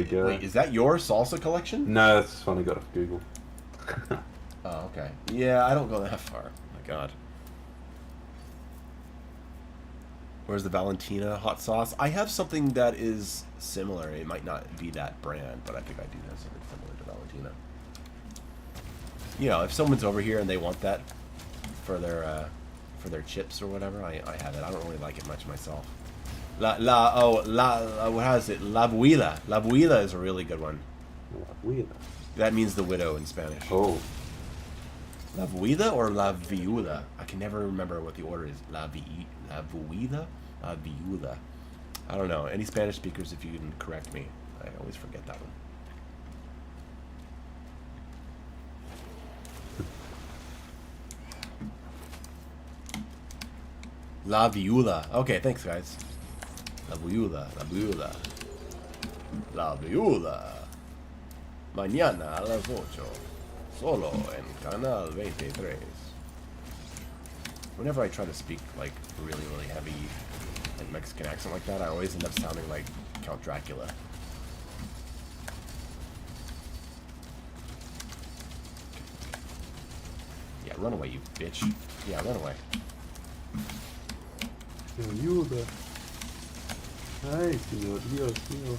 go. Wait, is that your salsa collection? No, that's one I got off Google. Oh, okay. Yeah, I don't go that far. My God. Where's the Valentina hot sauce? I have something that is similar. It might not be that brand, but I think I do have something similar to Valentina. If someone's over here and they want that for their chips or whatever, I have it. I don't really like it much myself. What is it? La Buila. La Buila is a really good one. Weird. That means the widow in Spanish. Oh, La Vuida or La Viuda? I can never remember what the order is. La Vuida? La Viuda. I don't know. Any Spanish speakers, if you can correct me. I always forget that one. La Viuda. Okay, thanks, guys. La Viuda. La Viuda. La Viuda. Mañana a las 8. Solo en Canal 23. Whenever I try to speak like really, really heavy like Mexican accent like that, I always end up sounding like Count Dracula. Yeah, run away, you bitch. Yeah, run away. ayuda. Ay, señor, Dios mío.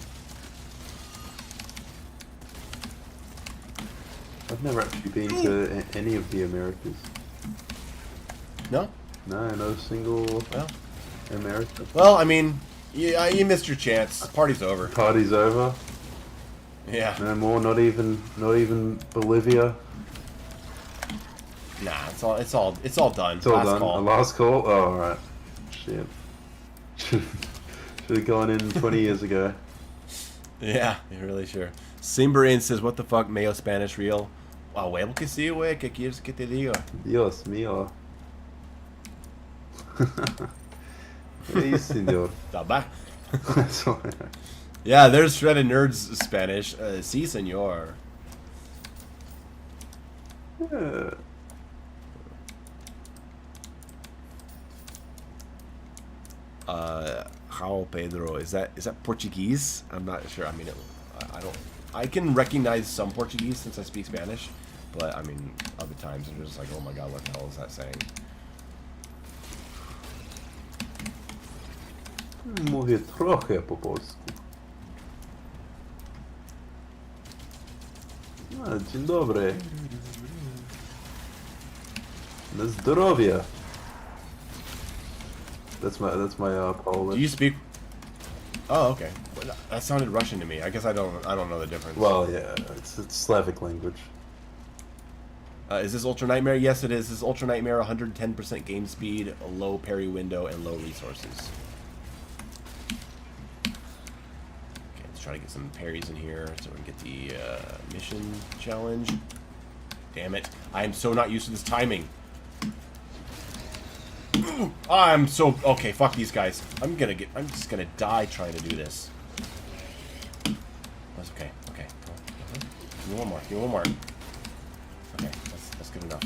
I've never actually been to any of the Americas. No? No, no single Well, America. well, I mean, you missed your chance. Party's over. Party's over. Yeah. No more. Not even Bolivia. Nah, it's all done. It's all Last done. call. A last call. Oh, all right. Shit. Should have gone in 20 years ago. Yeah, you're really sure. Simbarin says, what the fuck, Mayo Spanish real? A huevo que sí, güey, ¿qué quieres que te diga? Dios mío. Hey, señor. Taba. That's all I know. Yeah, there's Shredded Nerds Spanish. Sí, señor. How Pedro, is that Portuguese? I'm not sure. I mean, I don't. I can recognize some Portuguese since I speak Spanish, but I mean, other times I'm just like, oh my god, what the hell is that saying? Mówię trochę po polsku. Dzień dobry. Na zdrowie. That's my Polish. Do you speak? Oh, okay. Well, that sounded Russian to me. I guess I don't know the difference. Well, yeah, it's Slavic language. Is this Ultra Nightmare? Yes, it is. This is Ultra Nightmare, 110% game speed, a low parry window, and low resources. Okay, let's try to get some parries in here so we can get the mission challenge. Damn it. I am so not used to this timing. I'm so... Okay, fuck these guys. I'm just gonna die trying to do this. That's okay. Okay. Give me one more. Give me one more. Okay, that's good enough.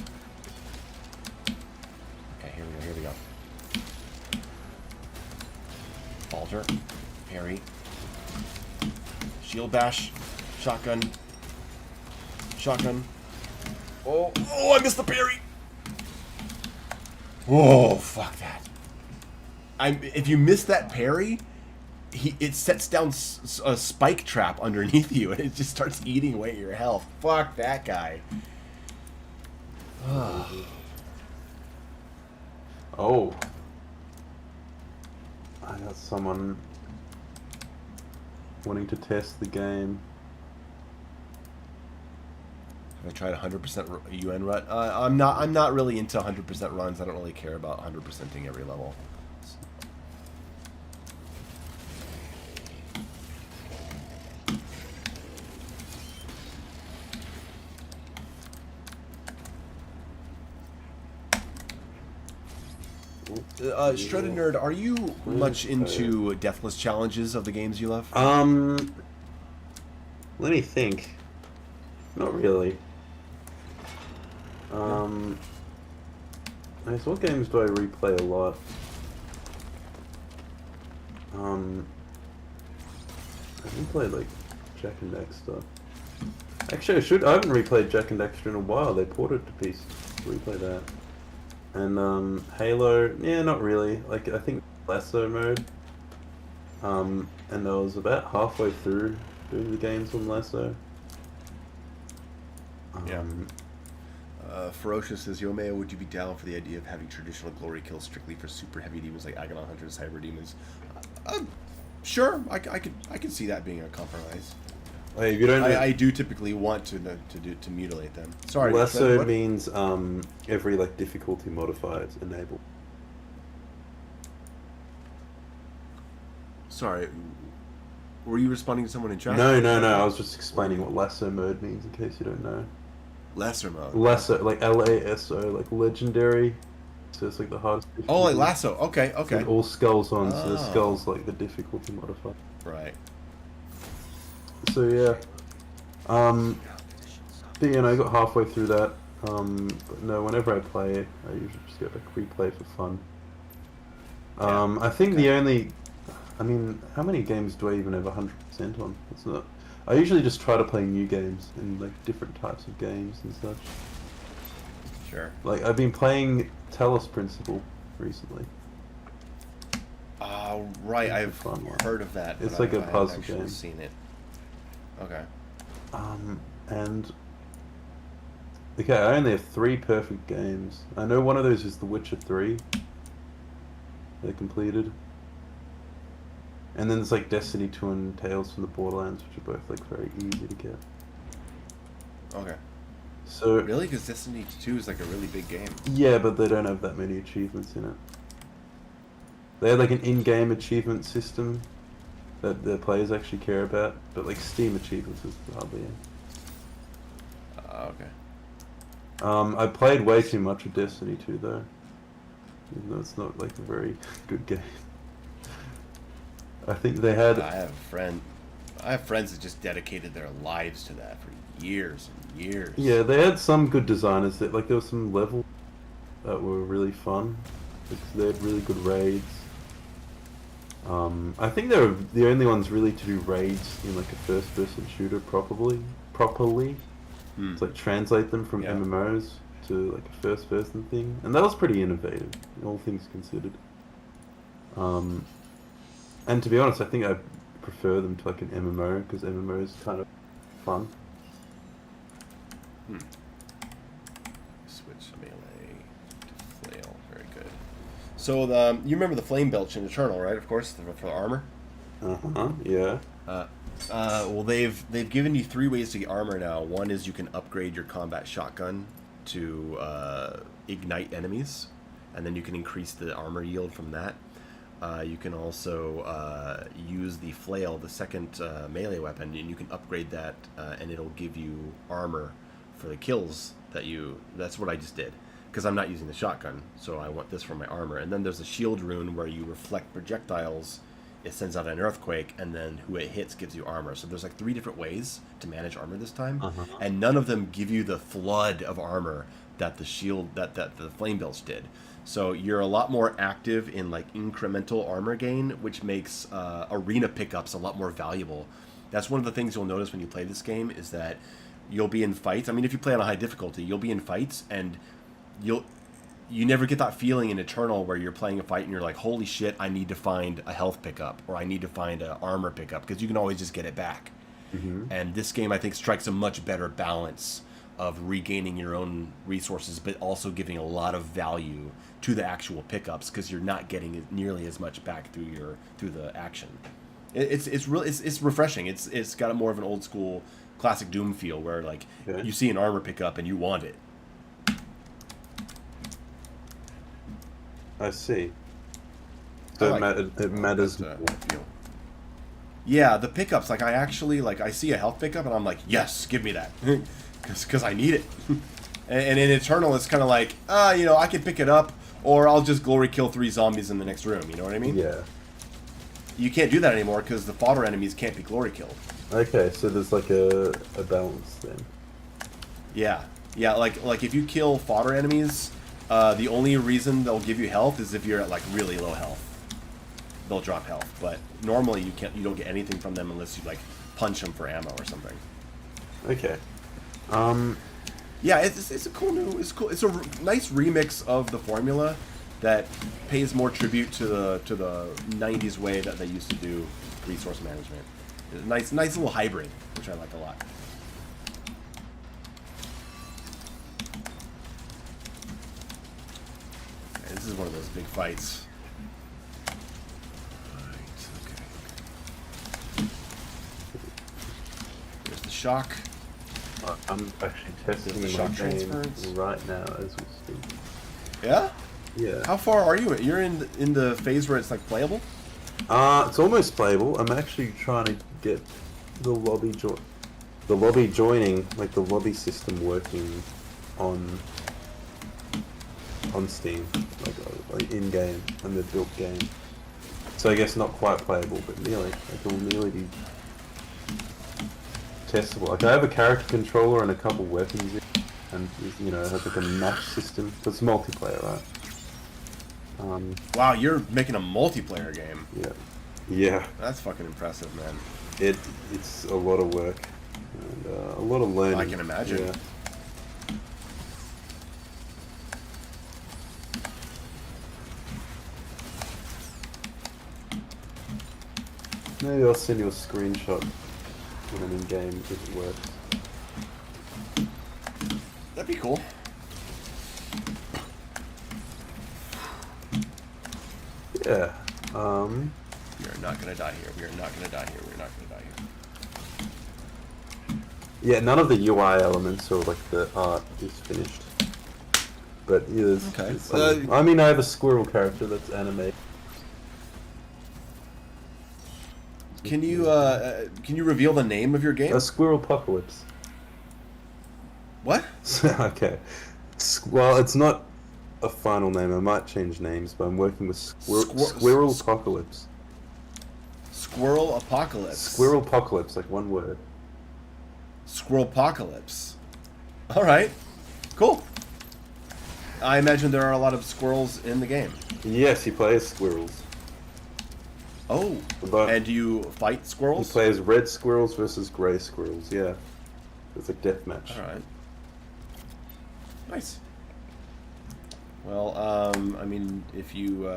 Okay, here we go. Falter. Parry. Shield bash. Shotgun. Shotgun. Oh, I missed the parry! Whoa, fuck that. If you miss that parry, it sets down a spike trap underneath you, and it just starts eating away at your health. Fuck that guy. Oh. I got someone wanting to test the game. I tried 100% UN run. I'm not really into 100% runs. I don't really care about 100%ing every level. Shredded Nerd, are you much into deathless challenges of the games you love? Let me think. Not really. I guess what games do I replay a lot? I haven't played like Jack and Daxter. Actually, I haven't replayed Jack and Daxter in a while. They ported to PC. Replay that. And Halo, yeah, not really. Like I think Lasso mode. And I was about halfway through doing the games on Lasso. Yeah. Ferocious says, Yo Mayo, would you be down for the idea of having traditional glory kills strictly for super heavy demons like Agonon Hunters, Cyber Demons? Sure, I could see that being a compromise. Hey, if you don't know, I do typically want to mutilate them. Sorry. Lasso means every like difficulty modifier is enabled. Sorry. Were you responding to someone in chat? No. I was just explaining what Lasso mode means in case you don't know. Lesser mode. Lasso, like Lasso, like legendary. So it's like the hardest. Oh, like Lasso. Okay. So all skulls on, so the skulls like the difficulty modifier. Right. So yeah. But you know, I got halfway through that. But no, whenever I play, I usually just go back replay for fun. I think the only, I mean, how many games do I even have 100% on? It's not. I usually just try to play new games and like different types of games and such. Sure. Like I've been playing Talos Principle recently. Right. I've heard of that. It's like a puzzle game. game. Seen it. Okay. And okay, I only have 3 perfect games. I know one of those is The Witcher 3. They completed. And then there's like Destiny 2 and Tales from the Borderlands, which are both like very easy to get. Okay. So really, because Destiny 2 is like a really big game. Yeah, but they don't have that many achievements in it. They have like an in-game achievement system that the players actually care about, but like Steam achievements is hardly in. Okay. I played way too much of Destiny 2 though, even though it's not like a very good game. I think they had. I have friends that just dedicated their lives to that for years and years. Yeah, they had some good designers. That like there were some levels that were really fun. They had really good raids. I think they're the only ones really to do raids in like a first-person shooter properly. Hmm. To like translate them from Yeah. MMOs to like a first-person thing, and that was pretty innovative, all things considered. And to be honest, I think I prefer them to like an MMO because MMO is kind of fun. Switch melee to flail. Very good. So you remember the flame belch in Eternal, right? Of course, for the armor. Yeah. Well, they've given you 3 ways to get armor now. One is you can upgrade your combat shotgun to ignite enemies, and then you can increase the armor yield from that. You can also use the flail, the second melee weapon, and you can upgrade that, and it'll give you armor for the kills that you. That's what I just did, because I'm not using the shotgun, so I want this for my armor. And then there's a shield rune where you reflect projectiles. It sends out an earthquake, and then who it hits gives you armor. So there's like 3 different ways to manage armor this time, and none of them give you the flood of armor that the shield that the flame belch did. So you're a lot more active in like incremental armor gain, which makes arena pickups a lot more valuable. That's one of the things you'll notice when you play this game is that you'll be in fights. I mean, if you play on a high difficulty, you'll be in fights and you never get that feeling in Eternal where you're playing a fight and you're like, holy shit, I need to find a health pickup or I need to find an armor pickup, because you can always just get it back. And this game, I think, strikes a much better balance of regaining your own resources, but also giving a lot of value to the actual pickups, because you're not getting nearly as much back through the action. It's refreshing. It's got a more of an old school classic Doom feel where like you see an armor pickup and you want it. I see. So it matters more. Yeah, the pickups, like I actually, like I see a health pickup and I'm like, yes, give me that, because I need it. And in Eternal, it's kind of like, I can pick it up, or I'll just glory kill 3 zombies in the next room. You know what I mean? Yeah. You can't do that anymore because the fodder enemies can't be glory killed. Okay, so there's like a balance then. Yeah, like if you kill fodder enemies, the only reason they'll give you health is if you're at like really low health. They'll drop health, but normally you don't get anything from them unless you like punch them for ammo or something. Okay. Yeah, it's a cool it's a nice remix of the formula that pays more tribute to the 90s way that they used to do resource management. It's a nice little hybrid, which I like a lot. Okay, this is one of those big fights. There's the shock. I'm actually testing the my shock game transference right now as we speak. Yeah? Yeah. How far are you? You're in the phase where it's like playable? It's almost playable. I'm actually trying to get the lobby joining, like the lobby system working on Steam, like in game, on the built game. So I guess not quite playable, but nearly. Like it'll nearly be testable. Like I have a character controller and a couple weapons, and it has like a match system. So it's multiplayer, right? Wow, you're making a multiplayer game. Yeah. Yeah. That's fucking impressive, man. It's a lot of work and a lot of learning. I can imagine. Yeah. Maybe I'll send you a screenshot when I'm in game if it works. That'd be cool. Yeah. We are not gonna die here. We are not gonna die here. We're not gonna die here. Yeah, none of the UI elements or like the art is finished. But yeah, Okay. I mean, I have a squirrel character that's animated. Can you reveal the name of your game? A squirrel apocalypse. What? Okay. Well, it's not a final name. I might change names, but I'm working with Squirrel Apocalypse. Squirrel Apocalypse. Squirrel Apocalypse, like one word. Squirrel Apocalypse. All right. Cool. I imagine there are a lot of squirrels in the game. Yes, you play as squirrels. Oh, But and do you fight he squirrels? plays red squirrels versus grey squirrels. Yeah, it's a death match. All right. Nice. Well, I mean, if you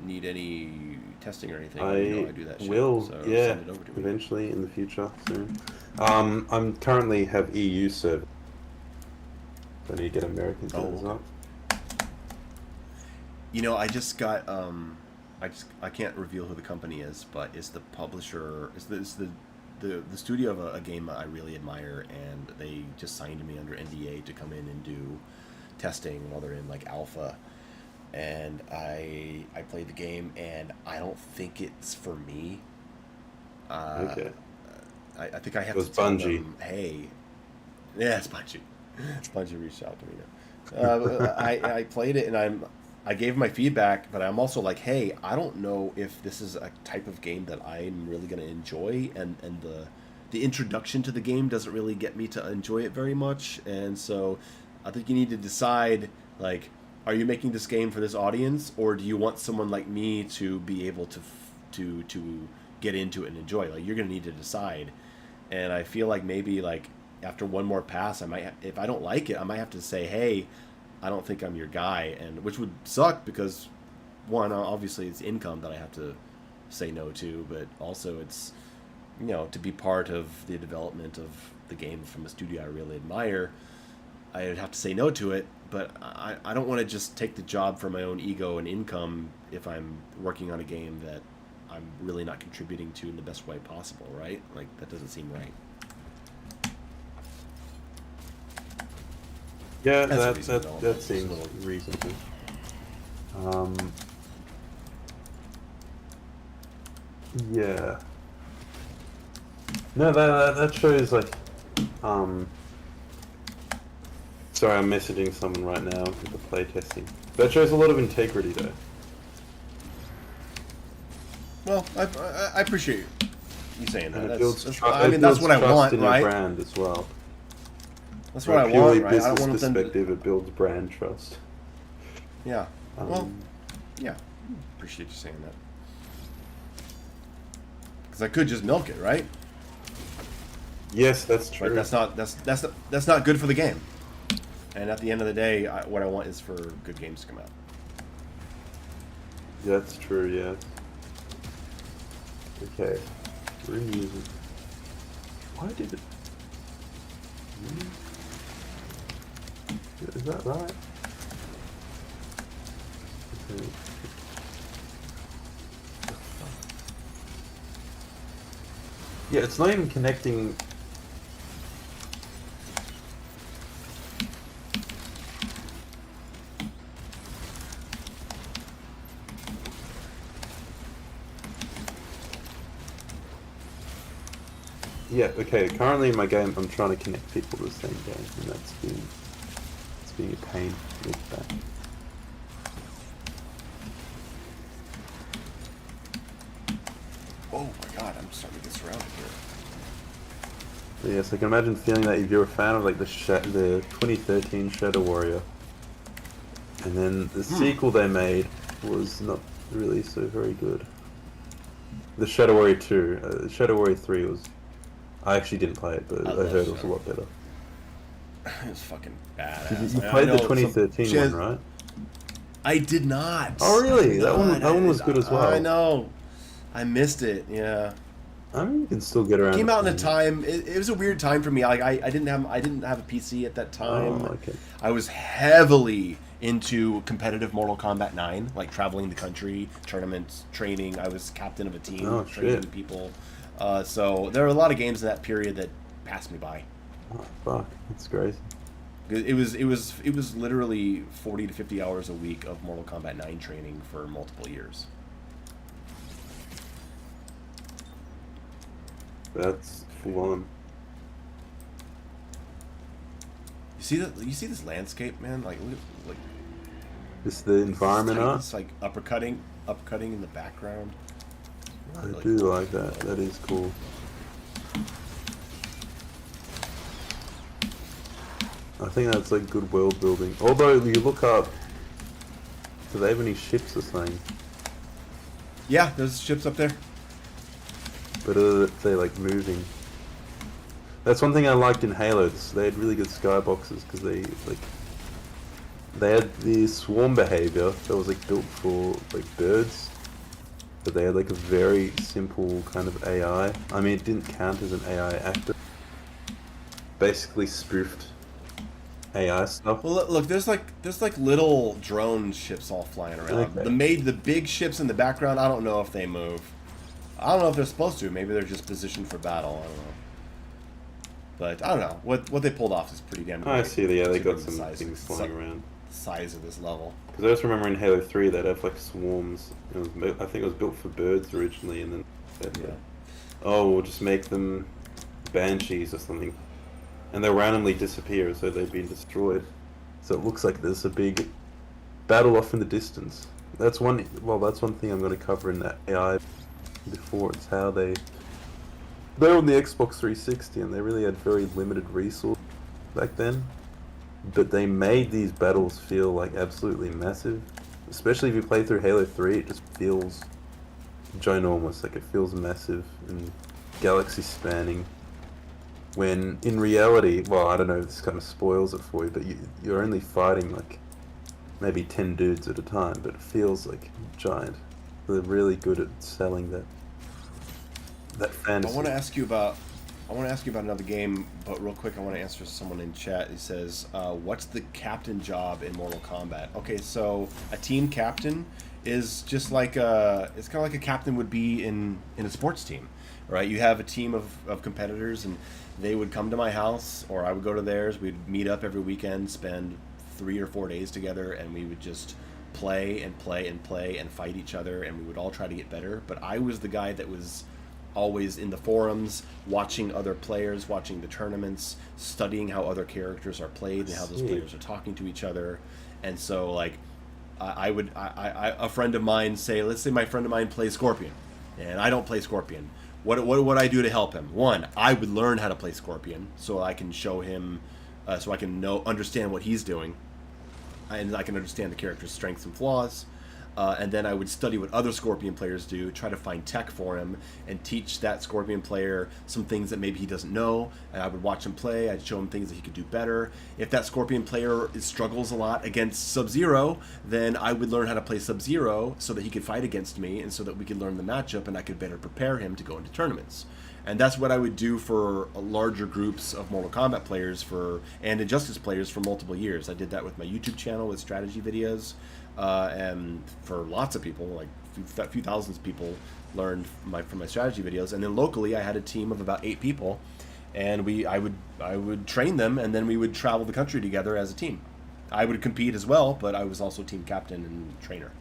need any testing or anything, you know I do that shit. Will, So yeah, send it over to me. eventually in the future soon. I'm currently have EU server. I need to get American servers okay. up. You know, I just got I can't reveal who the company is, but it's the publisher. It's the studio of a game I really admire, and they just signed me under NDA to come in and do testing while they're in like alpha. And I played the game, and I don't think it's for me. Okay. I think I have It was to tell Bungie. them, hey, yeah, it's Bungie. Bungie reached out to me now. I played it, and I gave my feedback, but I'm also like, hey, I don't know if this is a type of game that I'm really going to enjoy, and the introduction to the game doesn't really get me to enjoy it very much, and so I think you need to decide, like, are you making this game for this audience, or do you want someone like me to be able to get into it and enjoy it? Like, you're going to need to decide, and I feel like maybe, like, after one more pass, I might, if I don't like it, I might have to say, hey, I don't think I'm your guy, and which would suck because, one, obviously it's income that I have to say no to, but also it's, you know, to be part of the development of the game from a studio I really admire, I would have to say no to it. But I don't want to just take the job for my own ego and income if I'm working on a game that I'm really not contributing to in the best way possible, right? Like, that doesn't seem right. Yeah, That's that reasonable. seems reasonable. Yeah. No, that shows like, sorry, I'm messaging someone right now with the playtesting. That shows a lot of integrity, though. Well, I appreciate you saying that. And it That's, builds that's, tru- I it mean, that's builds what I trust want, in right? your brand as well. That's From what a I purely want, right? I business don't want them to. perspective, it builds brand trust. Yeah. Well, Um, yeah. Appreciate you saying that. Because I could just milk it, right? Yes, that's true. But that's not good for the game. And at the end of the day, what I want is for good games to come out. That's true, yes. Okay. Reuse. Why did it... Is that right? Okay. Yeah, it's not even connecting... Yeah, okay, currently in my game I'm trying to connect people to the same game, and it's being a pain with that. Oh my god, I'm starting to get surrounded here. So yes, I can imagine feeling that if you're a fan of like the 2013 Shadow Warrior, and then the sequel they made was not really so very good. The Shadow Warrior 2, Shadow Warrior 3 was... I actually didn't play it, but I love heard it was a Shadow. lot better. It was fucking badass. You I played the know 2013 one, right? I did not. Oh really? I did That one not. was good as well. I know. I missed it. Yeah. I mean, you can still get around. Came to out in a playing time. It was a weird time for me. Like I didn't have a PC at that it. time. Oh, okay. I was heavily into competitive Mortal Kombat 9, like traveling the country, tournaments, training. I was captain of a team, Oh, training shit. people. So there were a lot of games in that period that passed me by. Oh, fuck, that's crazy. It was literally 40 to 50 hours a week of Mortal Kombat 9 training for multiple years. That's full on. You see that? You see this landscape, man? Like, look, like Just the environment art. It's like uppercutting in the background. I Really do cool. like that. That is cool. I think that's like good world building. Although you look up, do they have any ships or something? Yeah, there's ships up there. But are they like moving? That's one thing I liked in Halo. They had really good skyboxes because they had the swarm behavior that was like built for like birds, but they had like a very simple kind of AI. I mean, it didn't count as an AI actor. Basically spoofed AI stuff. Well, look, there's like little drone ships all flying around. Okay. The big ships in the background. I don't know if they move. I don't know if they're supposed to. Maybe they're just positioned for battle. I don't know. But I don't know. What they pulled off is pretty damn good. I see. Yeah, they got considering some things flying around. the size of this level. Because I just remember in Halo 3 they'd have like swarms. I think it was built for birds originally, and then Yeah. oh, we'll just make them banshees or something, and they'll randomly disappear, so they've been destroyed. So it looks like there's a big battle off in the distance. That's one. Well, that's one thing I'm going to cover in that AI before. It's how they're on the Xbox 360, and they really had very limited resources back then. But they made these battles feel like absolutely massive. Especially if you play through Halo 3, it just feels ginormous. Like it feels massive and galaxy spanning. When in reality, well, I don't know if this kind of spoils it for you, but you're only fighting like maybe 10 dudes at a time, but it feels like giant. They're really good at selling that fantasy. I want to ask you about another game, but real quick, I want to answer someone in chat. He says, "What's the captain job in Mortal Kombat?" Okay, so a team captain is just like it's kind of like a captain would be in a sports team, right? You have a team of competitors, and they would come to my house, or I would go to theirs. We'd meet up every weekend, spend 3 or 4 days together, and we would just play and play and play and fight each other, and we would all try to get better. But I was the guy that was always in the forums, watching other players, watching the tournaments, studying how other characters are played and how those players are talking to each other. And so, like, a friend of mine let's say my friend of mine plays Scorpion, and I don't play Scorpion. What would I do to help him? One, I would learn how to play Scorpion so I can show him, so I can understand what he's doing, and I can understand the character's strengths and flaws. And then I would study what other Scorpion players do, try to find tech for him, and teach that Scorpion player some things that maybe he doesn't know. And I would watch him play. I'd show him things that he could do better. If that Scorpion player struggles a lot against Sub-Zero, then I would learn how to play Sub-Zero so that he could fight against me, and so that we could learn the matchup, and I could better prepare him to go into tournaments. And that's what I would do for larger groups of Mortal Kombat players and Injustice players for multiple years. I did that with my YouTube channel with strategy videos. And for lots of people, like a few thousands of people, learned from my strategy videos. And then locally, I had a team of about 8 people, and I would train them, and then we would travel the country together as a team. I would compete as well, but I was also team captain and trainer.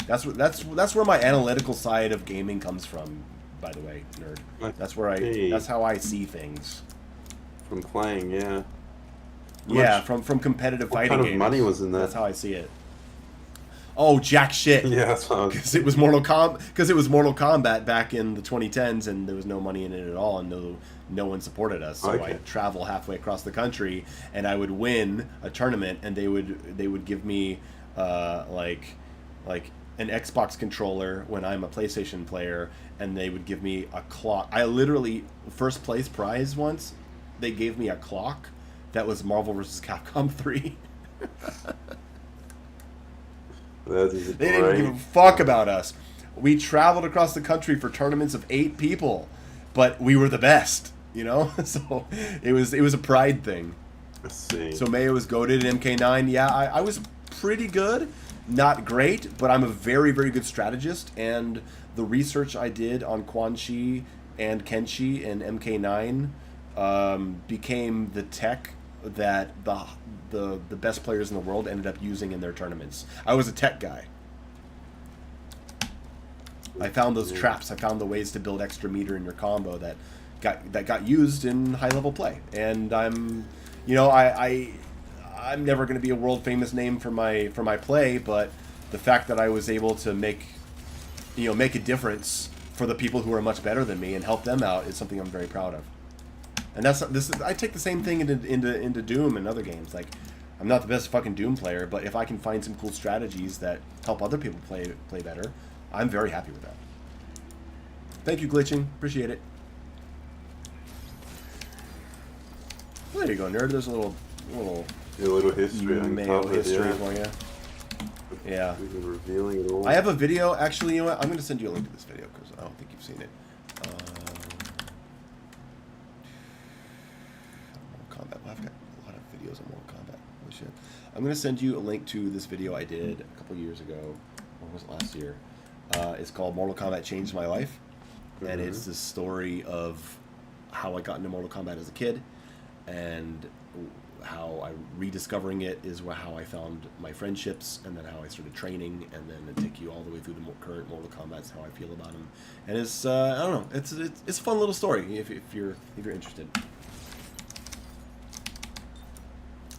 That's where my analytical side of gaming comes from. By the way, nerd. That's how I see things. From playing, yeah. Yeah, from competitive fighting games. What kind of money was in that? That's how I see it. Oh, jack shit. Yeah, that's what I was... Because it was Mortal Kombat back in the 2010s, and there was no money in it at all, and no one supported us. So I'd travel halfway across the country, and I would win a tournament, and they would give me like an Xbox controller when I'm a PlayStation player, and they would give me a clock. I literally, first place prize once, they gave me a clock that was Marvel vs. Capcom 3. That is They didn't give a fuck about us. We traveled across the country for tournaments of 8 people, but we were the best, you know? So it was a pride thing. Let's see. So Mayo was goated in MK9. Yeah, I was pretty good. Not great, but I'm a very, very good strategist, and the research I did on Quan Chi and Kenshi in MK9 became the tech that the best players in the world ended up using in their tournaments. I was a tech guy. I found those traps. I found the ways to build extra meter in your combo that got used in high level play. And I'm never going to be a world famous name for my play, but the fact that I was able to make a difference for the people who are much better than me and help them out is something I'm very proud of. And I take the same thing into Doom and other games. Like, I'm not the best fucking Doom player, but if I can find some cool strategies that help other people play better, I'm very happy with that. Thank you, Glitching. Appreciate it. Well, there you go, nerd. There's a little history. Mayo history for you. Yeah. We've been revealing it all. I have a video. Actually, you know what? I'm going to send you a link to this video because I don't think you've seen it. Mortal Kombat. Well, I've got a lot of videos on Mortal Kombat. Holy shit. I'm going to send you a link to this video I did a couple years ago. Or was it last year? It's called Mortal Kombat Changed My Life. Mm-hmm. And it's the story of how I got into Mortal Kombat as a kid. And how I rediscovering it is how I found my friendships, and then how I started training, and then to take you all the way through the current Mortal Kombat's how I feel about them. And it's I don't know, it's a fun little story if you're interested.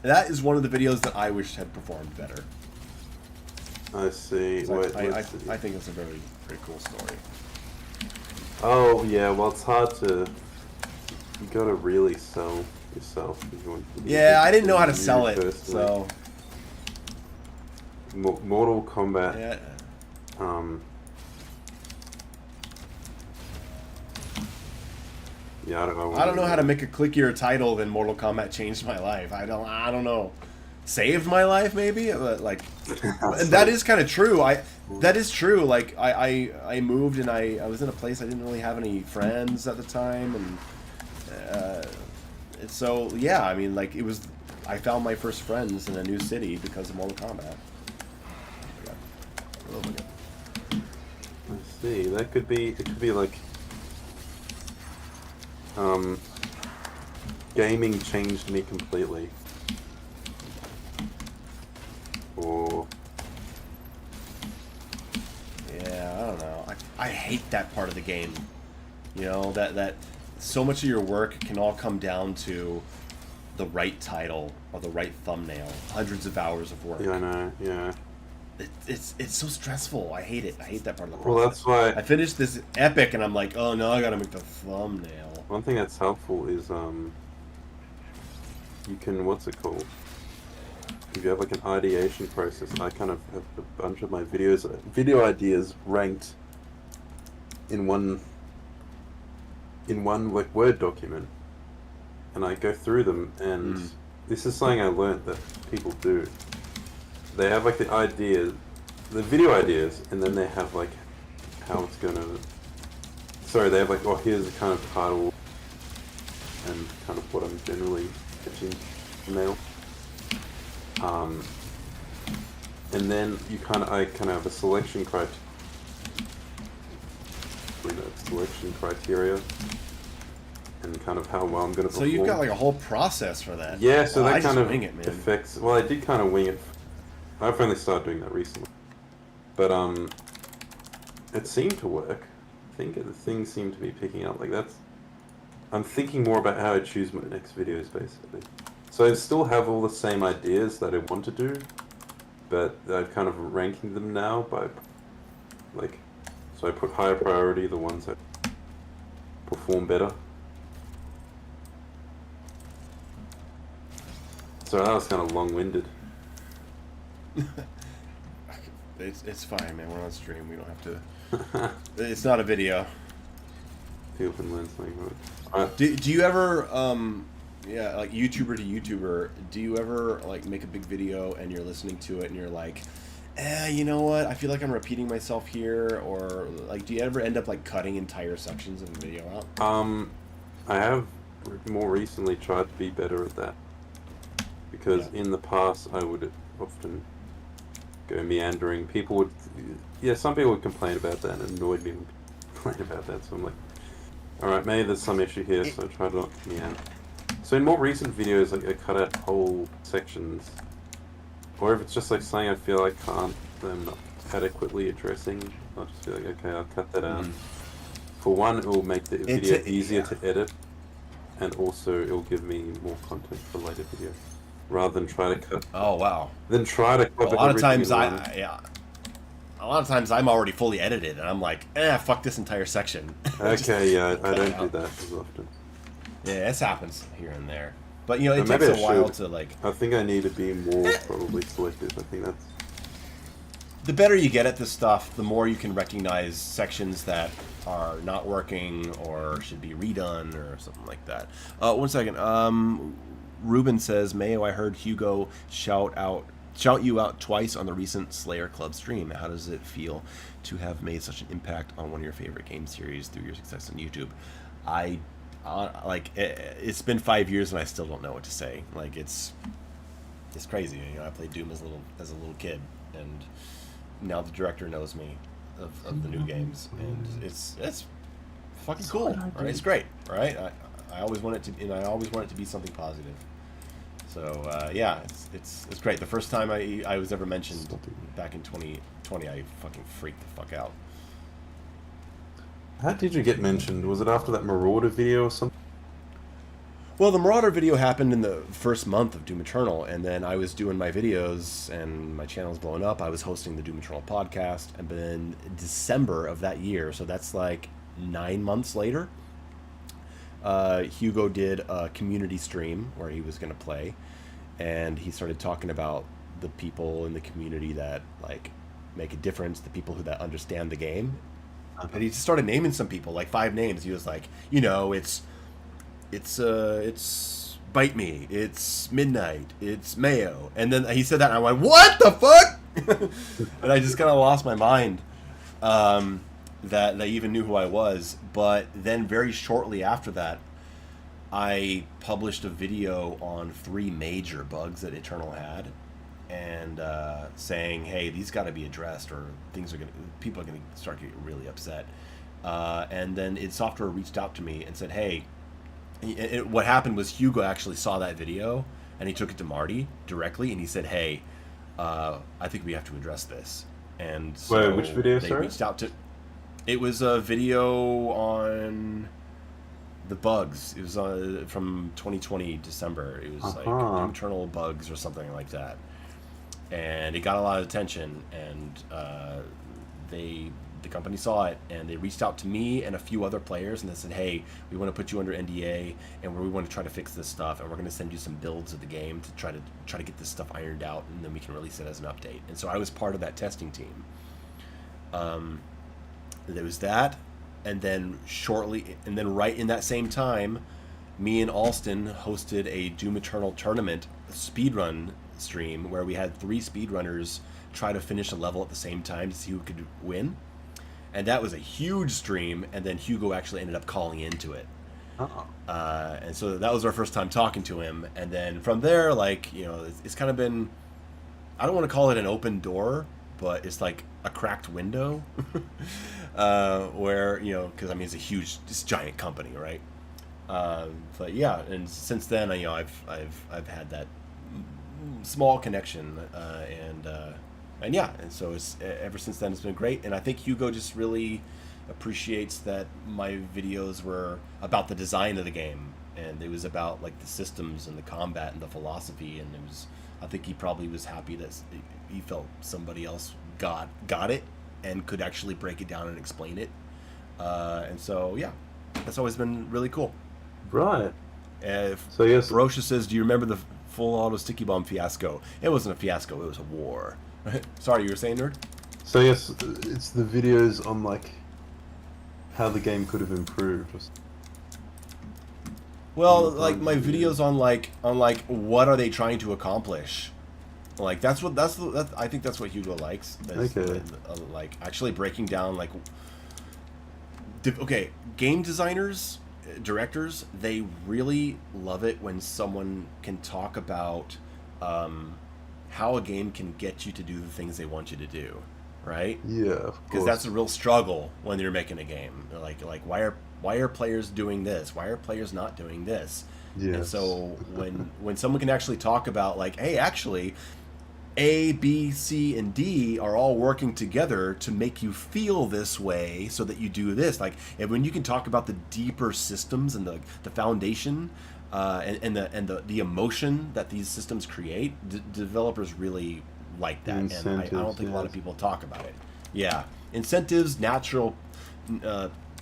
That is one of the videos that I wish had performed better. I see. Wait, I think it's a very cool story. Oh yeah, well it's hard to. You gotta really sell yourself. Yeah, I didn't know how to sell it, personally. so. Mortal Kombat. Yeah. Yeah, I don't know. I don't know how to make a clickier title than Mortal Kombat Changed My Life. I don't know. Saved my life, maybe? But, like, and that is kind of true. That is true. Like, I moved and I was in a place I didn't really have any friends at the time, and so yeah, I mean, like, I found my first friends in a new city because of Mortal Kombat. Oh my god. I see. It could be like gaming changed me completely. Or yeah, I don't know. I hate that part of the game. You know, that so much of your work can all come down to the right title or the right thumbnail. Hundreds of hours of work. yeah, I know. Yeah. It's so stressful. I hate it. I hate that part of the process. Well, that's why I finished this epic and I'm like, oh no, I gotta make the thumbnail. one thing that's helpful is you can, what's it called? If you have like an ideation process, I kind of have a bunch of my video ideas ranked in one like Word document, and I go through them, and this is something I learned that people do. They have like the ideas, the video ideas, and then they have like how it's gonna. Sorry, they have like, oh, here's the kind of title and kind of what I'm generally pitching now. And then I kind of have a selection criteria, and kind of how well I'm going to perform. So you've got like a whole process for that. Yeah, so well, that kind of wing it, man. affects. Well, I did kind of wing it. I've only started doing that recently, but it seemed to work. I think the things seem to be picking up. Like I'm thinking more about how I choose my next videos, basically. So I still have all the same ideas that I want to do, but I'm kind of ranking them now by, like, so I put higher priority the ones that perform better. So that was kind of long-winded. It's fine, man. We're on stream. We don't have to. It's not a video. People can learn something from it. Do you ever yeah, like YouTuber to YouTuber, do you ever like make a big video and you're listening to it and you're like, you know what, I feel like I'm repeating myself here, or like do you ever end up like cutting entire sections of the video out? I have more recently tried to be better at that, because in the past I would often go meandering. Some people would complain about that and annoyed me would complain about that, so I'm like, alright, maybe there's some issue here, so I try to not meander. So in more recent videos, like I cut out whole sections, or if it's just like something I feel I can't, I'm not adequately addressing, I'll just be like, okay, I'll cut that out. For one, it will make the video easier to edit, and also it will give me more content for later videos, rather than try to cut. Oh wow! Then try to cover. A lot of times a lot of times I'm already fully edited, and I'm like, fuck this entire section. Okay, yeah, I don't do that as often. Yeah, this happens here and there, but you know, it takes a while to like. I think I need to be more probably selective. I think that's. the better you get at this stuff, the more you can recognize sections that are not working or should be redone or something like that. 1 second. Ruben says, Mayo, I heard Hugo shout you out twice on the recent Slayer Club stream. How does it feel to have made such an impact on one of your favorite game series through your success on YouTube? It's been 5 years and I still don't know what to say. Like, it's crazy. You know, I played Doom as a little kid, and now the director knows me of the new games, and it's fucking cool. Right? It's great, right? I always want it to be something positive. So yeah, it's great. The first time I was ever mentioned back in 2020, I fucking freaked the fuck out. How did you get mentioned? Was it after that Marauder video or something? Well, the Marauder video happened in the first month of Doom Eternal, and then I was doing my videos, and my channel was blowing up. I was hosting the Doom Eternal podcast, and then December of that year, so that's like 9 months later, Hugo did a community stream where he was going to play, and he started talking about the people in the community that like make a difference, the people that understand the game. And he just started naming some people, like 5 names. He was like, you know, it's Bite Me, it's Midnight, it's Mayo. And then he said that, and I went, what the fuck? And I just kind of lost my mind that they even knew who I was. But then very shortly after that, I published a video on 3 major bugs that Eternal had, and saying, hey, these got to be addressed, or people are going to start getting really upset. And then id Software reached out to me and said, hey, what happened was Hugo actually saw that video, and he took it to Marty directly, and he said, hey, I think we have to address this. And so wait, which video, they reached out to... It was a video on the bugs. It was from 2020 December. It was like internal bugs or something like that. And it got a lot of attention, and the company saw it, and they reached out to me and a few other players, and they said, hey, we want to put you under NDA, and we want to try to fix this stuff, and we're going to send you some builds of the game to try to get this stuff ironed out, and then we can release it as an update. And so I was part of that testing team. There was that, and then right in that same time, me and Alston hosted a Doom Eternal tournament speedrun stream where we had 3 speedrunners try to finish a level at the same time to see who could win. And that was a huge stream, and then Hugo actually ended up calling into it. And so that was our first time talking to him. And then from there, like, you know, it's kind of been, I don't want to call it an open door, but it's like a cracked window where, you know, because I mean, it's a giant company, right? But yeah, and since then, you know, I've had that small connection, and yeah, and so it's ever since then it's been great. And I think Hugo just really appreciates that my videos were about the design of the game, and it was about like the systems and the combat and the philosophy, and I think he probably was happy that he felt somebody else got it and could actually break it down and explain it. And so yeah, that's always been really cool. Right. So yes, Ferocious says, do you remember the full auto sticky bomb fiasco? It wasn't a fiasco, it was a war. Sorry, you were saying, Nerd? So yes, it's the videos on like how the game could have improved. Well, like my videos on like what are they trying to accomplish? Like I think that's what Hugo likes. Okay. Like actually breaking down like okay, game designers, directors, they really love it when someone can talk about how a game can get you to do the things they want you to do, right? Yeah, of course. Because that's a real struggle when you're making a game. Like why are players doing this? Why are players not doing this? Yes. And so when someone can actually talk about like, hey, actually, A, B, C, and D are all working together to make you feel this way so that you do this. Like, and when you can talk about the deeper systems and the foundation and the emotion that these systems create, developers really like that. And I don't think a lot of people talk about it. Yeah. Incentives, natural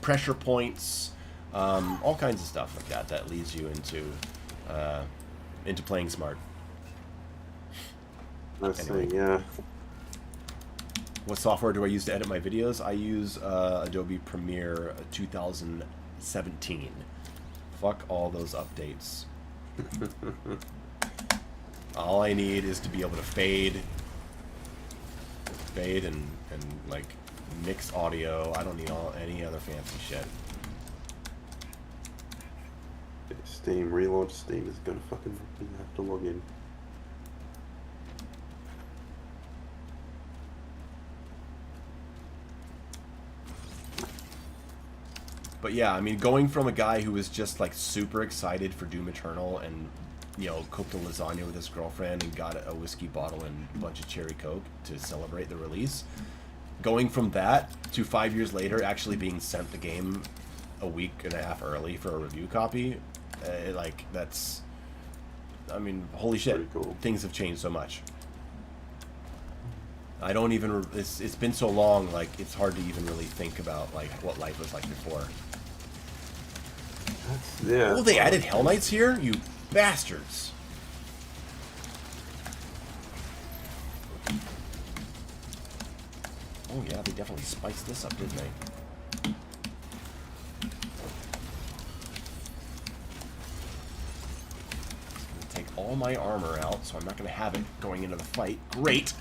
pressure points, all kinds of stuff like that leads you into playing smart. Let's see, yeah. What software do I use to edit my videos? I use Adobe Premiere 2017. Fuck all those updates. All I need is to be able to fade and like mix audio. I don't need any other fancy shit. Steam, relaunch Steam is gonna fucking make me have to log in. But yeah, I mean, going from a guy who was just like super excited for Doom Eternal and, you know, cooked a lasagna with his girlfriend and got a whiskey bottle and a bunch of cherry coke to celebrate the release, going from that to 5 years later actually being sent the game a week and a half early for a review copy, like, that's, I mean, holy shit, cool. Things have changed so much. I don't even, it's been so long, like, it's hard to even really think about, like, what life was like before. Yeah. Oh, they added Hell Knights here? You bastards. Oh yeah, they definitely spiced this up, didn't they? Take all my armor out, so I'm not going to have it going into the fight. Great!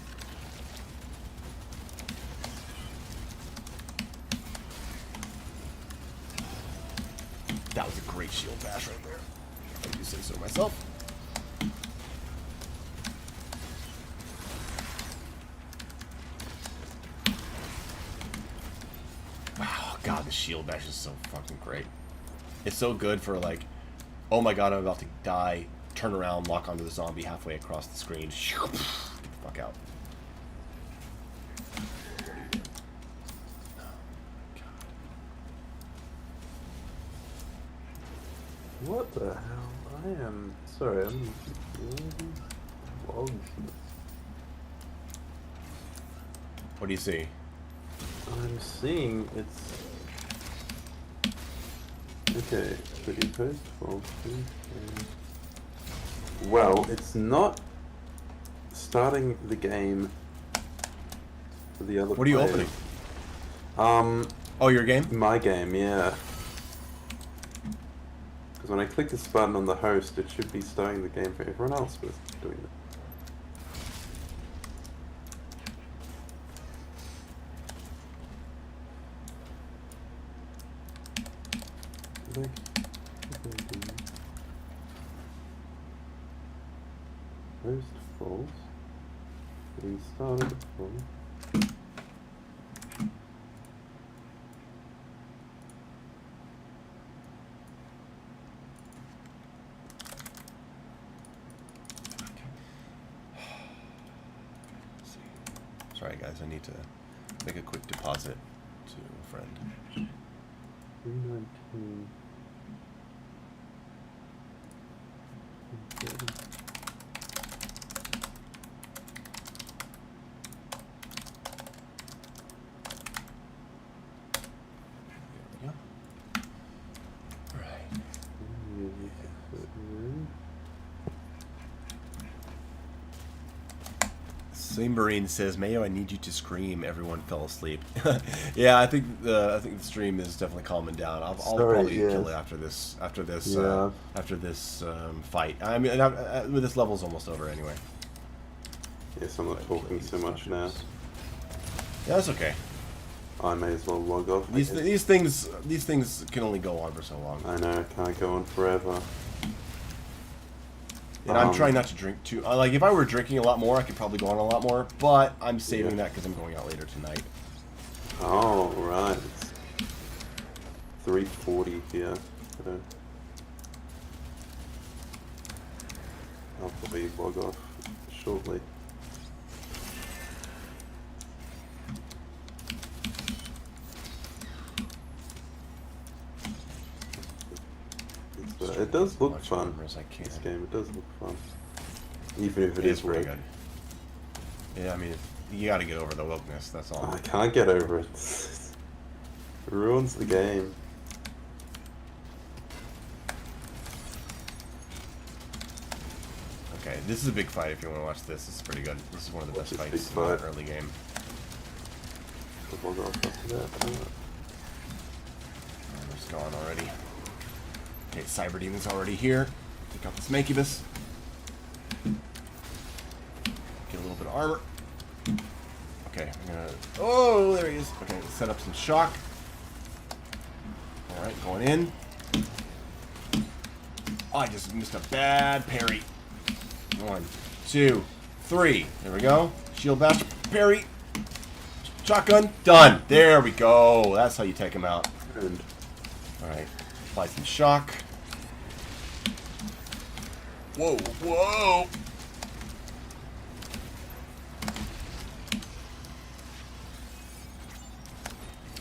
That was a great shield bash right there. If I do say so myself. Wow, God, the shield bash is so fucking great. It's so good for like, oh my God, I'm about to die. Turn around, lock onto the zombie halfway across the screen. Get the fuck out. What the hell? I am sorry. I'm logged. What do you see? I'm seeing it's okay. Pretty post. Well, it's not starting the game for the other. What are you players. opening? Oh, your game? My game, yeah. Because when I click this button on the host, it should be starting the game for everyone else, but it's doing it. Host false. We started false. Sorry guys, I need to make a quick deposit to a friend. 319. There we go. Alright. Same Marine says, Mayo, I need you to scream. Everyone fell asleep. Yeah, I think the stream is definitely calming down. I'll probably kill it after this fight. I mean, with this level's almost over anyway. Yes, I'm not talking so much now. Yeah, that's okay. I may as well log off. These things can only go on for so long. I know, can't go on forever. And I'm trying not to drink too. Like, if I were drinking a lot more, I could probably go on a lot more. But I'm saving that because I'm going out later tonight. Oh, right. It's 3:40 here. So I'll probably log off shortly. It does look fun. This game, it does look fun. Even if it is pretty red. good. Yeah, I mean, you got to get over the wokeness. That's all. I can't get over it. It ruins the game. Okay, this is a big fight. If you want to watch this, this is pretty good. This is one of the best This big fights in the fight. early game. We'll go up to that. It's gone already. Okay, Cyber Demon's already here. Take out this Mancubus. Get a little bit of armor. Okay, I'm gonna... Oh, there he is. Okay, let's set up some shock. Alright, going in. Oh, I just missed a bad parry. 1, 2, 3. There we go. Shield bash, parry. Shotgun, done. There we go. That's how you take him out. And Alright, apply some shock. Whoa, whoa!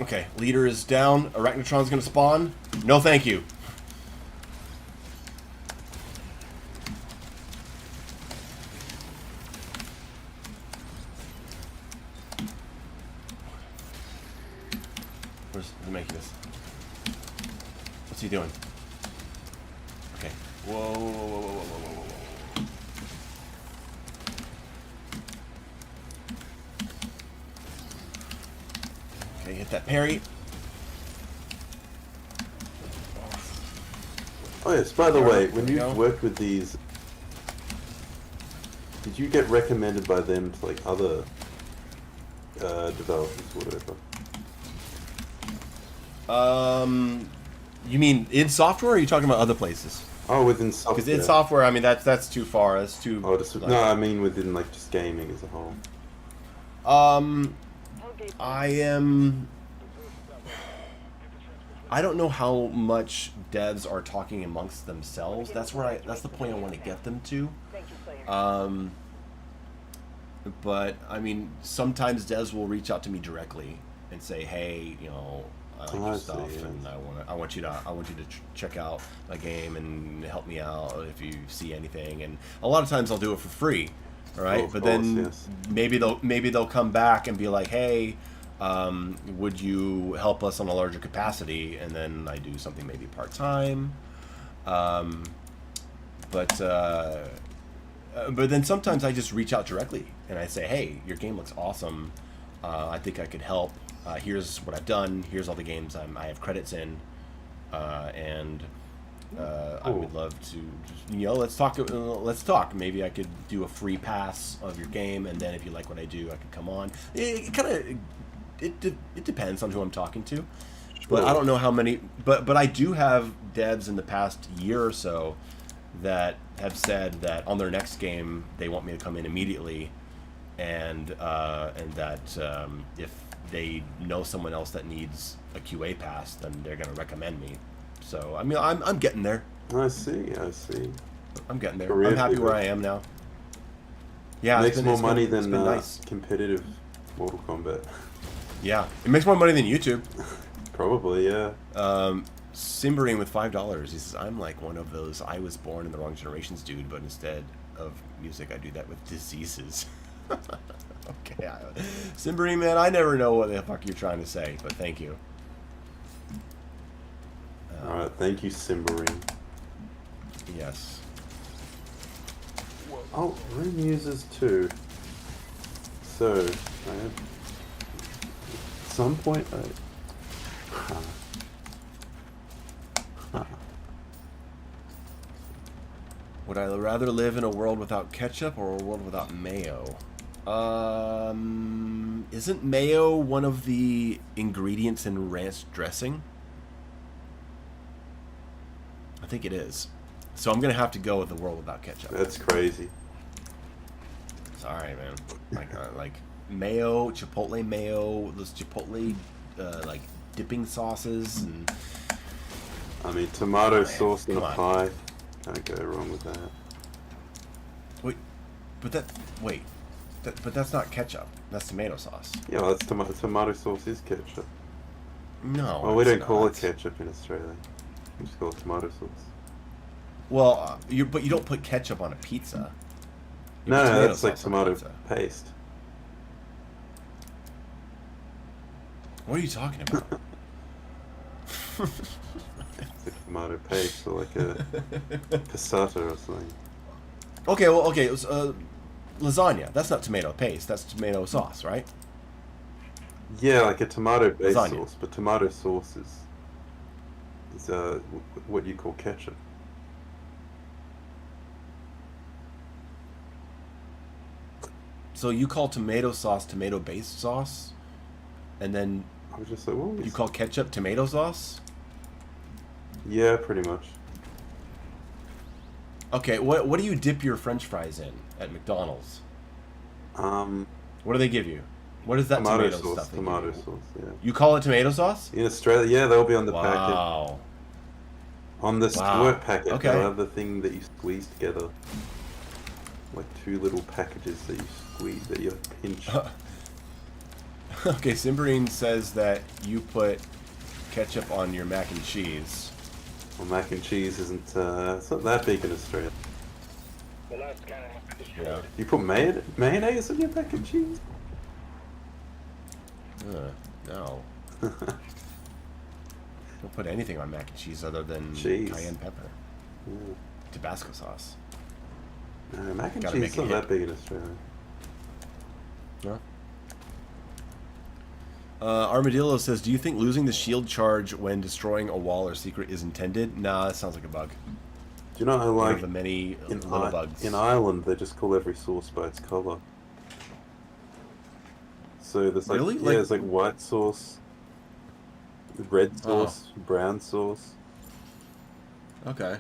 Okay, leader is down. Arachnotron's gonna spawn. No thank you. Where's the Mancubus? What's he doing? Okay. Whoa, whoa, whoa, whoa, whoa, whoa, whoa, whoa. Okay, hit that parry. oh yes, by the way, when There we you've go. worked with these, did you get recommended by them to like other developers, whatever? You mean in software, or are you talking about other places? Oh, within software. Because in software, I mean that's too far. That's too. Oh, just, like- no, I mean within like just gaming as a whole. I don't know how much devs are talking amongst themselves. That's the point I want to get them to. Thank you, Slayer. But I mean, sometimes devs will reach out to me directly and say, "Hey, I like Oh, your I see, stuff, yeah. and I want you to check out my game and help me out if you see anything." And a lot of times I'll do it for free, all right? Oh, of but course, then yes. maybe they'll come back and be like, "Hey, would you help us on a larger capacity?" And then I do something maybe part time. But then sometimes I just reach out directly and I say, "Hey, your game looks awesome. I think I could help. Here's what I've done. Here's all the games I have credits in, and I would love to, let's talk. Let's talk. Maybe I could do a free pass of your game, and then if you like what I do, I could come on." It depends on who I'm talking to, but I don't know how many. But I do have devs in the past year or so that have said that on their next game they want me to come in immediately, and that if they know someone else that needs a QA pass, then they're going to recommend me. So I mean, I'm getting there. I see. I'm getting there. Career I'm happy pivot. where I am now. Yeah, Makes more money it's than been nice. competitive Mortal Kombat. Yeah, it makes more money than YouTube. Probably, yeah. Simbering with $5. He says, "I'm like one of those I was born in the wrong generations dude, but instead of music, I do that with diseases." Okay, Simbering, man, I never know what the fuck you're trying to say, but thank you. Alright, thank you, Simbering. Yes. Oh, room users too. So, at some point, Would I rather live in a world without ketchup or a world without mayo? Isn't mayo one of the ingredients in ranch dressing? I think it is. So I'm gonna have to go with the world without ketchup. that's crazy. Sorry, man. Like mayo, chipotle mayo, those chipotle like dipping sauces, and I mean, tomato Man, sauce in a come on. pie. Can't go wrong with that. but that's not ketchup. That's tomato sauce. Yeah, well, that's tomato sauce is ketchup. No. Well, we it's don't call it not. ketchup in Australia. We just call it tomato sauce. Well, but you don't put ketchup on a pizza. You No, put tomato that's like sauce on tomato pizza. paste. What are you talking about? It's like tomato paste or like a passata or something. Okay, well, okay, it was, lasagna. That's not tomato paste. That's tomato sauce, right? Yeah, like a tomato-based Lasagna. sauce, but tomato sauce is what you call ketchup. So you call tomato sauce tomato-based sauce, and then I was just like, what? you call ketchup tomato sauce? Yeah, pretty much. Okay, what do you dip your French fries in at McDonald's? What do they give you? What is that Tomato tomato sauce. stuff? they Tomato give you? sauce. Yeah. You call it tomato sauce? In Australia, yeah, they'll be on the packet. Wow. On the Wow. squirt packet, Okay. they'll have the thing that you squeeze together, like two little packages that you squeeze, that you pinch. Okay, Simbrine says that you put ketchup on your mac and cheese. Well, mac and cheese isn't, it's not that big in Australia. The last cannon has been Yeah. destroyed. You put mayonnaise on your mac and cheese? No. Don't put anything on mac and cheese other than Cheese. cayenne pepper. Yeah. Tabasco sauce. No, mac and Gotta cheese make is it not hit. that big in Australia. No? Armadillo says, do you think losing the shield charge when destroying a wall or secret is intended? Nah, that sounds like a bug. Do you know how, One like, of the many in, little bugs. in Ireland, they just call every sauce by its colour. So there's like, Really? yeah, Like- there's like white sauce, red sauce, brown sauce. Okay.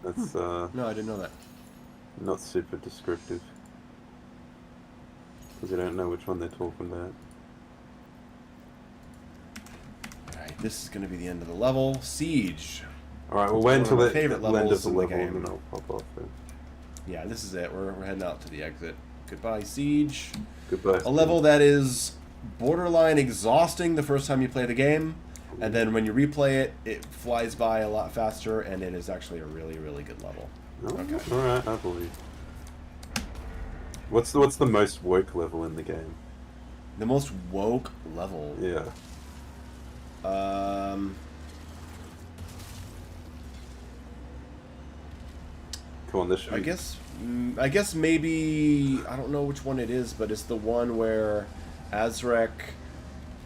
That's No, I didn't know that. not super descriptive. Because you don't know which one they're talking about. Alright, this is going to be the end of the level. Siege. Alright, we'll It's wait one until of my the favorite end of levels the in the level and game. then I'll pop off it. Yeah, this is it. We're heading out to the exit. Goodbye, Siege. Goodbye. A level that is borderline exhausting the first time you play the game, and then when you replay it, it flies by a lot faster, and it is actually a really, really good level. Oh, Okay. Alright, I believe. What's the most woke level in the game? The most woke level. Yeah. Come on, this should I be... guess maybe I don't know which one it is, but it's the one where Azrek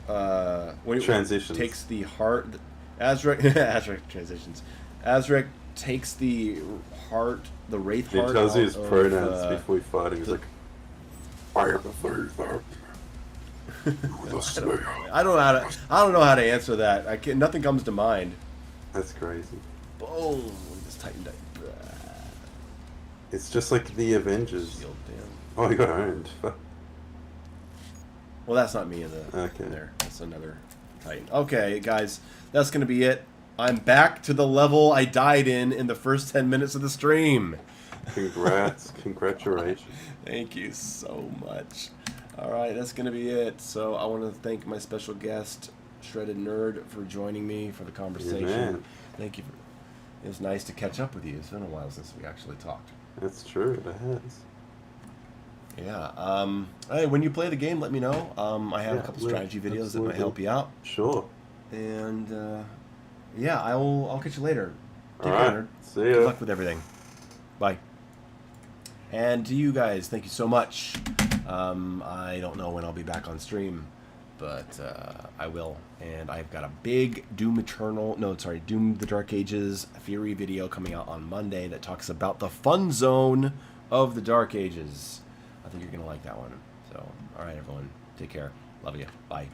when it Transitions. takes the heart. Azrek Azrek transitions. Azrek takes the heart, the wraith He heart. tells you out his of, pronouns before he fighting. He's the- like, I am the Slayer. You are the Slayer. I don't know how to answer that. I can nothing comes to mind. That's crazy. Boom! Just tightened up. It's just like the Avengers. Shield down. Oh, he got owned. Well, that's not me in the Okay. in there. That's another Titan. Okay, guys, that's gonna be it. I'm back to the level I died in the first 10 minutes of the stream. Congrats. Congratulations. Thank you so much. All right, that's gonna be it. So I want to thank my special guest, Shredded Nerd, for joining me for the conversation. man. Thank you. It was nice to catch up with you. It's been a while since we actually talked. That's true, it has. Yeah. Hey, when you play the game, let me know. I have Yeah, a couple yeah, strategy videos that might absolutely. help you out. Sure. And yeah, I'll catch you later. Take Alright, care, nerd. see Good ya. luck with everything. Bye. And to you guys, thank you so much. I don't know when I'll be back on stream, but I will. And I've got a big Doom the Dark Ages Fury video coming out on Monday that talks about the fun zone of the Dark Ages. I think you're going to like that one. So, alright everyone, take care. Love you. Bye.